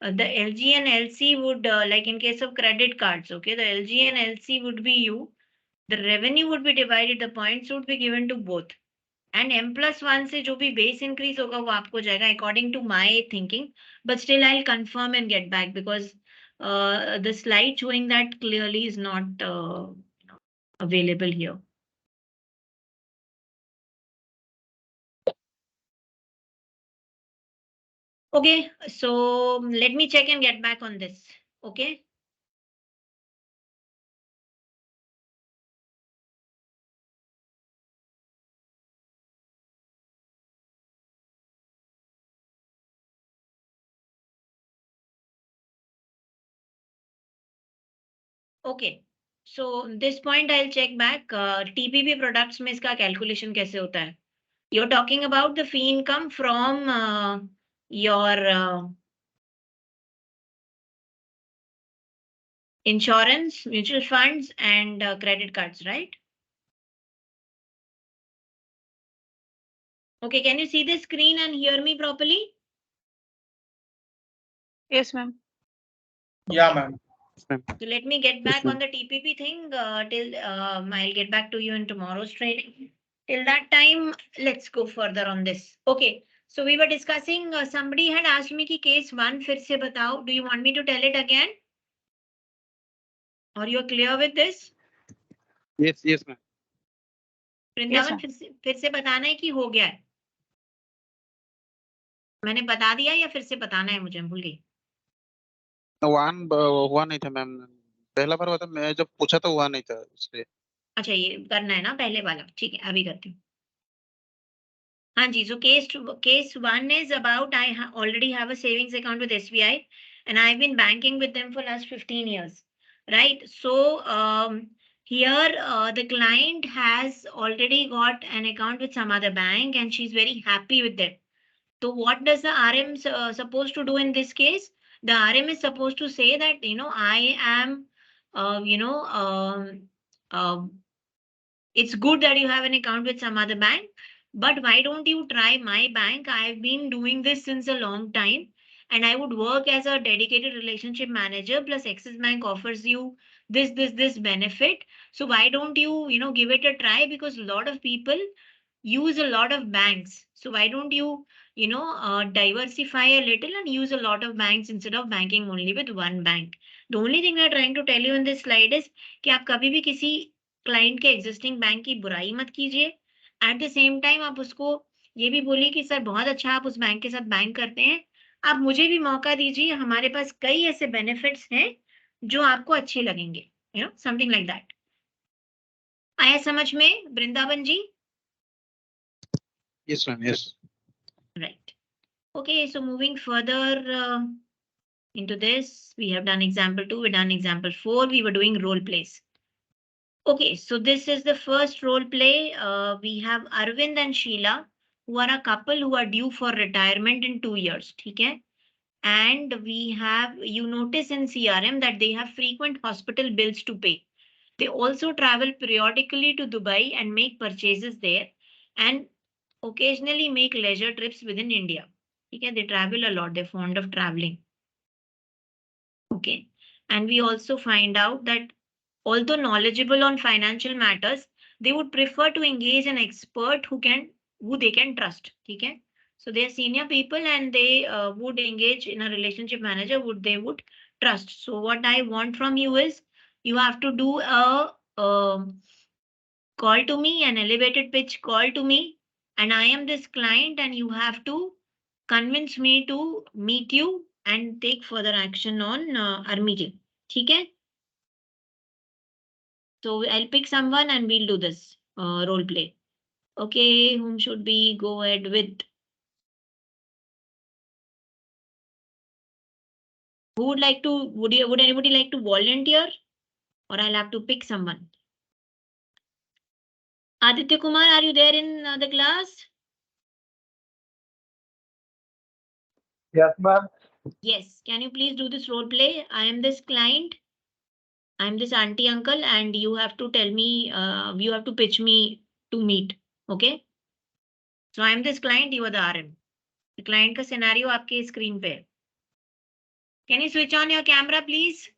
the LG and LC would, like in case of credit cards, okay, the LG and LC would be you. The revenue would be divided, the points would be given to both. And M+1 से जो भी base increase होगा वो आपको जाएगा according to my thinking. But still I'll confirm and get back because the slide showing that clearly is not available here. Okay, so let me check and get back on this. Okay. Okay. So this point I'll check back. TPP products में इसका calculation कैसे होता है? You're talking about the fee income from your insurance, mutual funds, and credit cards, right? Okay, can you see the screen and hear me properly? Yes, ma'am. Yeah, ma'am. So let me get back on the TPP thing till I'll get back to you in tomorrow's training. Till that time, let's go further on this. Okay, so we were discussing, somebody had asked me ki case 1 फिर से बताओ. Do you want me to tell it again? Or you're clear with this? Yes, ma'am. Vrindavan फिर से बताना है कि हो गया है? मैंने बता दिया या फिर से बताना है मुझे, भूल गई. हुआ नहीं था मैम. पहला बार हुआ था, मैं जब पूछा तो हुआ नहीं था इसलिए. अच्छा ये करना है ना पहले वाला, ठीक है अभी करती हूँ. हाँ जी, so case 1 is about I already have a savings account with SBI and I've been banking with them for last 15 years, right? So here the client has already got an account with some other bank and she's very happy with that. So what does the RM supposed to do in this case? The RM is supposed to say that, I am, it's good that you have an account with some other bank, But why don't you try my bank? I've been doing this since a long time, and I would work as a dedicated relationship manager, plus Axis Bank offers you this benefit. So why don't you, give it a try? Because a lot of people use a lot of banks. So why don't you, diversify a little and use a lot of banks instead of banking only with one bank? The only thing we are trying to tell you in this slide is कि आप कभी भी किसी client के existing bank की बुराई मत कीजिए. At the same time आप उसको ये भी बोलिए कि सर बहुत अच्छा आप उस बैंक के साथ बैंक करते हैं. आप मुझे भी मौका दीजिए. हमारे पास कई ऐसे benefits हैं जो आपको अच्छे लगेंगे. Something like that. आया समझ में वृंदावन जी? Yes, ma'am. Yes. Right. Okay, so moving further into this, we have done example 2, we've done example 4, we were doing role plays. Okay, so this is the first role play. We have Arvind and Sheila, who are a couple who are due for retirement in 2 years. Okay? And we have, you notice in CRM that they have frequent hospital bills to pay. They also travel periodically to Dubai and make purchases there, and occasionally make leisure trips within India. Okay, they travel a lot. They're fond of traveling. Okay, and we also find out that although knowledgeable on financial matters, they would prefer to engage an expert who they can trust. Okay, so they are senior people and they would engage in a relationship manager they would trust. So what I want from you is you have to do a call to me, an elevated pitch call to me, and I am this client, and you have to convince me to meet you and take further action on our meeting. Okay? So I'll pick someone and we'll do this role play. Okay, whom should we go ahead with? Who would like to, would anybody like to volunteer? Or I'll have to pick someone. Aditya Kumar, are you there in the class? Yes, ma'am. Yes. Can you please do this role play? I am this client. I'm this auntie uncle, and you have to tell me, you have to pitch me to meet. Okay? So I'm this client, you are the RM. The client का scenario आपके screen पे. Can you switch on your camera, please?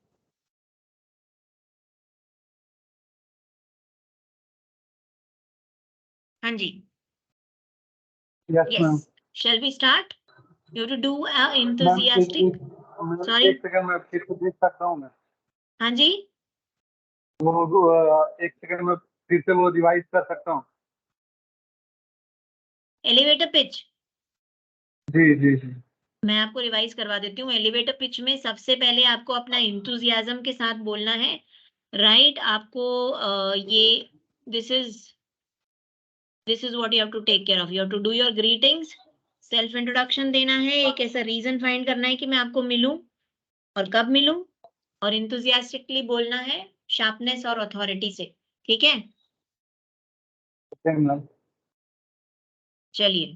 Hanji. Yes, ma'am. Shall we start? You have to do enthusiastic. Sorry. एक second में फिर से देख सकता हूँ मैं. हाँ जी. वो एक सेकंड में फिर से वो रिवाइज कर सकता हूँ. Elevator pitch. जी जी जी. मैं आपको रिवाइज करवा देती हूँ. एलिवेटर पिच में सबसे पहले आपको अपना इंथुजियाज्म के साथ बोलना है. राइट आपको ये this is what you have to take care of. You have to do your greetings, self introduction देना है, एक ऐसा रीजन फाइंड करना है कि मैं आपको मिलूं और कब मिलूं, और enthusiastically बोलना है शार्पनेस और अथॉरिटी से. ठीक है? चलिए.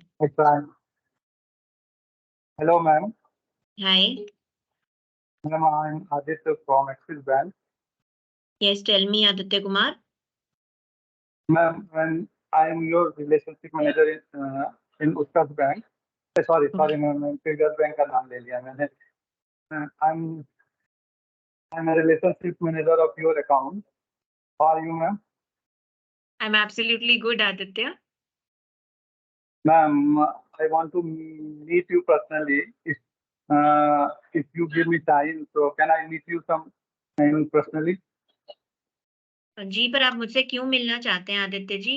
Hello, ma'am. Hi. Ma'am, I'm Aditya from Axis Bank. Yes, tell me, Aditya Kumar. Ma'am, when I'm your relationship manager in Utkarsh Bank. Sorry, ma'am. Previous bank का नाम ले लिया मैंने. I'm a relationship manager of your account. How are you, ma'am? I'm absolutely good, Aditya. Ma'am, I want to meet you personally. If you give me time, so can I meet you some time personally? जी, पर आप मुझसे क्यों मिलना चाहते हैं Aditya ji?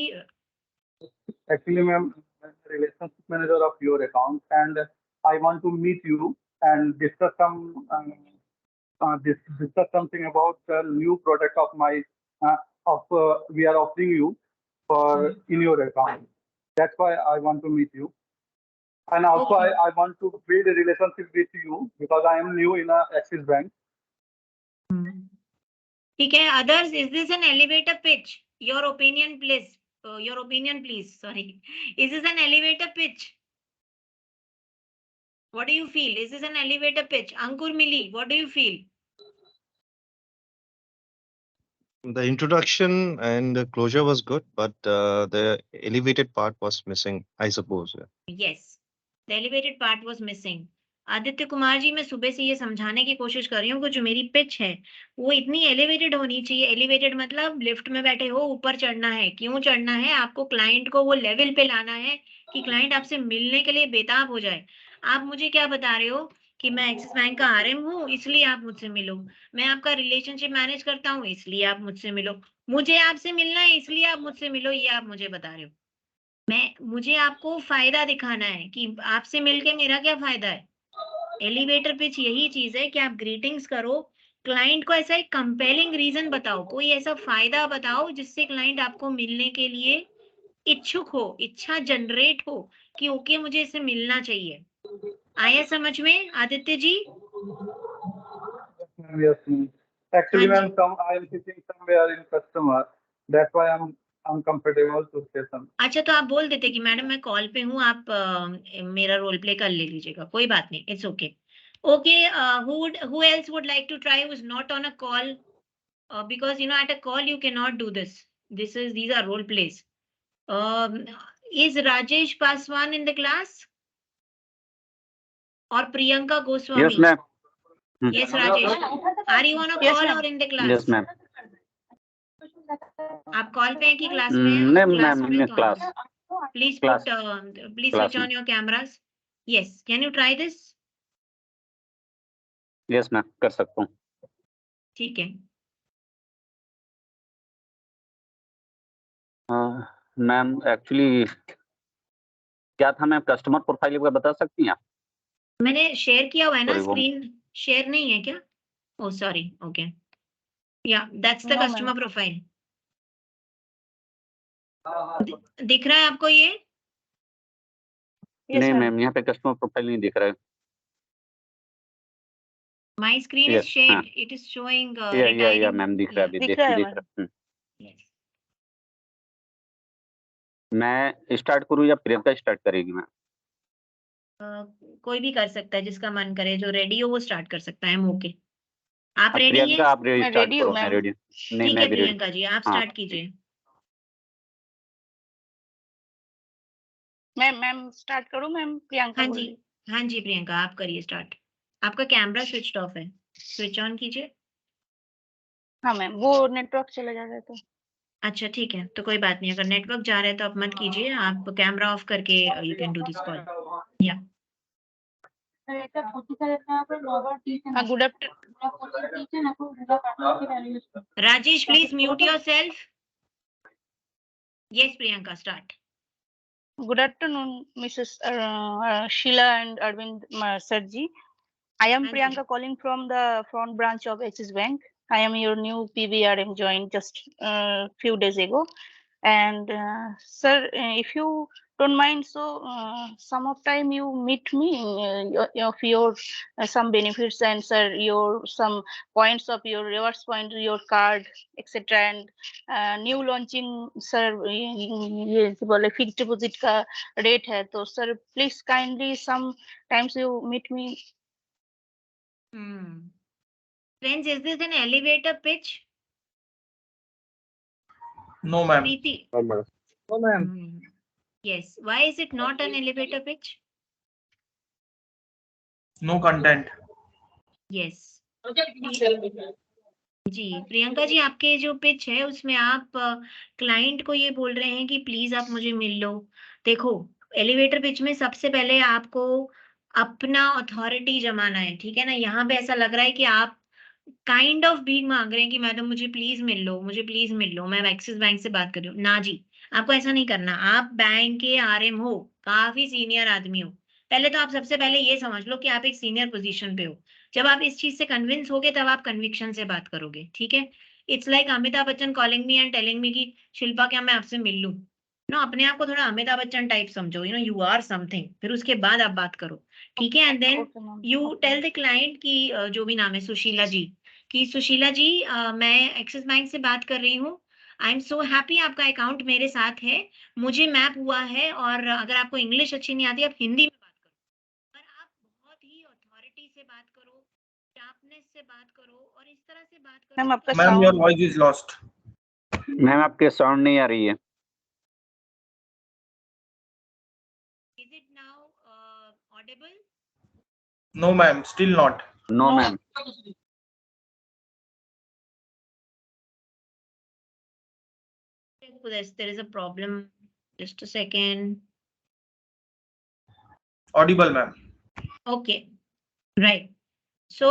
Actually, ma'am, I'm a relationship manager of your account, and I want to meet you and discuss something about the new product of my we are offering you for in your account. That's why I want to meet you. And also, I want to build a relationship with you because I am new in Axis Bank. ठीक है. Others, is this an elevator pitch? Your opinion, please. Sorry. Is this an elevator pitch? What do you feel? Is this an elevator pitch? Ankur Mili, what do you feel? The introduction and the closure was good, but the elevated part was missing, I suppose. Yes, the elevated part was missing. Aditya Kumar ji, मैं सुबह से ये समझाने की कोशिश कर रही हूँ कि जो मेरी पिच है वो इतनी एलिवेटेड होनी चाहिए। एलिवेटेड मतलब लिफ्ट में बैठे हो, ऊपर चढ़ना है। क्यों चढ़ना है? आपको क्लाइंट को वो लेवल पे लाना है कि क्लाइंट आपसे मिलने के लिए बेताब हो जाए। आप मुझे क्या बता रहे हो कि मैं एक्सिस बैंक का आरएम हूँ इसलिए आप मुझसे मिलो, मैं आपका रिलेशनशिप मैनेज करता हूँ इसलिए आप मुझसे मिलो, मुझे आपसे मिलना है इसलिए आप मुझसे मिलो, ये आप मुझे बता रहे हो। मुझे आपको फायदा दिखाना है कि आपसे मिलके मेरा क्या फायदा है। एलिवेटर पिच यही चीज है कि आप ग्रीटिंग्स करो, क्लाइंट को ऐसा एक कंपेलिंग रीजन बताओ, कोई ऐसा फायदा बताओ जिससे क्लाइंट आपको मिलने के लिए इच्छुक हो, इच्छा जनरेट हो कि ओके मुझे इससे मिलना चाहिए। आया समझ में Aditya ji? Yes, ma'am. Actually, ma'am, I am sitting somewhere in customer. That's why I'm comfortable to say something. अच्छा, तो आप बोल देते कि मैडम मैं कॉल पे हूँ, आप मेरा रोल प्ले कर ले लीजिएगा, कोई बात नहीं, it's okay. Okay, who else would like to try who is not on a call? Because you know at a call you cannot do this. These are role plays. Is Rajesh Paswan in the class? Or Priyanka Goswami? Yes, ma'am. Yes, Rajesh. Are you on a call or in the class? Yes, ma'am. आप call पे हैं कि class में हैं? Ma'am, class ma'am, में in तो class. please Class. please Class switch on your cameras. Yes, can you try this? Yes, ma'am. कर सकता हूँ. ठीक है। मैम एक्चुअली क्या था मैम, कस्टमर प्रोफाइल एक बार बता सकती हैं आप? मैंने शेयर किया हुआ है ना Sorry, स्क्रीन, शेयर नहीं है क्या? Oh sorry, okay. Yeah, that's the No, customer ma'am. profile. दिख रहा है आपको ये? Yes, नहीं ma'am. मैम, यहाँ पे कस्टमर प्रोफाइल नहीं दिख रहा है. My screen Yes, is shared. हाँ. It is showing या retiring. मैम दिख रहा है, अभी दिख रहा है, दिख ma'am. रहा है. Yes. मैं स्टार्ट करूँ या प्रियंका स्टार्ट करेगी मैम? कोई भी कर सकता है जिसका मन करे, जो रेडी हो वो स्टार्ट कर सकता है। ओके, आप रेडी हैं? प्रियंका आप मैं स्टार्ट ready हूँ, करो. मैं ma'am. रेडी. नहीं ठीक मैं है भी रेडी. प्रियंका जी, आप हाँ. स्टार्ट कीजिए। मैम स्टार्ट करूँ मैम? प्रियंका हाँ बोल जी, रही। हाँ जी प्रियंका, आप करिए स्टार्ट। आपका कैमरा स्विच ऑफ है, स्विच ऑन कीजिए। हाँ मैम, वो नेटवर्क चला जाता है तो। अच्छा ठीक है, तो कोई बात नहीं, अगर नेटवर्क जा रहा है तो आप मत कीजिए, आप कैमरा ऑफ करके you can do this call. या good afternoon. Rajesh please mute yourself. Yes Priyanka, start. Good afternoon, Mrs. Sheila and Arvind Sarji. I am Priyanka calling from the front branch of Axis Bank. I am your new PBRM joined just few days ago. And sir, if you don't mind, so some of time you meet me of your some benefits and sir your some points of your rewards point, your card, etc. And new launching sir ये बोले fixed deposit का rate है तो sir please kindly sometimes you meet me. Friends, is this an elevator pitch? No, ma'am. Preeti. No, ma'am. No, ma'am. Yes. Why is it not an elevator pitch? No content. Yes. जी प्रियंका जी, आपके जो pitch है उसमें आप client को ये बोल रहे हैं कि प्लीज आप मुझे मिल लो। देखो, एलिवेटर पिच में सबसे पहले आपको अपना अथॉरिटी जमाना है, ठीक है ना। यहाँ पे ऐसा लग रहा है कि आप काइंड ऑफ भीख मांग रहे हैं कि मैडम मुझे प्लीज मिल लो, मुझे प्लीज मिल लो, मैं एक्सिस बैंक से बात कर रही हूँ। ना जी, आपको ऐसा नहीं करना। आप बैंक के आरएम हो, काफी सीनियर आदमी हो। पहले तो आप सबसे पहले ये समझ लो कि आप एक सीनियर पोजीशन पे हो। जब आप इस चीज से कन्विंस होगे तब आप कन्विक्शन से बात करोगे, ठीक है। It's like Amitabh Bachchan calling me and telling me कि शिल्पा क्या मैं आपसे मिल लूं। नो, अपने आप को थोड़ा अमिताभ बच्चन टाइप समझो, you know you are something, फिर उसके बाद आप बात करो, ठीक है। And then you tell the client की जो भी नाम है सुशीला जी, कि सुशीला जी मैं एक्सिस बैंक से बात कर रही हूँ। आई एम सो हैप्पी आपका अकाउंट मेरे साथ है, मुझे मैप हुआ है, और अगर आपको इंग्लिश अच्छी नहीं आती आप हिंदी में बात करो, पर आप बहुत ही अथॉरिटी से बात करो, शार्पनेस से बात करो, और इस तरह से बात करो। मैम आपका Ma'am, your voice is lost. Ma'am आपके साउंड नहीं आ रही है। Is it now audible? No, ma'am. Still not. No ma'am. There is a problem. Just a second. Audible, ma'am. Okay, right. So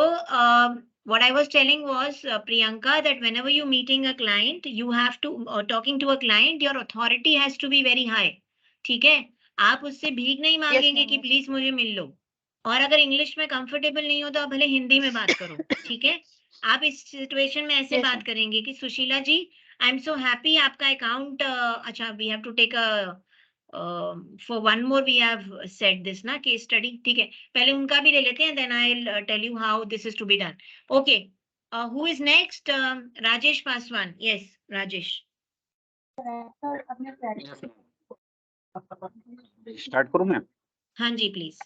what I was telling was, Priyanka, that whenever you're meeting a client, you have to talking to a client, your authority has to be very high. ठीक है, आप उससे भीख नहीं मांगेंगे कि please मुझे मिल लो, और अगर इंग्लिश में कंफर्टेबल नहीं हो तो आप भले हिंदी में बात करो, ठीक है। आप इस सिचुएशन में ऐसे बात करेंगे कि Sushila ji, I am so happy, आपका अकाउंट, अच्छा we have to take a for one more we have said this ना case study, ठीक है, पहले उनका भी ले लेते हैं, then I'll tell you how this is to be done. Okay, who is next? Rajesh Paswan. Yes, Rajesh. Start करूं मैं? हाँ जी प्लीज।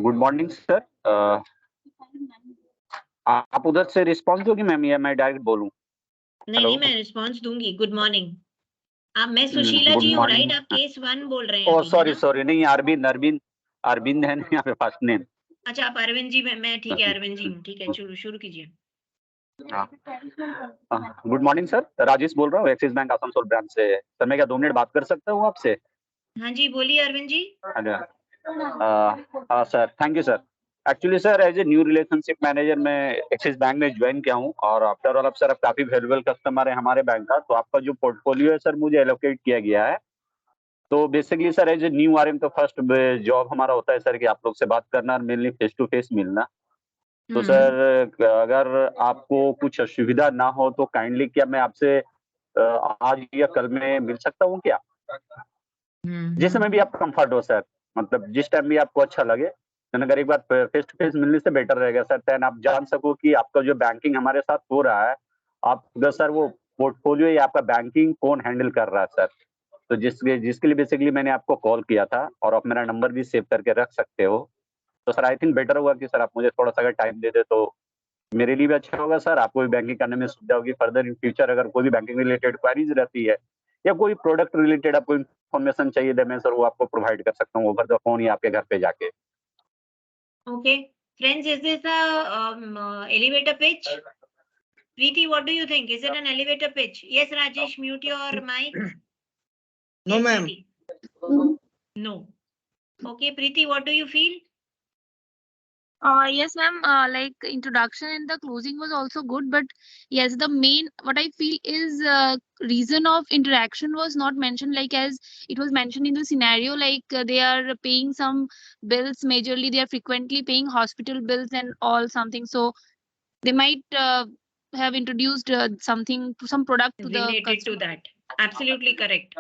Good morning sir. आप उधर से रिस्पॉन्स दोगी मैम या मैं डायरेक्ट बोलूं? नहीं, मैं रिस्पॉन्स दूंगी। Good morning. आप, मैं सुशीला गुड जी हूँ, मॉर्निंग। राइट? आप केस 1 बोल रहे हैं ओह अभी, है सॉरी ना? सॉरी, नहीं अरविंद अरविंद अरविंद है यहाँ पे फर्स्ट नेम। अच्छा, आप अरविंद जी, मैं ठीक है, अरविंद जी हूँ, ठीक है, शुरू कीजिए। गुड मॉर्निंग सर, राजेश बोल रहा हूँ एक्सिस बैंक आसनसोल ब्रांच से। सर मैं क्या 2 मिनट बात कर सकता हूँ आपसे? हाँ जी, बोलिए Arvind ji. Sir thank you sir. Actually sir as a new relationship manager मैं एक्सिस बैंक में ज्वाइन किया हूँ, और आफ्टर ऑल अब सर अब काफी वैल्यूएबल कस्टमर है हमारे बैंक का, तो आपका जो पोर्टफोलियो है सर मुझे एलोकेट किया गया है। तो basically sir as a new RM तो फर्स्ट जॉब हमारा होता है सर कि आप लोग से बात करना और मेनली फेस टू फेस मिलना। तो सर अगर आपको कुछ असुविधा ना हो तो काइंडली क्या मैं आपसे आज या कल में मिल सकता हूँ क्या? जिस समय भी आप कंफर्ट हो सर, मतलब जिस टाइम भी आपको अच्छा लगे। अगर एक बार फेस टू फेस मिलने से बेटर रहेगा सर, देन आप जान सको कि आपका जो बैंकिंग हमारे साथ हो रहा है, आप सर वो पोर्टफोलियो या आपका बैंकिंग कौन हैंडल कर रहा है सर। तो जिसके लिए बेसिकली मैंने आपको कॉल किया था, और आप मेरा नंबर भी सेव करके रख सकते हो। तो सर आई थिंक बेटर होगा कि सर आप मुझे थोड़ा-सा अगर टाइम दे दे तो मेरे लिए भी अच्छा होगा सर, आपको भी बैंकिंग करने में सुविधा होगी। फर्दर इन फ्यूचर अगर कोई भी बैंकिंग रिलेटेड क्वेरीज रहती है या कोई प्रोडक्ट रिलेटेड आपको इन्फॉर्मेशन चाहिए तो मैं सर वो आपको प्रोवाइड कर सकता हूँ ओवर द फोन या आपके घर पे जाके। Okay, friends, is this a elevator pitch? Preeti, what do you think? Is it an elevator pitch? Yes, Rajesh, mute your mic. No, Yes, ma'am. Preeti. No. Okay, Preeti, what do you feel? Yes, ma'am. Like introduction and the closing was also good, but yes, the main what I feel is reason of interaction was not mentioned. Like as it was mentioned in the scenario, like they are paying some bills majorly. They are frequently paying hospital bills and all something. So they might have introduced some product to the Related customer. to that. Absolutely correct.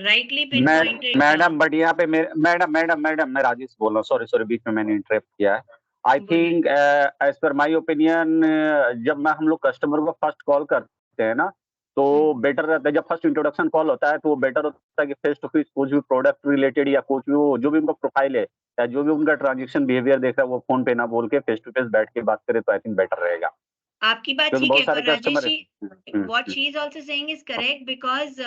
Rightly pinpointed. Madam but यहाँ पे madam मैं राजेश बोल रहा हूँ, sorry बीच में मैंने interrupt किया है। I think as per my opinion जब हम लोग कस्टमर को फर्स्ट कॉल करते हैं ना, तो बेटर रहता है जब फर्स्ट इंट्रोडक्शन कॉल होता है, तो वो बेटर होता है कि फेस टू फेस कुछ भी प्रोडक्ट रिलेटेड या कुछ भी जो भी उनका प्रोफाइल है या जो भी उनका ट्रांजेक्शन बिहेवियर देख रहा है वो फोन पे ना बोल के फेस टू फेस बैठ के बात करे तो आई थिंक बेटर रहेगा। आपकी बात क्योंकि ठीक है, बहुत सारे पर Rajesh customer ji, what she is also saying is correct because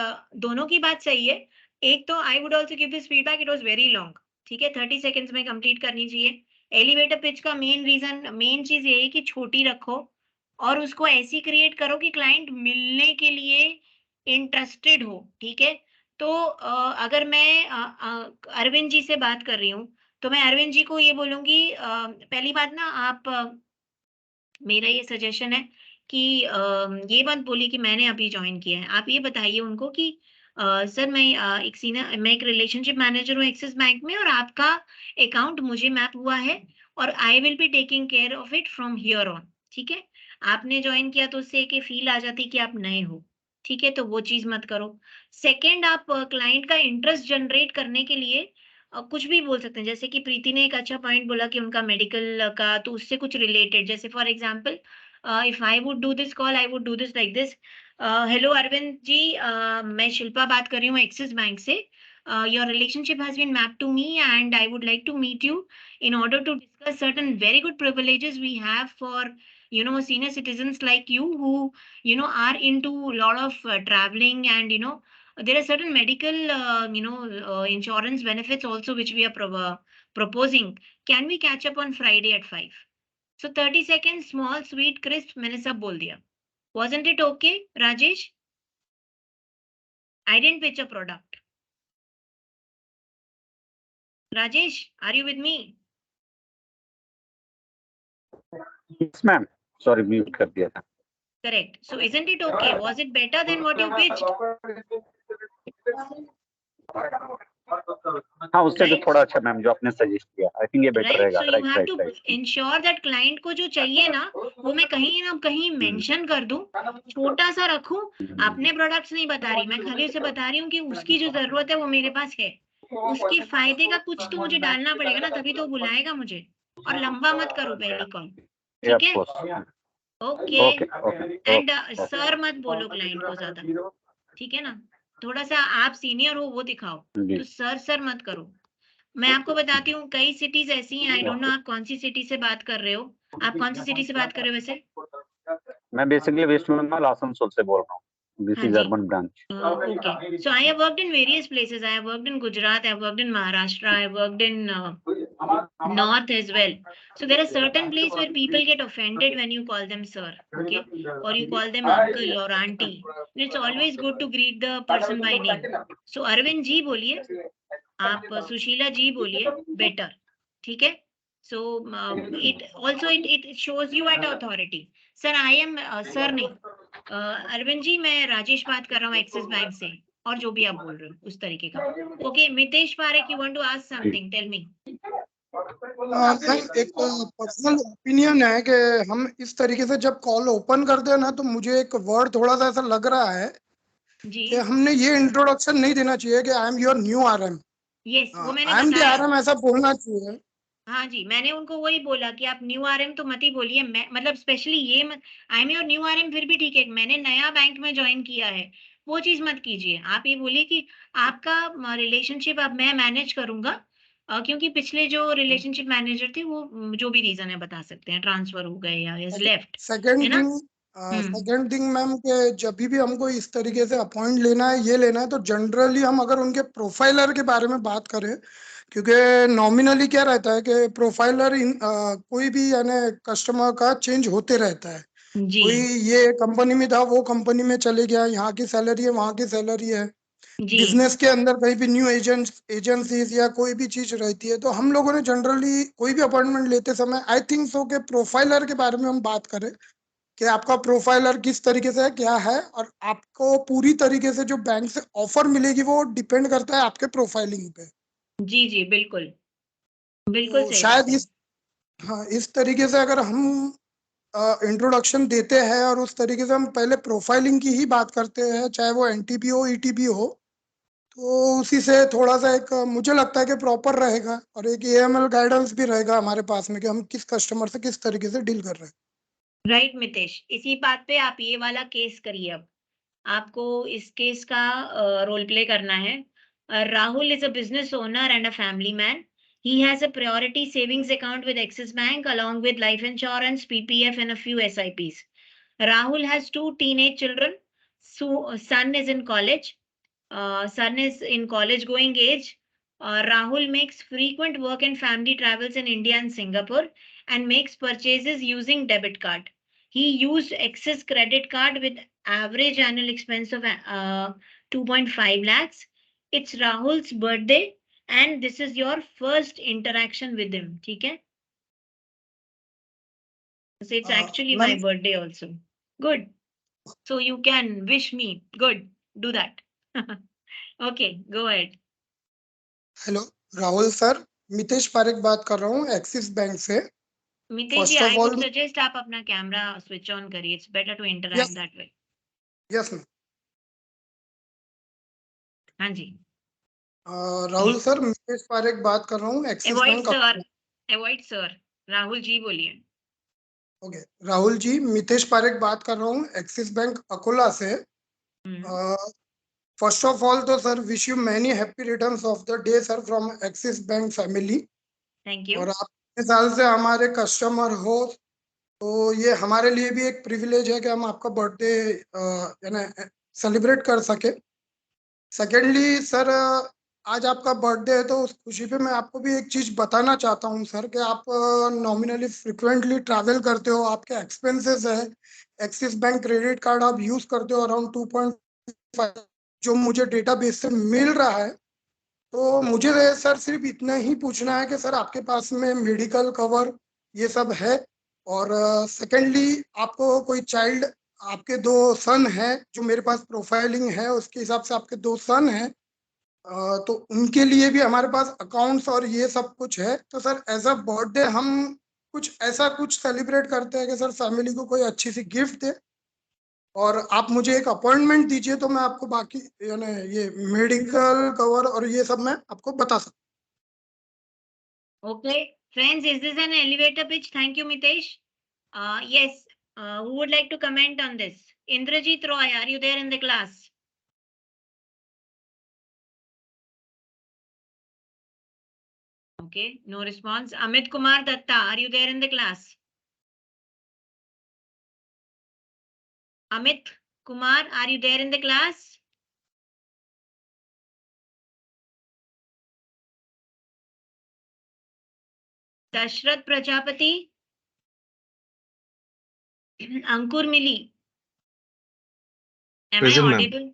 दोनों की बात सही है। एक तो I would also give this feedback, it was very long, ठीक है, 30 seconds में कंप्लीट करनी चाहिए। एलिवेटर पिच का मेन चीज ये है कि छोटी रखो और उसको ऐसी क्रिएट करो कि क्लाइंट मिलने के लिए इंटरेस्टेड हो, ठीक है। तो अगर मैं अरविंद जी से बात कर रही हूँ तो मैं अरविंद जी को ये बोलूंगी, पहली बात ना, आप, मेरा ये सजेशन है कि ये मत बोलिए कि मैंने अभी ज्वाइन किया है। आप ये बताइए उनको कि सर मैं एक रिलेशनशिप मैनेजर हूँ एक्सिस बैंक में और आपका अकाउंट मुझे मैप हुआ है और I will be taking care of it from here on, ठीक है। आपने ज्वाइन किया तो उससे एक फील आ जाती कि आप नए हो, ठीक है, तो वो चीज मत करो। सेकेंड, आप क्लाइंट का इंटरेस्ट जनरेट करने के लिए कुछ भी बोल सकते हैं, जैसे कि प्रीति ने एक अच्छा पॉइंट बोला कि उनका मेडिकल का, तो उससे कुछ रिलेटेड, जैसे for example if I would do this call, I would do this like this. Hello Arvind ji, मैं शिल्पा बात कर रही हूँ एक्सिस बैंक से। Your relationship has been mapped to me and I would like to meet you in order to discuss certain very good privileges we have for senior citizens like you who, are into a lot of traveling, and, there are certain medical, insurance benefits also which we are proposing. Can we catch up on Friday at 5? So 30 seconds, small, sweet, crisp, मैंने सब बोल दिया. Wasn't it okay, Rajesh? I didn't pitch a product. Rajesh, are you with me? Yes, ma'am. Sorry, mute कर दिया था. Correct. So isn't it okay? Was it better than what you pitched? हाँ, उससे तो थोड़ा अच्छा मैम जो आपने सजेस्ट किया. I think ये better Right. रहेगा. So you Right, have right, to right. ensure that client को जो चाहिए ना, वो मैं कहीं ना कहीं मेंशन कर दूं, छोटा सा रखूं. अपने प्रोडक्ट्स नहीं बता रही, मैं खाली उसे बता रही हूँ कि उसकी जो जरूरत है वो मेरे पास है. उसके फायदे का कुछ तो मुझे डालना पड़ेगा ना, तभी तो बुलाएगा मुझे. और लंबा मत करो पहली कॉल. Yeah, ठीक of है? course. Okay. Okay. And sir मत बोलो क्लाइंट को ज्यादा. ठीक है ना? थोड़ा सा आप सीनियर हो वो दिखाओ. तो सर मत करो. मैं आपको बताती हूँ, कई सिटीज ऐसी हैं. आई डोंट नो आप कौन सी सिटी से बात कर रहे हो. आप कौन सी सिटी से बात कर रहे हो वैसे? मैं बेसिकली वेस्ट बंगाल आसनसोल से बोल रहा हूँ. This is urban branch. Okay. So I have worked in various places. I have worked in Gujarat. I have worked in Maharashtra. I have worked in North as well. So there are certain places where people get offended when you call them sir, okay, or you call them uncle or auntie. It's always good to greet the person by name. So Arvind जी बोलिए, आप सुशीला जी बोलिए, better. ठीक है? So it shows you at authority. Sir, I am sir नहीं. अरविंद जी, मैं राजेश बात कर रहा हूँ एक्सिस बैंक से, और जो भी आप बोल रहे हो उस तरीके का. Okay, Mitesh Parekh, you want to ask something, tell me. Ma'am एक पर्सनल ओपिनियन है कि हम इस तरीके से जब कॉल ओपन करते हैं ना, तो मुझे एक वर्ड थोड़ा सा ऐसा लग रहा है कि हमने ये इंट्रोडक्शन नहीं देना चाहिए कि I am your new RM. Yes, वो मैंने आई एम द बताया. आरएम ऐसा बोलना चाहिए. हाँ जी, मैंने उनको वही बोला कि आप न्यू आरएम तो मत ही बोलिए. मतलब स्पेशली ये मत, I am your new RM फिर भी ठीक है, मैंने नया बैंक में ज्वाइन किया है, वो चीज मत कीजिए. आप ये बोलिए कि आपका रिलेशनशिप अब मैं मैनेज करूंगा, क्योंकि पिछले जो रिलेशनशिप मैनेजर थे वो जो भी रीजन है बता सकते हैं, ट्रांसफर हो गए या is left. Second thing ma'am के जब भी हमको इस तरीके से अपॉइंट लेना है, ये लेना है, तो जनरली हम अगर उनके प्रोफाइलर के बारे में बात करें, क्योंकि नॉमिनली क्या रहता है कि प्रोफाइलर कोई भी यानी कस्टमर का चेंज होते रहता है. कोई ये कंपनी में था, वो कंपनी में चले गया, यहाँ की सैलरी है, वहाँ की सैलरी है. बिजनेस के अंदर कहीं भी न्यू एजेंसीज या कोई भी चीज रहती है, तो हम लोगों ने जनरली कोई भी अपॉइंटमेंट लेते समय आई थिंक सो के प्रोफाइलर के बारे में हम बात करें कि आपका प्रोफाइलर किस तरीके से है, क्या है, और आपको पूरी तरीके से जो बैंक से ऑफर मिलेगी वो डिपेंड करता है आपके प्रोफाइलिंग पे. जी बिल्कुल बिल्कुल सही. शायद इस तरीके से अगर हम इंट्रोडक्शन देते हैं और उस तरीके से हम पहले प्रोफाइलिंग की ही बात करते हैं, चाहे वो एनटीबी हो ईटीबी हो, तो उसी से थोड़ा सा एक मुझे लगता है कि प्रॉपर रहेगा, और एक एएमएल गाइडेंस भी रहेगा हमारे पास में कि हम किस कस्टमर से किस तरीके से डील कर रहे हैं. राइट मितेश, इसी बात पे आप ये वाला केस करिए. अब आपको इस केस का रोल प्ले करना है. Rahul is a business owner and a family man. He has a priority savings account with Axis Bank along with life insurance, PPF and a few SIPs. Rahul has 2 teenage children. So son is in college. Son is in college going age. Rahul makes frequent work and family travels in India and Singapore and makes purchases using debit card. He used Axis credit card with average annual expense of 2.5 lakhs. It's Rahul's birthday and this is your first interaction with him. ठीक है? So it's actually my birthday also. Good. So you can wish me. Good. Do that. Okay, go ahead. Hello Rahul sir, Mitesh Parekh बात कर रहा हूँ Axis bank से. मितेश जी, I would suggest आप अपना camera switch on करिए. It's better to interact that way. Yes ma'am. हाँ जी. राहुल सर, मितेश पारेख बात कर रहा हूँ Axis bank. Avoid sir, Rahul ji बोलिए. ओके, राहुल जी, मितेश पारेख बात कर रहा हूँ एक्सिस बैंक अकोला से. फर्स्ट ऑफ ऑल तो sir wish you many happy returns of the day sir from Axis bank family. Thank you. और आप इतने साल से हमारे कस्टमर हो, तो ये हमारे लिए भी एक प्रिविलेज है कि हम आपका बर्थडे यानी सेलिब्रेट कर सके। सेकेंडली सर, आज आपका बर्थडे है तो उस खुशी पे मैं आपको भी एक चीज़ बताना चाहता हूँ सर कि आप नॉमिनली फ्रिक्वेंटली ट्रैवल करते हो, आपके एक्सपेंसेस है, एक्सिस बैंक क्रेडिट कार्ड आप यूज़ करते हो अराउंड 2.5 जो मुझे डेटाबेस से मिल रहा है। तो मुझे सर सिर्फ इतना ही पूछना है कि सर आपके पास में मेडिकल कवर ये सब है, और सेकेंडली आपको कोई चाइल्ड, आपके 2 सन हैं जो मेरे पास प्रोफाइलिंग है उसके हिसाब से आपके 2 सन हैं, तो उनके लिए भी हमारे पास अकाउंट्स और ये सब कुछ है। तो सर एज अ बर्थडे हम कुछ ऐसा कुछ सेलिब्रेट करते हैं कि सर फैमिली को कोई अच्छी सी गिफ्ट दे, और आप मुझे एक अपॉइंटमेंट दीजिए तो मैं आपको बाकी यानी ये मेडिकल कवर और ये सब मैं आपको बता सकता Okay, friends, is this an elevator pitch? Thank you, Mitesh. Yes, who would like to comment on this? Indrajit Roy, are you there in the class? Okay, no response. Amit Kumar Datta, are you there in the class? Amit Kumar, are you there in the class? Dashrath Prajapati? Ankur Mili? Am I Present, ma'am. audible?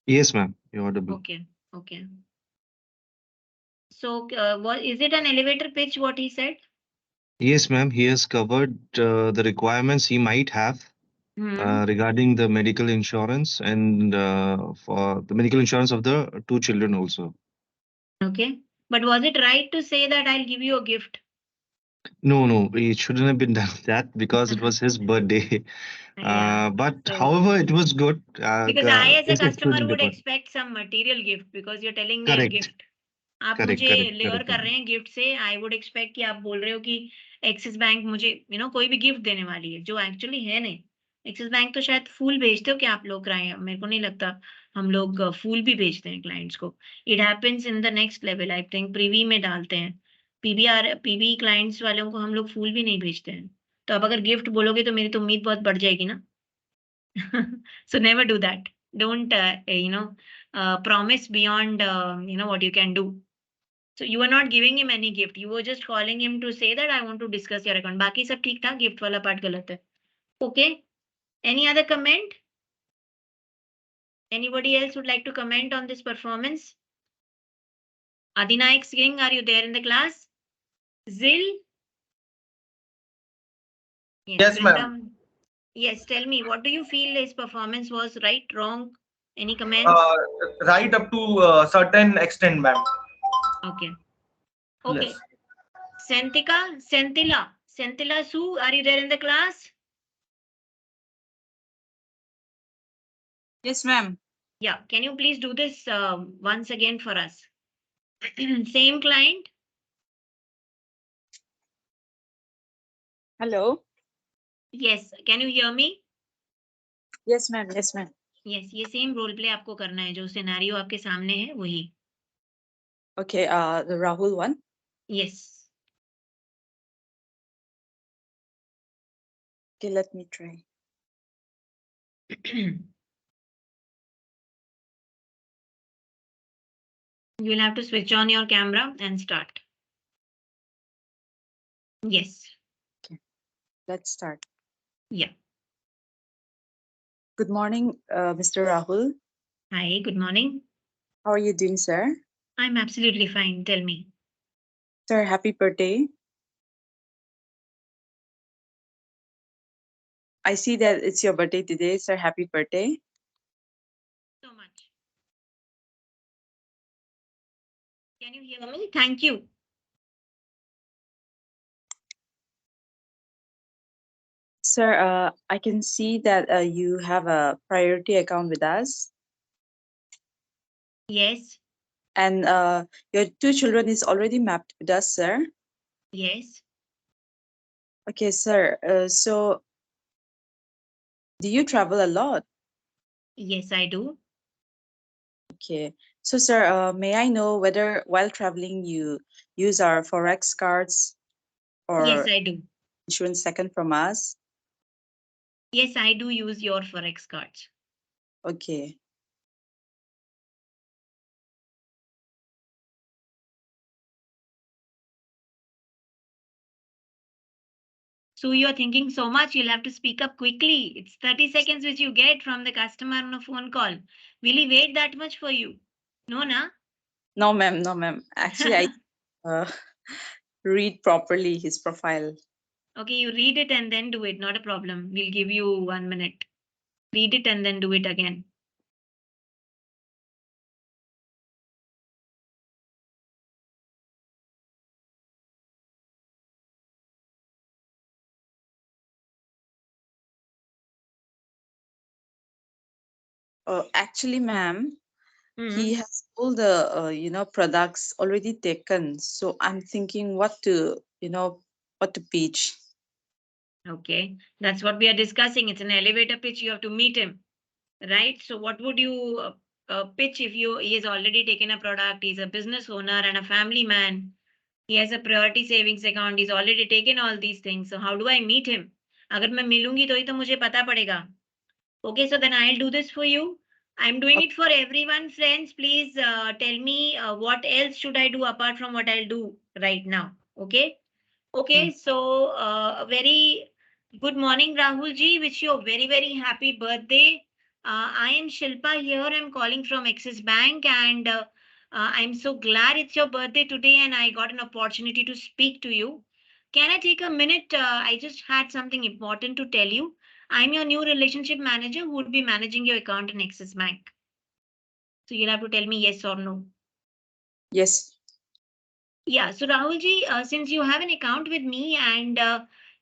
Yes, ma'am. You're audible. Okay, okay. So, what is it an elevator pitch? What he said? Yes, ma'am. He has covered the requirements he might have regarding the medical insurance and for the medical insurance of the 2 children also. Okay, but was it right to say that I'll give you a gift? No, no, it shouldn't have been done that because it was his birthday. Yeah. But So, however, it was good. because I, as a Yes, it customer, shouldn't be would done. expect some material gift because you're telling me a Correct. gift. आप Correct, मुझे correct, लेवर correct, कर ma'am. रहे हैं gift से, I would expect कि आप बोल रहे हो कि एक्सिस बैंक मुझे कोई भी गिफ्ट देने वाली है, जो एक्चुअली है नहीं। एक्सिस बैंक तो शायद फूल भेजते हो कि आप लोग मेरे को नहीं लगता हम लोग फूल भी भेजते हैं क्लाइंट्स को। It happens in the next level, I think Privi में डालते हैं, पीवी क्लाइंट्स वालों को हम लोग फूल भी नहीं भेजते हैं। तो अब अगर गिफ्ट बोलोगे तो मेरी तो उम्मीद बहुत बढ़ जाएगी ना। So never do that. Don't promise beyond what you can do. So you are not giving him any gift. You were just calling him to say that I want to discuss your account. बाकी सब ठीक था, gift वाला part गलत है. Okay. Any other comment? Anybody else would like to comment on this performance? Adinayak Singh, are you there in the class? Zil? Yes, ma'am. Yes, tell me, what do you feel his performance was? Right, wrong? Any comments? Right up to a certain extent, ma'am. Okay. Okay. Yes. Sentila Su, are you there in the class? Yes, ma'am. Yeah, can you please do this once again for us? Same client? Hello. Yes, can you hear me? Yes, ma'am. Yes, ma'am. Yes, ये same role play आपको करना है, जो scenario आपके सामने है वही. Okay, the Rahul one. Yes. Okay, let me try. You will have to switch on your camera and start. Yes. Okay, let's start. Yeah. Good morning, Mr. Rahul. Hi, good morning. How are you doing, sir? I'm absolutely fine. Tell me. Sir, happy birthday. I see that it's your birthday today, sir. Happy birthday. So much. Can you hear me? Thank you. Sir, I can see that you have a priority account with us. Yes. And your 2 children is already mapped with us, sir. Yes. Okay, sir. So, do you travel a lot? Yes, I do. Okay. So, sir, may I know whether while traveling you use our Forex cards or Yes, I do. insurance second from us? Yes, I do use your Forex cards. Okay. So you're thinking so much, you'll have to speak up quickly. It's 30 seconds which you get from the customer on a phone call. Will he wait that much for you? No, na? No, ma'am. No, ma'am. Actually, I read properly his profile. Okay, you read it and then do it. Not a problem. We'll give you 1 minute. Read it and then do it again. Actually, ma'am, he has all the products already taken. So I'm thinking what to pitch. Okay, that's what we are discussing. It's an elevator pitch. You have to meet him, right? So what would you pitch if he has already taken a product? He's a business owner and a family man. He has a priority savings account. He's already taken all these things. So how do I meet him? अगर मैं मिलूंगी तो ही तो मुझे पता पड़ेगा. Okay, so then I'll do this for you. I'm doing it for everyone, friends. Please tell me what else should I do apart from what I'll do right now. Okay. Okay, so a very good morning, Rahul ji. Wish you a very, very happy birthday. I am Shilpa here. I'm calling from Axis Bank, and I'm so glad it's your birthday today, and I got an opportunity to speak to you. Can I take a minute? I just had something important to tell you. I'm your new relationship manager who would be managing your account in Axis Bank. So you'll have to tell me yes or no. Yes. Yeah, so Rahulji, since you have an account with me and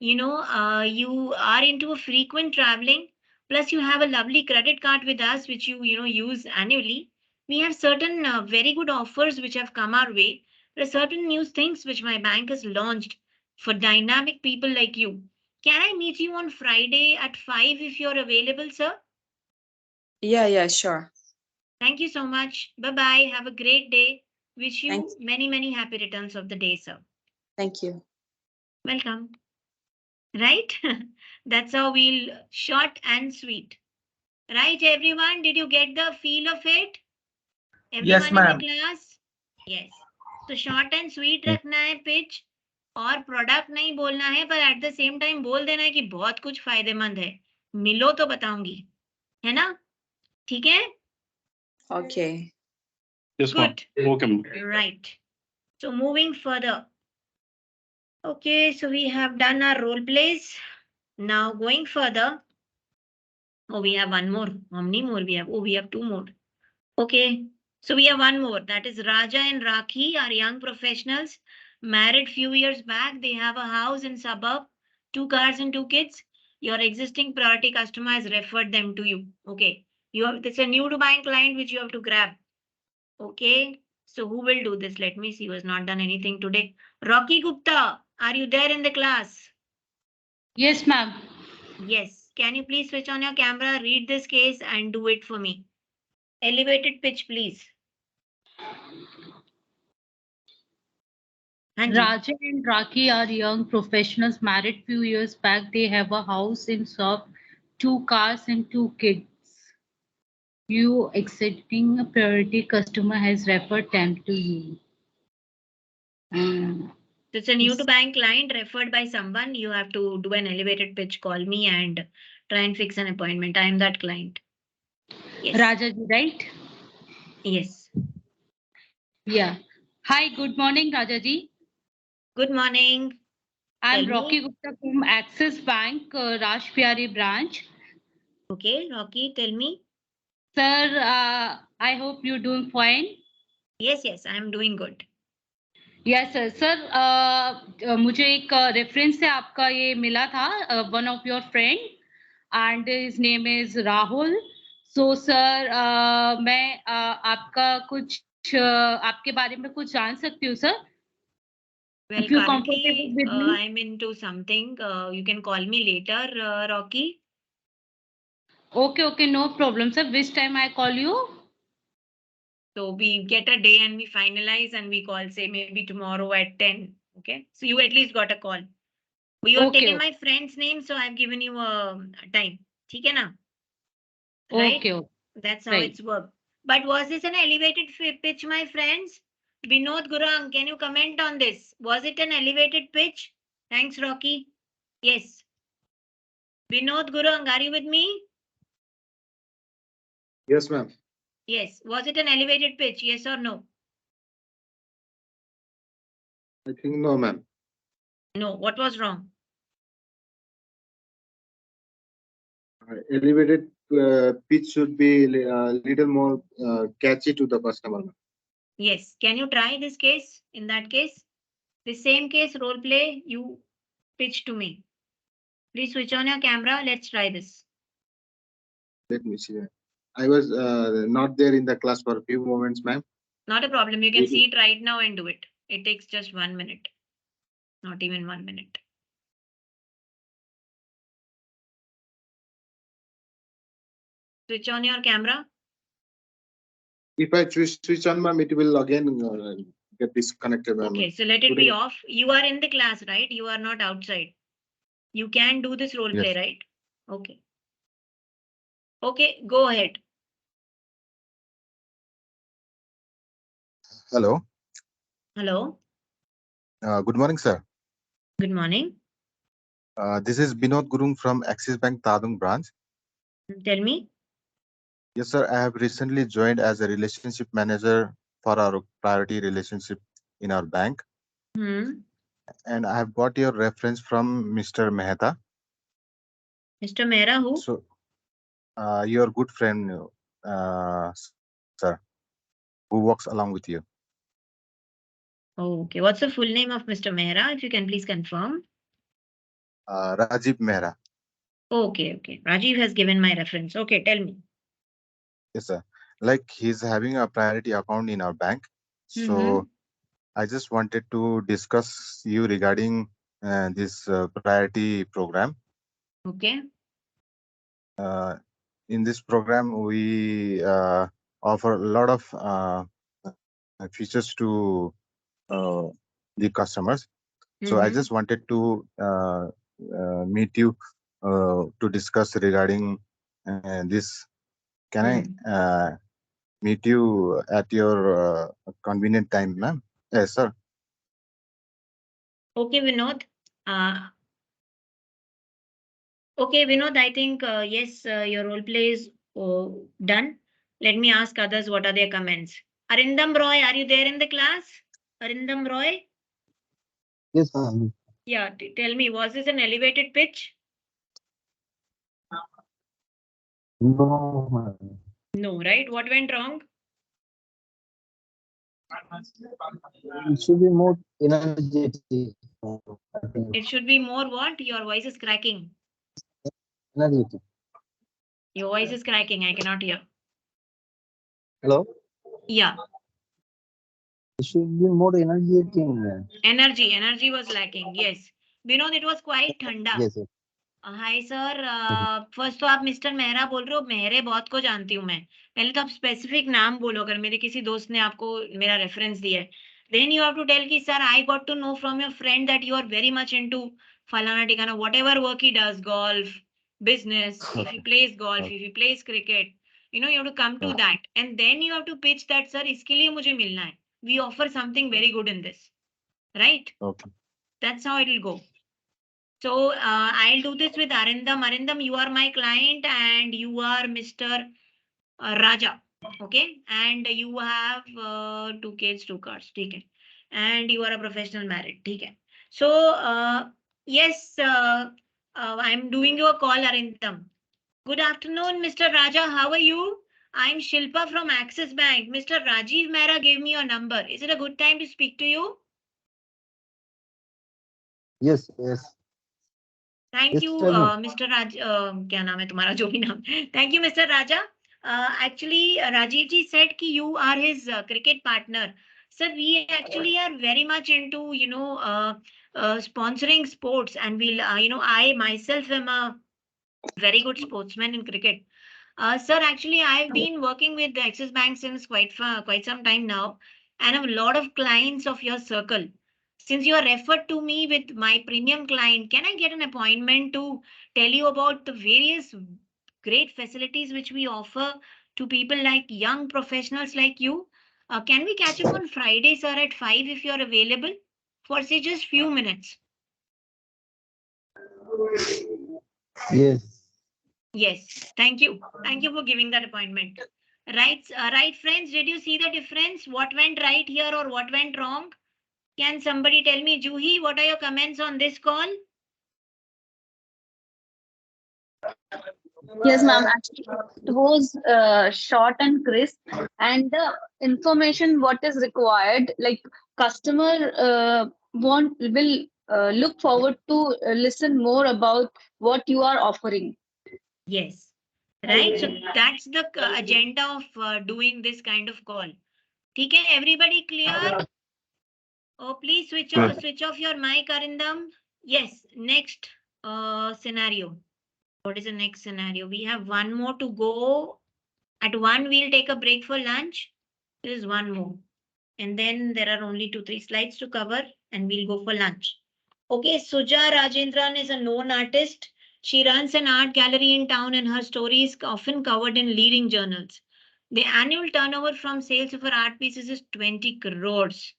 you are into a frequent traveling, plus you have a lovely credit card with us, which you use annually, we have certain very good offers which have come our way. There are certain new things which my bank has launched for dynamic people like you. Can I meet you on Friday at 5 if you're available, sir? Yeah, sure. Thank you so much. Bye-bye. Have a great day. Wish you many, many happy returns of the day, sir. Thank you. Welcome. Right? That's how we'll short and sweet. Right, everyone? Did you get the feel of it? Everyone Yes, in ma'am. the class? Yes. So short and sweet रखना है pitch और product नहीं बोलना है पर at the same time बोल देना है कि बहुत कुछ फायदेमंद है. मिलो तो बताऊंगी. है ना? ठीक है? Okay. Yes, ma'am. Good. Okay, ma'am. Right. So moving further. Okay, so we have done our role plays. Now going further. Oh, we have one more. How many more we have? Oh, we have two more. Okay, so we have one more. That is Raja and Rakhi are young professionals, married few years back. They have a house in suburb, 2 cars and 2 kids. Your existing priority customer has referred them to you. Okay, it's a new to bank client which you have to grab. Okay, so who will do this? Let me see who has not done anything today. Rocky Gupta, are you there in the class? Yes, ma'am. Yes. Can you please switch on your camera, read this case and do it for me? Elevated pitch, please. Raja and Raki are young professionals married few years back. They have a house in Sub, 2 cars and 2 kids. You accepting a priority customer has referred them to you. So it's a new to bank client referred by someone. You have to do an elevated pitch, call me and try and fix an appointment. I am that client. Yes. Raja, right? Yes. Yeah. Hi, good morning, Rajaji. Good morning. I'm Tell Rocky me. Gupta from Axis Bank, Rajpyari branch. Okay, Rocky, tell me. Sir, I hope you're doing fine. Yes, I'm doing good. Yes, sir. Sir, मुझे एक reference से आपका ये मिला था, one of your friend, and his name is Rahul. So, sir, मैं आपका कुछ आपके बारे में कुछ जान सकती हूँ, sir? Well, If you're currently, comfortable with me. I'm into something. You can call me later, Rocky. Okay, no problem, sir. Which time I call you? So we get a day and we finalize and we call, say maybe tomorrow at 10. Okay. So you at least got a call. You have Okay, taken okay. my friend's name, so I've given you a time. ठीक है ना? Right? Okay, okay. That's how Right. it's worked. But was this an elevated pitch, my friends? Vinod Gurang, can you comment on this? Was it an elevated pitch? Thanks, Rocky. Yes. Vinod Gurang, are you with me? Yes, ma'am. Yes. Was it an elevated pitch? Yes or no? I think no, ma'am. No. What was wrong? Elevated pitch should be little more catchy to the customer. Yes. Can you try this case? In that case, the same case role play you pitch to me. Please switch on your camera. Let's try this. Let me see. I was not there in the class for a few moments, ma'am. Not a problem. You can see it right now and do it. It takes just 1 minute. Not even 1 minute. Switch on your camera. If I switch on, ma'am, it will again get disconnected, ma'am. Okay, so let it be off. You are in the class, right? You are not outside. You can do this role play, Yes. right? Okay. Okay, go ahead. Hello. Hello. Good morning, sir. Good morning. This is Binod Gurung from Axis Bank Tadung branch. Tell me. Yes, sir. I have recently joined as a relationship manager for our priority relationship in our bank. And I have got your reference from Mr. Mehta. Mr. Mehra, who? So, your good friend, sir, who works along with you. Okay. What's the full name of Mr. Mehra? If you can please confirm. Rajiv Mehra. Okay, okay. Rajiv has given my reference. Okay, tell me. Yes, sir. Like he's having a priority account in our bank. So I just wanted to discuss you regarding this priority program. Okay. In this program, we offer a lot of features to the customers. So I just wanted to meet you to discuss regarding this. Can I meet you at your convenient time, ma'am? Yes, sir. Okay, Vinod. Okay, Vinod, I think, yes, your role play is done. Let me ask others what are their comments. Arindam Roy, are you there in the class? Arindam Roy? Yes, ma'am. Yeah, tell me, was this an elevated pitch? No, ma'am. No, right? What went wrong? It should be more energetic. It should be more what? Your voice is cracking. Energetic. Your voice is cracking. I cannot hear. Hello? Yeah. It should be more energetic. Energy was lacking. Yes. Vinod, it was quite thanda. Yes, sir. Hi sir, first तो आप mister Mehra बोल रहे हो. मेहरे बहुत को जानती हूँ मैं. पहले तो आप स्पेसिफिक नाम बोलो अगर मेरे किसी दोस्त ने आपको मेरा रेफरेंस दिया है. Then you have to tell कि sir I got to know from your friend that you are very much into फलाना ठिकाना, whatever work he does, golf, business, if he plays golf, if he plays cricket, you have to come to that and then you have to pitch that, sir, इसके लिए मुझे मिलना है. We offer something very good in this, right? Okay. That's how it will go. So I'll do this with Arindam. Arindam, you are my client and you are Mr. Raja. Okay. And you have 2 kids, 2 cars. Okay. And you are a professional married. Okay. So yes, I'm doing you a call, Arindam. Good afternoon, Mr. Raja. How are you? I'm Shilpa from Axis Bank. Mr. Rajiv Mehra gave me your number. Is it a good time to speak to you? Yes, yes. Thank Yes, you, tell me. Mr. Raj. क्या नाम है तुम्हारा जो भी नाम? Thank you, Mr. Raja. Actually, Rajiv ji said कि you are his cricket partner. Sir, we actually are very much into, sponsoring sports, and we'll, I myself am a very good sportsman in cricket. Sir, actually, I've been working with the Axis Bank since quite some time now, and have a lot of clients of your circle. Since you are referred to me with my premium client, can I get an appointment to tell you about the various great facilities which we offer to people like young professionals like you? Can we catch up on Friday, sir, at 5 if you're available for say just few minutes? Yes. Yes, thank you. Thank you for giving that appointment. Right, friends, did you see the difference? What went right here or what went wrong? Can somebody tell me, Juhi, what are your comments on this call? Yes, ma'am. Actually, it was short and crisp, and the information what is required, like customer will look forward to listen more about what you are offering. Yes, right. So that's the agenda of doing this kind of call. Okay, everybody clear? Oh, please switch off your mic, Arindam. Yes, next scenario. What is the next scenario? We have one more to go. At 1, we'll take a break for lunch. There is one more. And then there are only 2-3 slides to cover and we'll go for lunch. Okay, Suja Rajendran is a known artist. She runs an art gallery in town and her story is often covered in leading journals. The annual turnover from sales of her art pieces is 20 crores.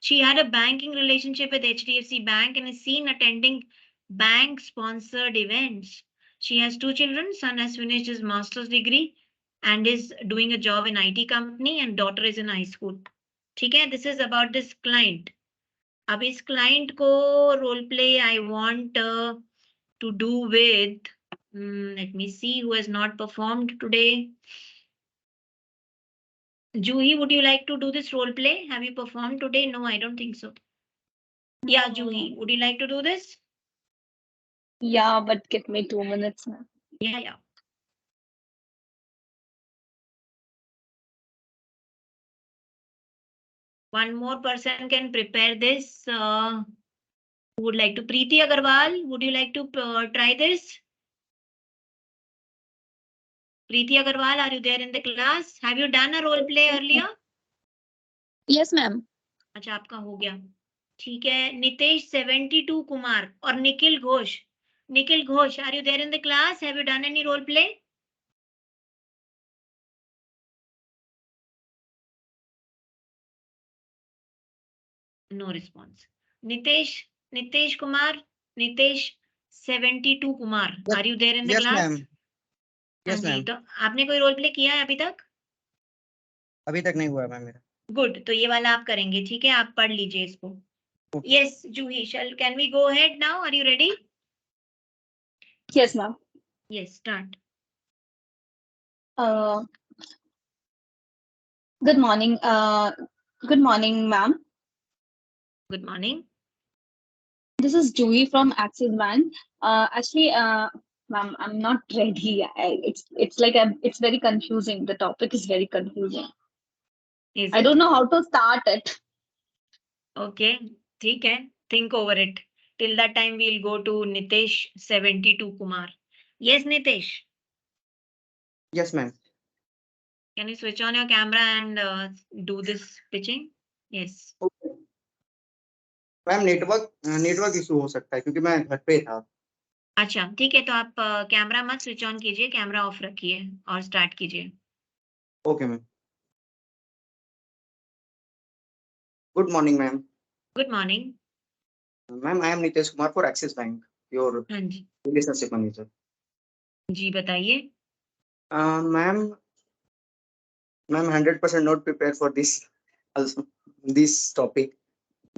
She had a banking relationship with HDFC Bank and is seen attending bank-sponsored events. She has 2 children. Son has finished his master's degree and is doing a job in IT company and daughter is in high school. ठीक है, this is about this client. अब इस client को role play I want to do with, let me see who has not performed today. Juhi, would you like to do this role play? Have you performed today? No, I don't think so. Yeah, Juhi, would you like to do this? Yeah, but give me 2 minutes, ma'am. Yeah. One more person can prepare this. Who would like to? Preeti Agarwal, would you like to try this? Preeti Agarwal, are you there in the class? Have you done a role play earlier? Yes, ma'am. अच्छा, आपका हो गया. ठीक है. Nitesh 72 Kumar or Nikhil Ghosh. Nikhil Ghosh, are you there in the class? Have you done any role play? No response. Nitesh Kumar, Nitesh 72 Kumar. Are you there in the class? Yes, ma'am. Yes, हाँ जी, ma'am. तो आपने कोई role play किया है अभी तक? अभी तक नहीं हुआ मैम मेरा. गुड, तो ये वाला आप करेंगे. ठीक है, आप पढ़ लीजिए इसको. Yes, Juhi, can we go ahead now? Are you ready? Yes, ma'am. Yes, start. Good morning. Good morning, ma'am. Good morning. This is Juhi from Axis Bank. Actually, ma'am, I'm not ready. It's like it's very confusing. The topic is very confusing. Is I it? don't know how to start it. Okay, ठीक है. Think over it. Till that time, we'll go to Nitesh 72 Kumar. Yes, Nitesh. Yes, ma'am. Can you switch on your camera and do this pitching? Yes. Okay. Ma'am network issue हो सकता है क्योंकि मैं घर पे था. अच्छा, ठीक है, तो आप कैमरा मत स्विच ऑन कीजिए, कैमरा ऑफ रखिए और स्टार्ट कीजिए. Okay ma'am. Good morning ma'am. Good morning. Ma'am, I am Nitesh Kumar for Axis bank, your हाँ जी. Relationship manager. जी बताइए. Ma'am 100% not prepare for this topic.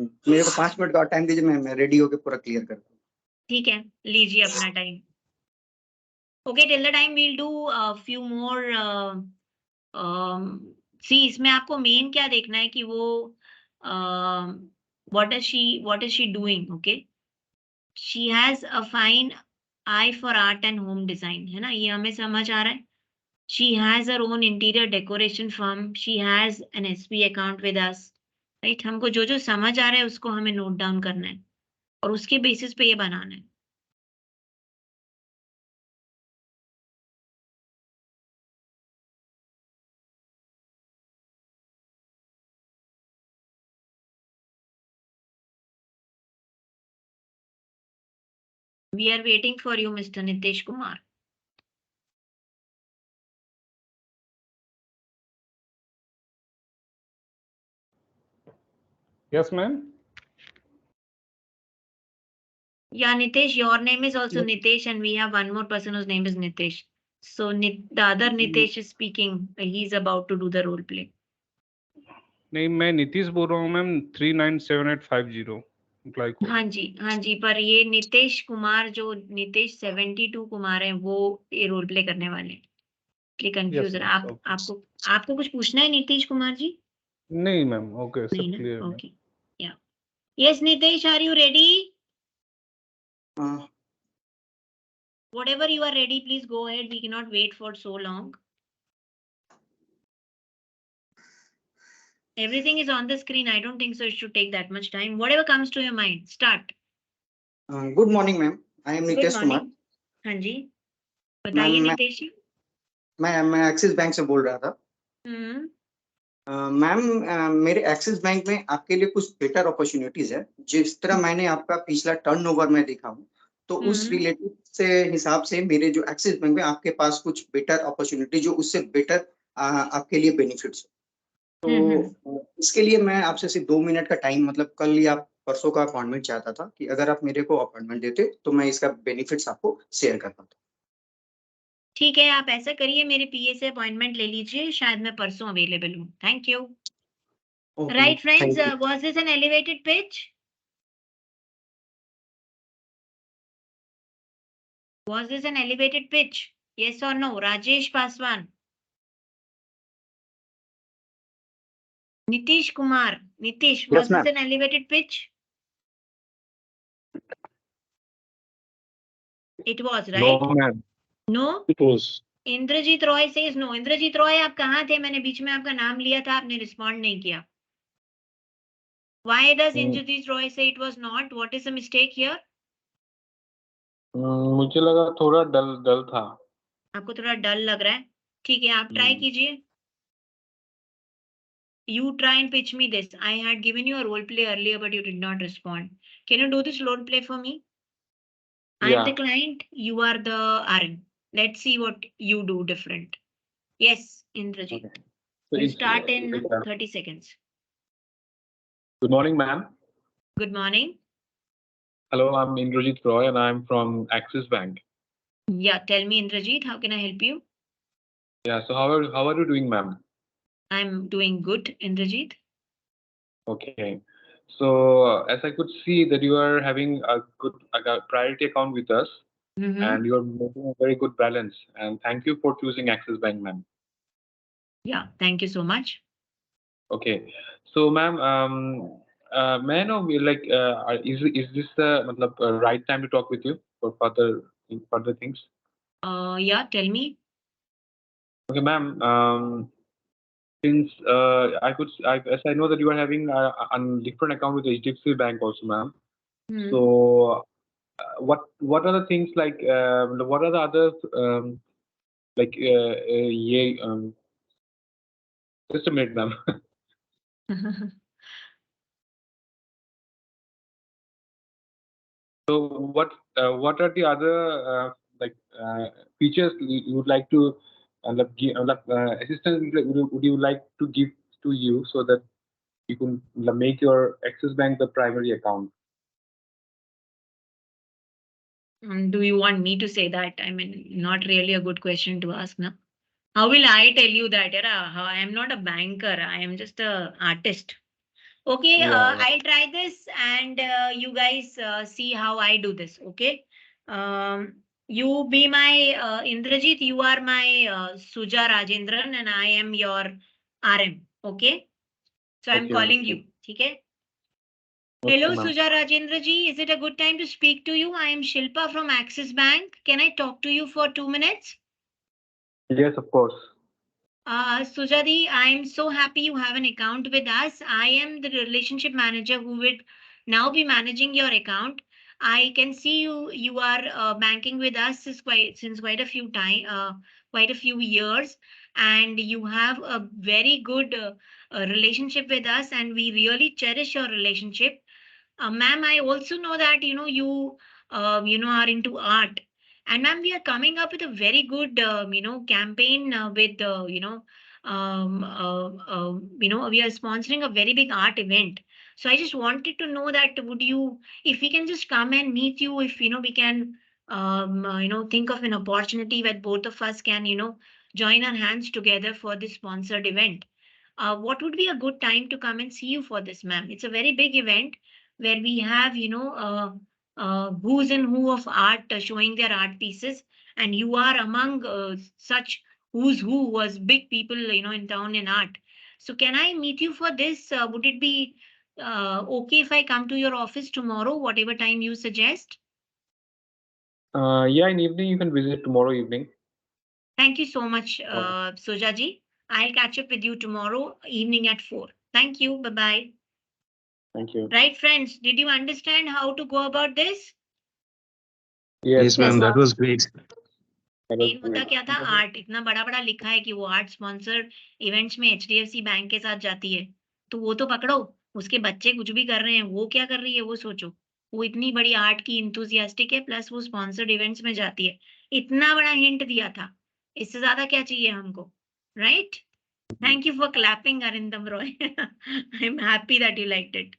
मेरे को 5 मिनट का टाइम दीजिए, मैं रेडी होके पूरा क्लियर करता हूँ. ठीक है, लीजिए अपना time. Okay, till the time we'll do few more. See, इसमें आपको मेन क्या देखना है कि वो what is she doing? Okay, she has a fine eye for art and home design, है ना, ये हमें समझ आ रहा है. She has her own interior decoration firm. She has an SB account with us. Right? हमको जो जो समझ आ रहा है उसको हमें नोट डाउन करना है और उसके बेसिस पे ये बनाना है. We are waiting for you, Mr. Nitish Kumar. Yes, ma'am. Yeah, Nitish, your name is also Nitish, and we have one more person whose name is Nitish. So the other Nitish is speaking. He's about to do the role play. नहीं, मैं नीतीश बोल रहा हूँ ma'am 397850 apply को। हाँ जी, पर ये नितेश कुमार जो नितेश 72 कुमार है वो ये रोल प्ले करने वाले हैं। कंफ्यूज है आपको कुछ पूछना है नीतीश कुमार जी? नहीं मैम, ओके, सब क्लियर है। ओके, या yes Nitesh, are you ready? Whatever you are ready, please go ahead. We cannot wait for so long. Everything is on the screen. I don't think so it should take that much time. Whatever comes to your mind, start. Good morning, ma'am. I am Nitesh Kumar. हाँ जी, बताइए नितेश जी। मैं Axis bank से बोल रहा था। Ma'am, मेरे axis bank में आपके लिए कुछ बेटर अपॉर्चुनिटीज है। जिस तरह मैंने आपका पिछला टर्नओवर में देखा हूँ, तो उस रिलेटेड से हिसाब से मेरे जो एक्सिस बैंक में आपके पास कुछ बेटर अपॉर्चुनिटी जो उससे बेटर आपके लिए बेनिफिट्स। तो इसके लिए मैं आपसे सिर्फ 2 मिनट का टाइम, मतलब कल या परसों का अपॉइंटमेंट चाहता था कि अगर आप मेरे को अपॉइंटमेंट देते तो मैं इसका बेनिफिट्स आपको शेयर कर पाता। ठीक है, आप ऐसा करिए, मेरे पीए से अपॉइंटमेंट ले लीजिए, शायद मैं परसों अवेलेबल हूँ। Thank you. Right, friends, was this an elevated pitch? Was this an elevated pitch? Yes or no? Rajesh Paswan. Nitish Kumar. Nitish, was this an elevated pitch? It was, right? No, ma'am. No? It was. Indrajit Roy says no. Indrajit Roy, आप कहाँ थे? मैंने बीच में आपका नाम लिया था, आपने रिस्पॉन्ड नहीं किया. Why does Indrajit Roy say it was not? What is the mistake here? मुझे लगा थोड़ा डल था। आपको थोड़ा डल लग रहा है? ठीक है, आप ट्राई कीजिए. You try and pitch me this. I had given you a role play earlier, but you did not respond. Can you do this role play for me? I am the client. You are the RM. Let's see what you do different. Yes, Indrajit. Okay. So You start in 30 seconds. Good morning, ma'am. Good morning. Hello, I'm Indrajit Roy and I'm from Axis Bank. Yeah, tell me, Indrajit, how can I help you? Yeah, so how are you doing, ma'am? I'm doing good, Indrajit. Okay. So as I could see that you are having a good priority account with us, and you are making a very good balance. And thank you for choosing Axis Bank, ma'am. Yeah, thank you so much. Okay. So, ma'am, may I know, like, is this the right time to talk with you for further things? Yeah, tell me. Okay, ma'am. Since as I know that you are having a different account with HDFC Bank also, ma'am. So, what are the things like? What are the other like? Just a minute, ma'am. So, what are the other features you would like to assistance would you like to give to you so that you can make your Axis Bank the primary account? Do you want me to say that? I mean, not really a good question to ask now. How will I tell you that? I am not a banker. I am just a artist. Okay, I'll try this and you guys see how I do this. Okay. You be my Indrajit. You are my Suja Rajendran and I am your RM. Okay. So I'm calling you. Okay. Hello, Suja Rajendra ji. Is it a good time to speak to you? I am Shilpa from Axis Bank. Can I talk to you for 2 minutes? Yes, of course. Sujadi, I'm so happy you have an account with us. I am the relationship manager who would now be managing your account. I can see you are banking with us since quite a few years, and you have a very good relationship with us, and we really cherish your relationship. Ma'am, I also know that you are into art. And ma'am, we are coming up with a very good, campaign with, we are sponsoring a very big art event. So I just wanted to know that if we can just come and meet you, if, we can, think of an opportunity where both of us can, join our hands together for this sponsored event. What would be a good time to come and see you for this, ma'am? It's a very big event where we have, who's and who of art showing their art pieces, and you are among such who's who was big people, in town in art. So can I meet you for this? Would it be okay if I come to your office tomorrow, whatever time you suggest? Yeah, in evening you can visit tomorrow evening. Thank you so much, Sojaji. I'll catch up with you tomorrow evening at 4. Thank you. Bye-bye. Thank you. Right, friends? Did you understand how to go about this? Yes, ma'am. That was great. Main होता क्या था, art इतना बड़ा बड़ा लिखा है कि वो आर्ट स्पॉन्सर इवेंट्स में HDFC बैंक के साथ जाती है, तो वो तो पकड़ो, उसके बच्चे कुछ भी कर रहे हैं, वो क्या कर रही है वो सोचो। वो इतनी बड़ी आर्ट की इंथुजियास्टिक है, प्लस वो स्पॉन्सर्ड इवेंट्स में जाती है। इतना बड़ा हिंट दिया था, इससे ज्यादा क्या चाहिए हमको, right? Thank you for clapping Arindam Roy. I am happy that you liked it.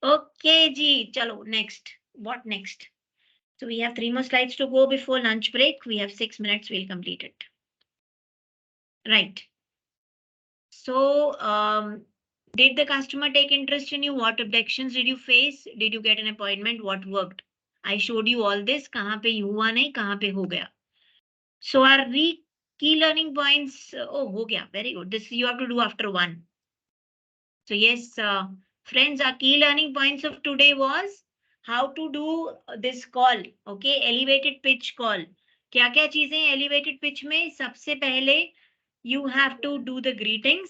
Okay जी, चलो next, what next? So we have 3 more slides to go before lunch break. We have 6 minutes. We'll complete it. Right. So, did the customer take interest in you? What objections did you face? Did you get an appointment? What worked? I showed you all this. कहाँ पे हुआ नहीं, कहाँ पे हो गया. So our key learning points. Oh, हो गया. Very good. This you have to do after 1. So yes, friends, our key learning points of today was how to do this call. Okay, elevated pitch call. क्या क्या चीजें elevated pitch में? सबसे पहले you have to do the greetings.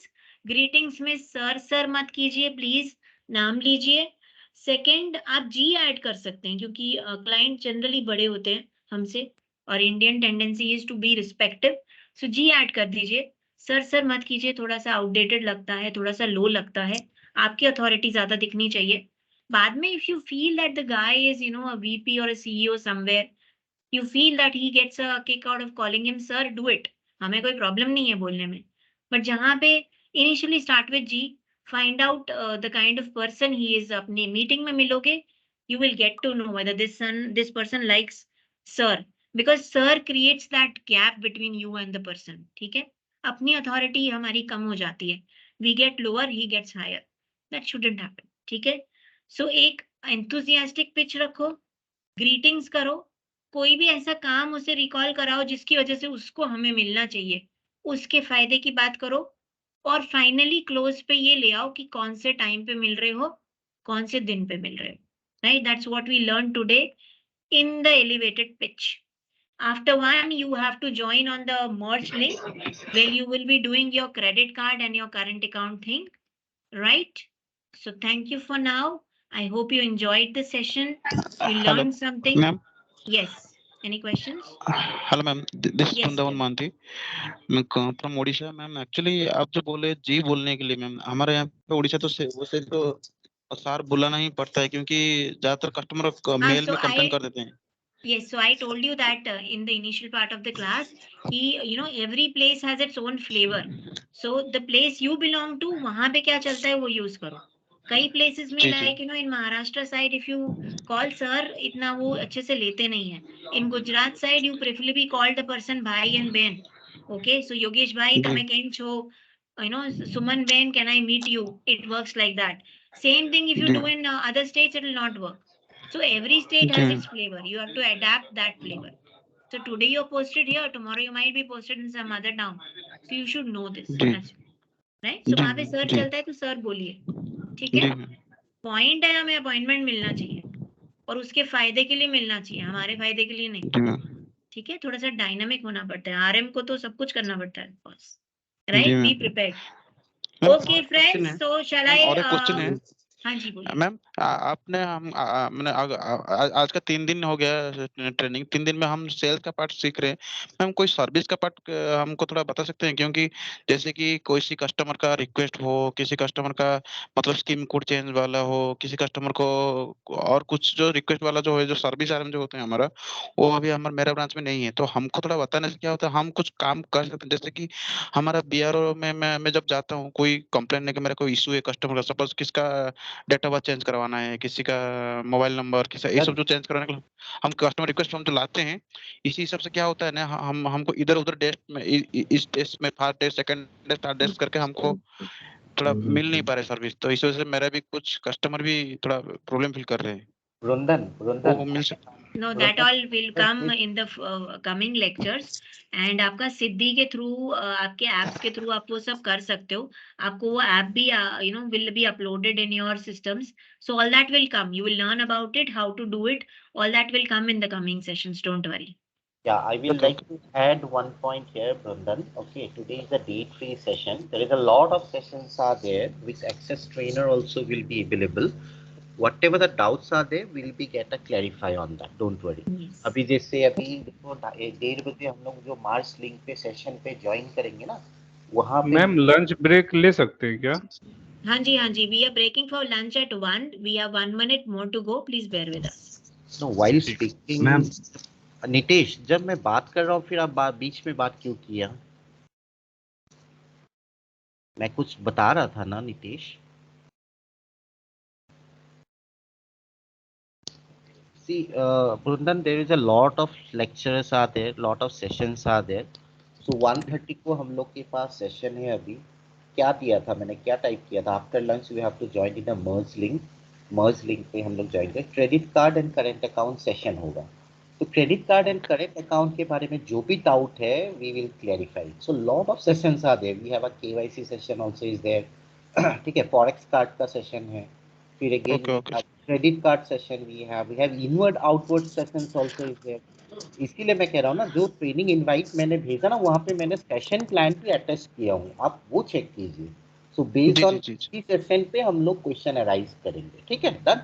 Greetings में sir मत कीजिए, please नाम लीजिए. सेकेंड, आप जी ऐड कर सकते हैं क्योंकि क्लाइंट जनरली बड़े होते हैं हमसे और Indian tendency is to be respective. So जी ऐड कर दीजिए. सर मत कीजिए, थोड़ा सा आउटडेटेड लगता है, थोड़ा सा लो लगता है, आपकी अथॉरिटी ज्यादा दिखनी चाहिए. बाद में if you feel that the guy is a VP और a CEO somewhere, you feel that he gets a kick out of calling him sir, do it. हमें कोई प्रॉब्लम नहीं है बोलने में. बट जहाँ पे initially start with G, find out the kind of person he is. अपनी meeting में मिलोगे, you will get to know whether this person likes sir, because sir creates that gap between you and the person. ठीक है, अपनी authority हमारी कम हो जाती है. We get lower, he gets higher. That shouldn't happen. ठीक है. So एक enthusiastic pitch रखो, greetings करो, कोई भी ऐसा काम उसे रिकॉल कराओ जिसकी वजह से उसको हमें मिलना चाहिए, उसके फायदे की बात करो, और फाइनली क्लोज पे ये ले आओ कि कौन से टाइम पे मिल रहे हो, कौन से दिन पे मिल रहे हो. Right, that's what we learn today in the elevated pitch. After 1, you have to join on the merge link where you will be doing your credit card and your current account thing. Right? So thank you for now. I hope you enjoyed the session. You learned something. Ma'am. Yes. Any questions? Hello ma'am, this is Yes, Vrindavan Manti. मैं from Odisha. Ma'am actually आप जो बोले जी बोलने के लिए, ma'am हमारे यहाँ पे ओडिशा तो वैसे तो सार बुलाना ही पड़ता है क्योंकि ज्यादातर कस्टमर मेल में कंप्लेन कर देते हैं. Yes, so I told you that in the initial part of the class, every place has its own flavor. So the place you belong to, वहाँ पे क्या चलता है वो यूज करो. कई places में like in Maharashtra side, if you call sir, इतना वो अच्छे से लेते नहीं है. In Gujarat side, you preferably call the person भाई and बहन. Okay, so Yogesh भाई તમે કેમ છો? Suman Ben, can I meet you? It works like that. Same thing if you do in other states, it will not work. So every state has its flavor. You have to adapt that flavor. So today you're posted here, tomorrow you might be posted in some other town. So you should know this. That's right. So वहाँ पे sir चलता है तो sir बोलिए, ठीक है? Point है, हमें appointment मिलना चाहिए और उसके फायदे के लिए मिलना चाहिए, हमारे फायदे के लिए नहीं. ठीक है, थोड़ा सा डायनामिक होना पड़ता है. RM को तो सब कुछ करना पड़ता है, boss. Right? Be prepared. Okay, friends. So shall I? और एक क्वेश्चन है. हाँ जी बोलिए. मैम आपने मैंने आज का 3 दिन हो गया ट्रेनिंग, 3 दिन में हम सेल्स का पार्ट सीख रहे हैं। मैम कोई सर्विस का पार्ट हमको थोड़ा बता सकते हैं? क्योंकि जैसे कि कोई सी कस्टमर का रिक्वेस्ट हो, किसी कस्टमर का मतलब स्कीम कोड चेंज वाला हो, किसी कस्टमर को और कुछ जो रिक्वेस्ट वाला जो है, जो सर्विस आरएम जो होते हैं हमारा, वो अभी मेरा ब्रांच में नहीं है। तो हमको थोड़ा बताने से क्या होता है, हम कुछ काम कर सकते हैं। जैसे कि हमारा बीआरओ में मैं जब जाता हूँ, कोई कंप्लेंट नहीं कि मेरा कोई इश्यू है कस्टमर का, सपोज किसका डेट ऑफ बर्थ चेंज करवाना है, किसी का मोबाइल नंबर, किसी ये सब जो चेंज करवाने के लिए हम कस्टमर रिक्वेस्ट फॉर्म जो लाते हैं, इसी हिसाब से क्या होता है ना, हमको इधर-उधर डेट में इस डेट में first date, second date, third date करके हमको थोड़ा मिल नहीं पा रहा है सर्विस। तो इस वजह से मेरा भी कुछ कस्टमर भी थोड़ा प्रॉब्लम फील कर रहे हैं। वो मिल सकता No, that all will come in the coming lectures. And आपका सिद्धि के थ्रू, आपके एप्स के थ्रू आप वो सब कर सकते हो। आपको वो ऐप भी will be uploaded in your systems. So all that will come. You will learn about it, how to do it. All that will come in the coming sessions. Don't worry. Yeah, I will like to add one point here, Brundan. Okay, today is a day-free session. There is a lot of sessions are there with access trainer also will be available. Whatever the doubts are there, we'll be get a clarify on that. Don't worry. अभी जैसे अभी देखो 1:30 बजे हम लोग जो मार्च link पे session पे ज्वाइन करेंगे ना, वहाँ पे मैम लंच ब्रेक ले सकते हैं क्या? हाँ जी, हाँ जी। We are breaking for lunch at 1. We have 1 minute more to go. Please bear with us. No, while speaking, Nitesh, जब मैं बात कर रहा हूँ फिर आप बीच में बात क्यों किया? मैं कुछ बता रहा था ना Nitesh. See, Brundan, there is a lot of lectures are there, lot of sessions are there. So 1:30 को हम लोग के पास सेशन है अभी। क्या दिया था मैंने, क्या टाइप किया था? After lunch we have to join in the merge link पे हम लोग ज्वाइन करें। Credit card and current account session होगा। तो credit card and current account के बारे में जो भी डाउट है we will clarify. So lot of sessions are there. We have a KYC session also is there. ठीक है, फॉरेक्स कार्ड का सेशन है। फिर again credit card session we have inward outward sessions also is there. इसीलिए मैं कह रहा हूँ ना, जो ट्रेनिंग इनवाइट मैंने भेजा ना, वहाँ पे मैंने सेशन प्लान भी अटैच किया हूँ, आप वो चेक कीजिए। सो बेस्ड ऑन इसी सेशन पे हम लोग क्वेश्चन अराइज करेंगे। ठीक है, डन?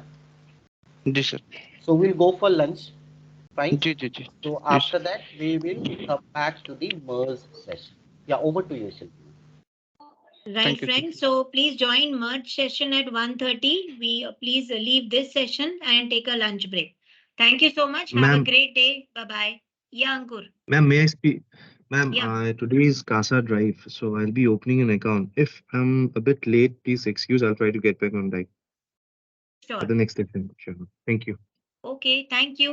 जी sir. So will go for lunch, fine? जी। So after that we will come back to the merge session. Yeah, over to you, Shilpi. Right, friends. So please join merge session at 1:30. We please leave this session and take a lunch break. Thank you so much. Have a great day. Bye bye. Yeah, Ankur. Ma'am, may I speak? Ma'am, today is CASA drive, so I'll be opening an account. If I'm a bit late, please excuse. I'll try to get back on time. Sure. For the next session. Sure. Thank you. Okay, thank you.